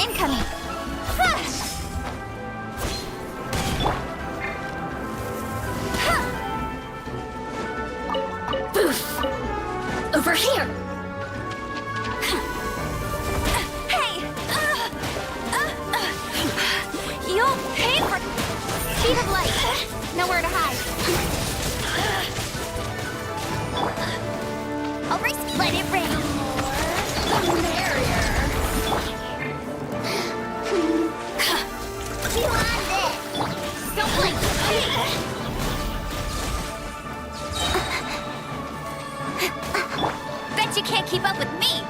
Incoming! Boof! Over here! Hey! You'll pay for... Speed of light! Nowhere to hide. I'll risk... Let it rain! The merrier! You want this! Don't blink! Bet you can't keep up with me!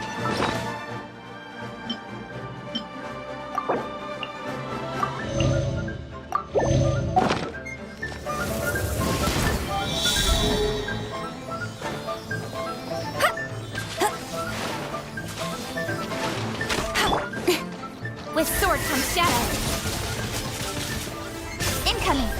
With sword comes shadow. Incoming.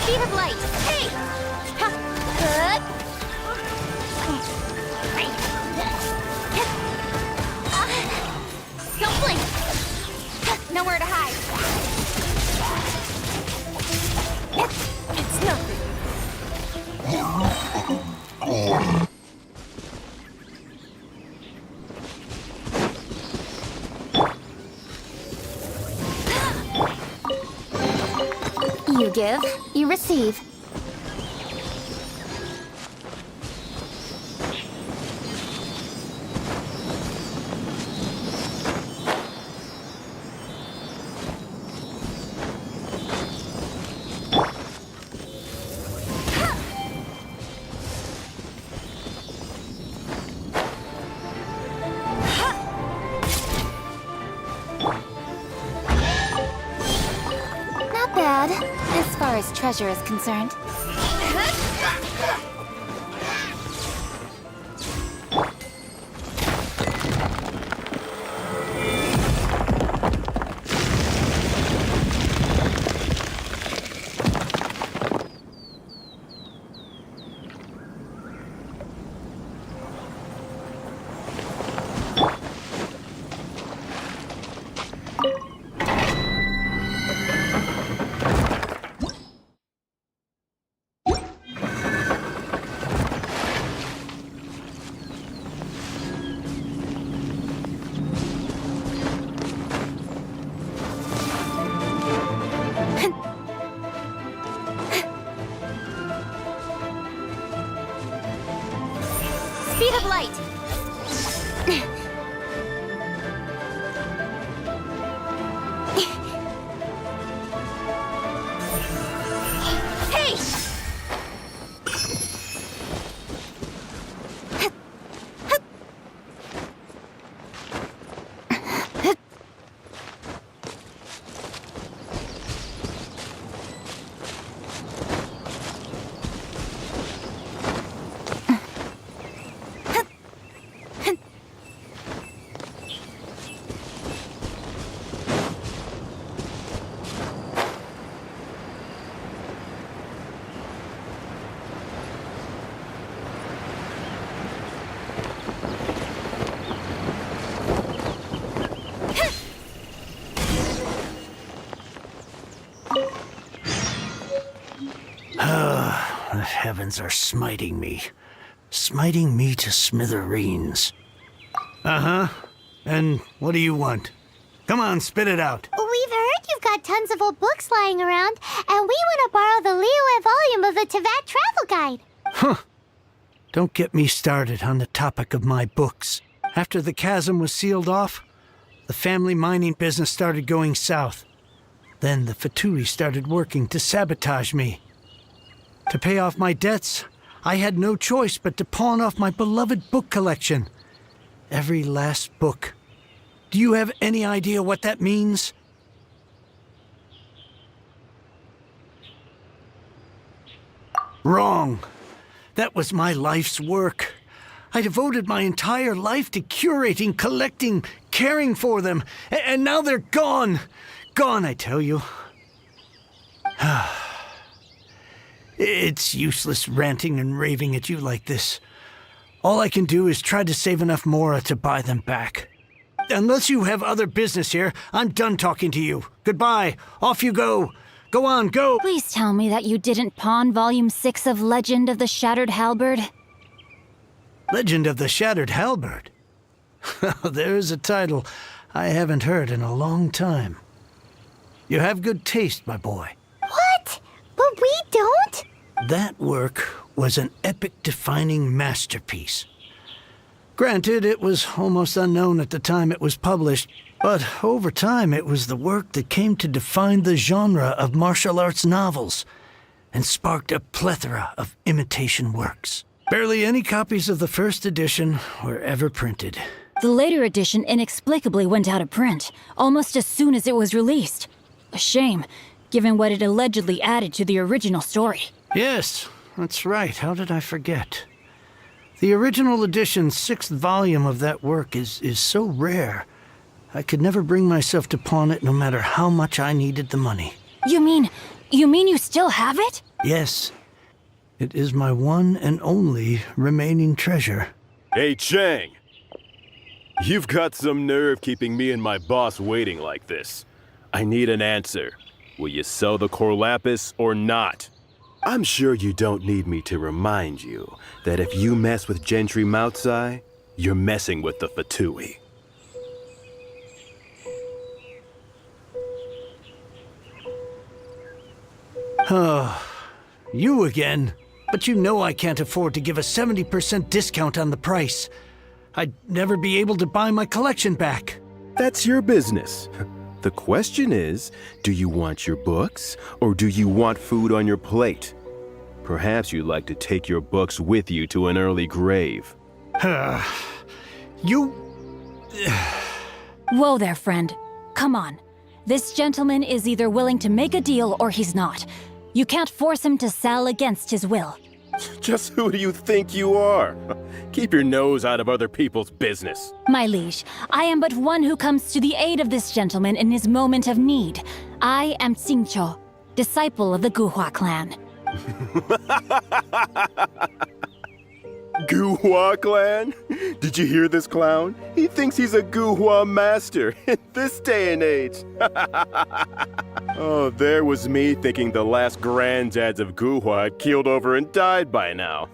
Speed of light. Hey! Good. Don't blink. Nowhere to hide. It's nothing. You give, you receive. Not bad, as far as treasure is concerned. Speed of light. Hey! The heavens are smiting me. Smiting me to smithereens. Uh-huh. And what do you want? Come on, spit it out. We've heard you've got tons of old books lying around, and we want to borrow the Liyue volume of the Teyvat Travel Guide. Huh. Don't get me started on the topic of my books. After the chasm was sealed off, the family mining business started going south. Then the Fatui started working to sabotage me. To pay off my debts, I had no choice but to pawn off my beloved book collection. Every last book. Do you have any idea what that means? Wrong. That was my life's work. I devoted my entire life to curating, collecting, caring for them, and now they're gone. Gone, I tell you. It's useless ranting and raving at you like this. All I can do is try to save enough Mora to buy them back. Unless you have other business here, I'm done talking to you. Goodbye. Off you go. Go on, go. Please tell me that you didn't pawn Volume 6 of Legend of the Shattered Halberd. Legend of the Shattered Halberd? There's a title I haven't heard in a long time. You have good taste, my boy. What? But we don't? That work was an epic-defining masterpiece. Granted, it was almost unknown at the time it was published, but over time it was the work that came to define the genre of martial arts novels and sparked a plethora of imitation works. Barely any copies of the first edition were ever printed. The later edition inexplicably went out of print, almost as soon as it was released. A shame, given what it allegedly added to the original story. Yes, that's right. How did I forget? The original edition's 6th volume of that work is so rare, I could never bring myself to pawn it no matter how much I needed the money. You mean you still have it? Yes, it is my one and only remaining treasure. Hey, Chang! You've got some nerve keeping me and my boss waiting like this. I need an answer. Will you sell the core lapis or not? I'm sure you don't need me to remind you that if you mess with Gentry Moutsai, you're messing with the Fatui. Oh, you again. But you know I can't afford to give a 70% discount on the price. I'd never be able to buy my collection back. That's your business. The question is, do you want your books, or do you want food on your plate? Perhaps you'd like to take your books with you to an early grave. You... Whoa there, friend. Come on. This gentleman is either willing to make a deal or he's not. You can't force him to sell against his will. Just who do you think you are? Keep your nose out of other people's business. My liege, I am but one who comes to the aid of this gentleman in his moment of need. I am Xingqiu, disciple of the Guhua clan. Guhua clan? Did you hear this clown? He thinks he's a Guhua master in this day and age. Oh, there was me thinking the last granddads of Guhua had keeled over and died by now.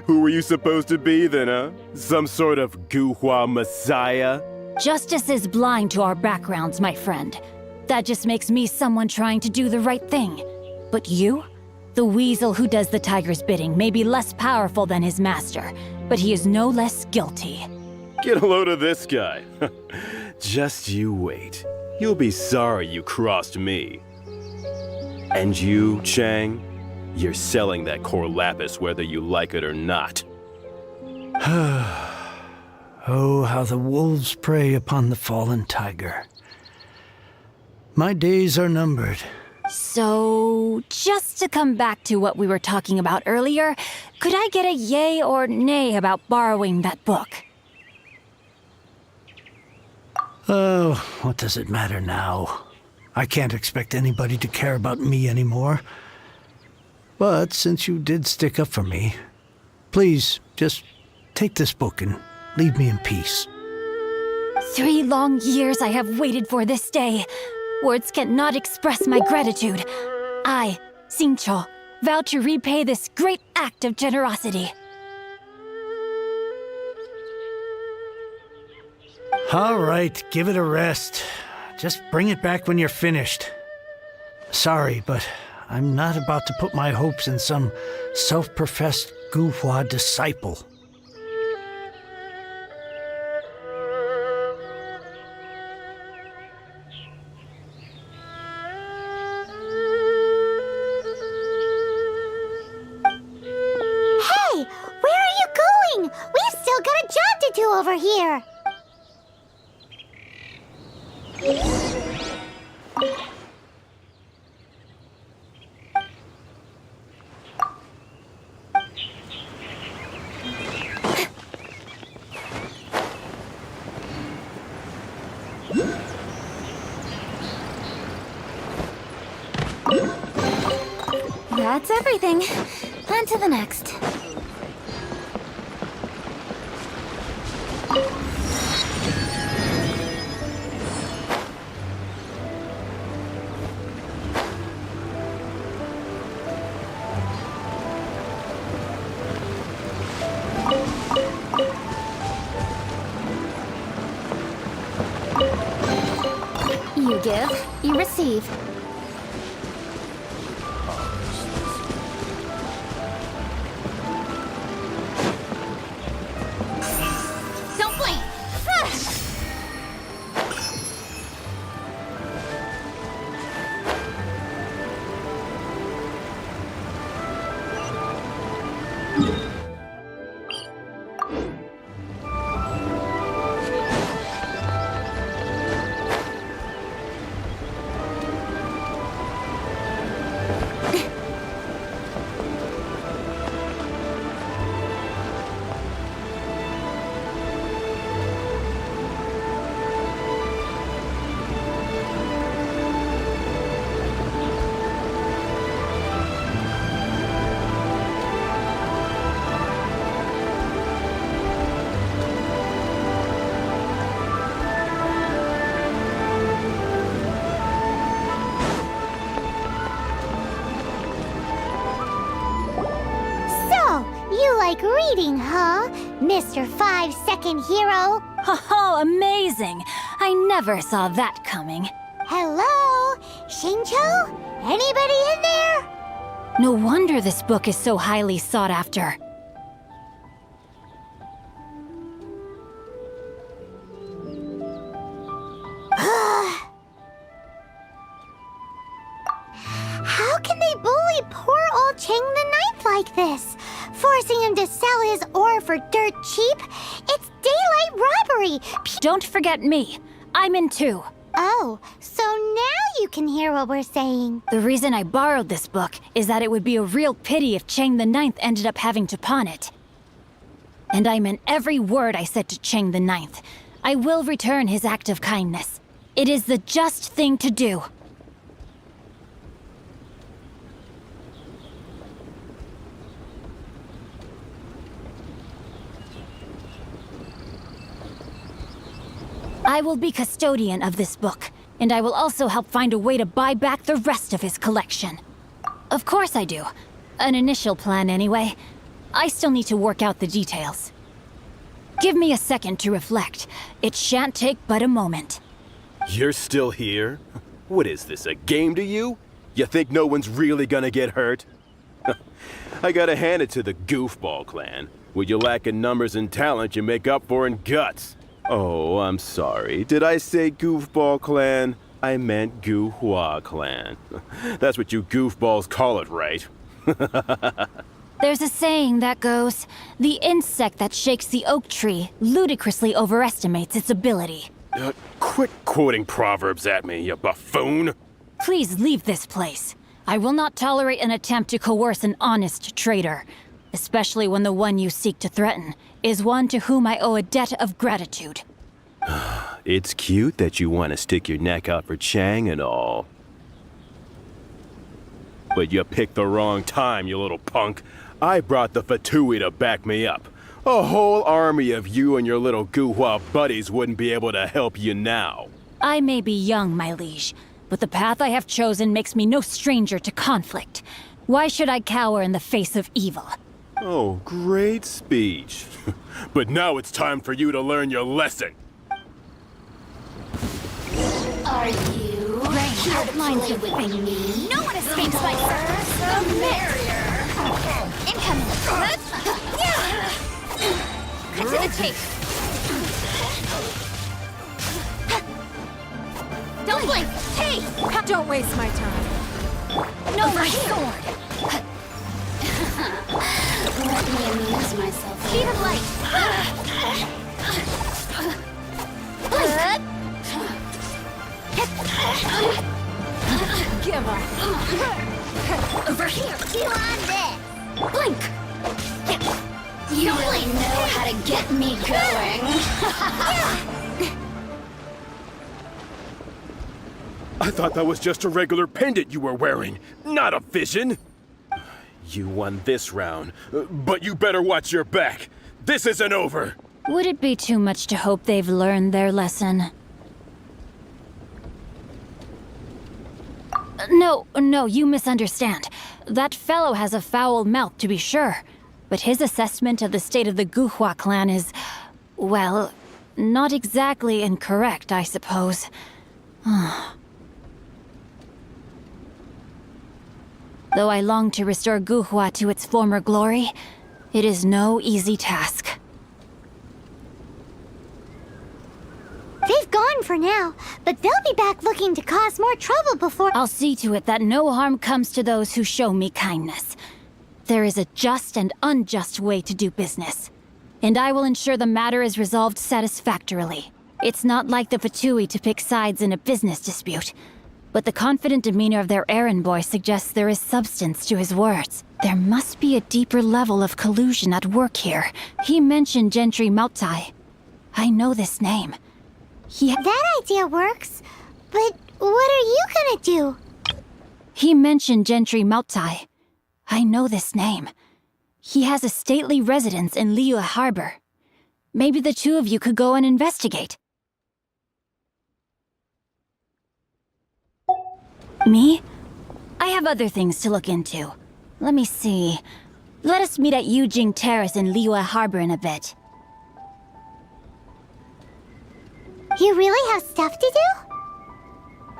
Who were you supposed to be then, huh? Some sort of Guhua messiah? Justice is blind to our backgrounds, my friend. That just makes me someone trying to do the right thing. But you? The weasel who does the tiger's bidding may be less powerful than his master, but he is no less guilty. Get a load of this guy. Just you wait. You'll be sorry you crossed me. And you, Chang, you're selling that core lapis whether you like it or not. Oh, how the wolves prey upon the fallen tiger. My days are numbered. So, just to come back to what we were talking about earlier, could I get a yay or nay about borrowing that book? Oh, what does it matter now? I can't expect anybody to care about me anymore. But since you did stick up for me, please just take this book and leave me in peace. 3 long years I have waited for this day. Words cannot express my gratitude. I, Xingqiu, vow to repay this great act of generosity. All right, give it a rest. Just bring it back when you're finished. Sorry, but I'm not about to put my hopes in some self-professed Guhua disciple. Hey, where are you going? We've still got a job to do over here. That's everything. On to the next. You give, you receive. Don't blink. like reading, huh, Mr. 5-second hero? Oh, amazing! I never saw that coming. Hello? Shincho? Anybody in there? No wonder this book is so highly sought after. How can they bully poor old Chang the Ninth like this? Forcing him to sell his ore for dirt cheap? It's daylight robbery! Don't forget me. I'm in too. Oh, so now you can hear what we're saying. The reason I borrowed this book is that it would be a real pity if Chang the Ninth ended up having to pawn it. And I meant every word I said to Chang the Ninth. I will return his act of kindness. It is the just thing to do. I will be custodian of this book, and I will also help find a way to buy back the rest of his collection. Of course I do. An initial plan, anyway. I still need to work out the details. Give me a second to reflect. It shan't take but a moment. You're still here? What is this, a game to you? You think no one's really gonna get hurt? I gotta hand it to the Goofball clan. What you lack in numbers and talent, you make up for in guts. Oh, I'm sorry. Did I say Goofball clan? I meant Guhua clan. That's what you goofballs call it, right? There's a saying that goes, the insect that shakes the oak tree ludicrously overestimates its ability. Quit quoting proverbs at me, you buffoon! Please leave this place. I will not tolerate an attempt to coerce an honest trader, especially when the one you seek to threaten is one to whom I owe a debt of gratitude. It's cute that you want to stick your neck out for Chang and all. But you picked the wrong time, you little punk. I brought the Fatui to back me up. A whole army of you and your little Guhua buddies wouldn't be able to help you now. I may be young, my liege, but the path I have chosen makes me no stranger to conflict. Why should I cower in the face of evil? Oh, great speech. But now it's time for you to learn your lesson. Are you here to play with me? No one escapes my first. The merrier. Incoming. Cut to the chase. Don't blink. Hey! Don't waste my time. No, my sword. Let me amuse myself. Speed of light. Give up. Over here. You on this. Blink. You really know how to get me going. I thought that was just a regular pendant you were wearing, not a vision. You won this round, but you better watch your back. This isn't over. Would it be too much to hope they've learned their lesson? No, you misunderstand. That fellow has a foul mouth, to be sure. But his assessment of the state of the Guhua clan is, well, not exactly incorrect, I suppose. Though I long to restore Guhua to its former glory, it is no easy task. They've gone for now, but they'll be back looking to cause more trouble before— I'll see to it that no harm comes to those who show me kindness. There is a just and unjust way to do business, and I will ensure the matter is resolved satisfactorily. It's not like the Fatui to pick sides in a business dispute, but the confident demeanor of their errand boy suggests there is substance to his words. There must be a deeper level of collusion at work here. He mentioned Gentry Mautai. I know this name. That idea works, but what are you gonna do? He mentioned Gentry Mautai. I know this name. He has a stately residence in Liyue Harbor. Maybe the two of you could go and investigate. Me? I have other things to look into. Let me see. Let us meet at Yujing Terrace in Liyue Harbor in a bit. You really have stuff to do?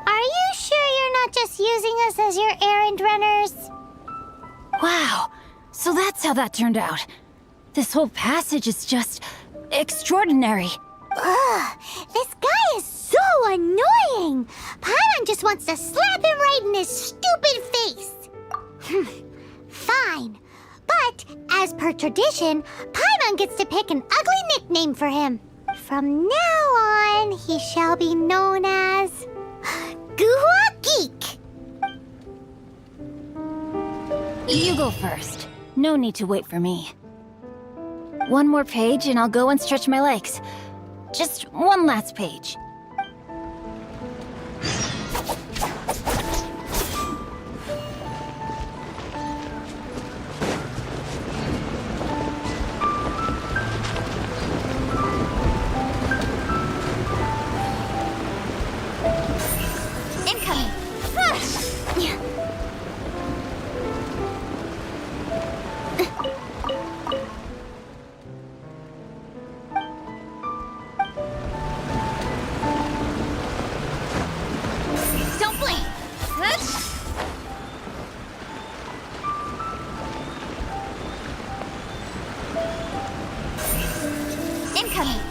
Are you sure you're not just using us as your errand runners? Wow, so that's how that turned out. This whole passage is just extraordinary. Ugh, this guy is so annoying! Paimon just wants to slap him right in his stupid face! Fine. But, as per tradition, Paimon gets to pick an ugly nickname for him. From now on, he shall be known as... Guhua Geek! You go first. No need to wait for me. One more page and I'll go and stretch my legs. Just one last page. Incoming! Don't blink! Incoming!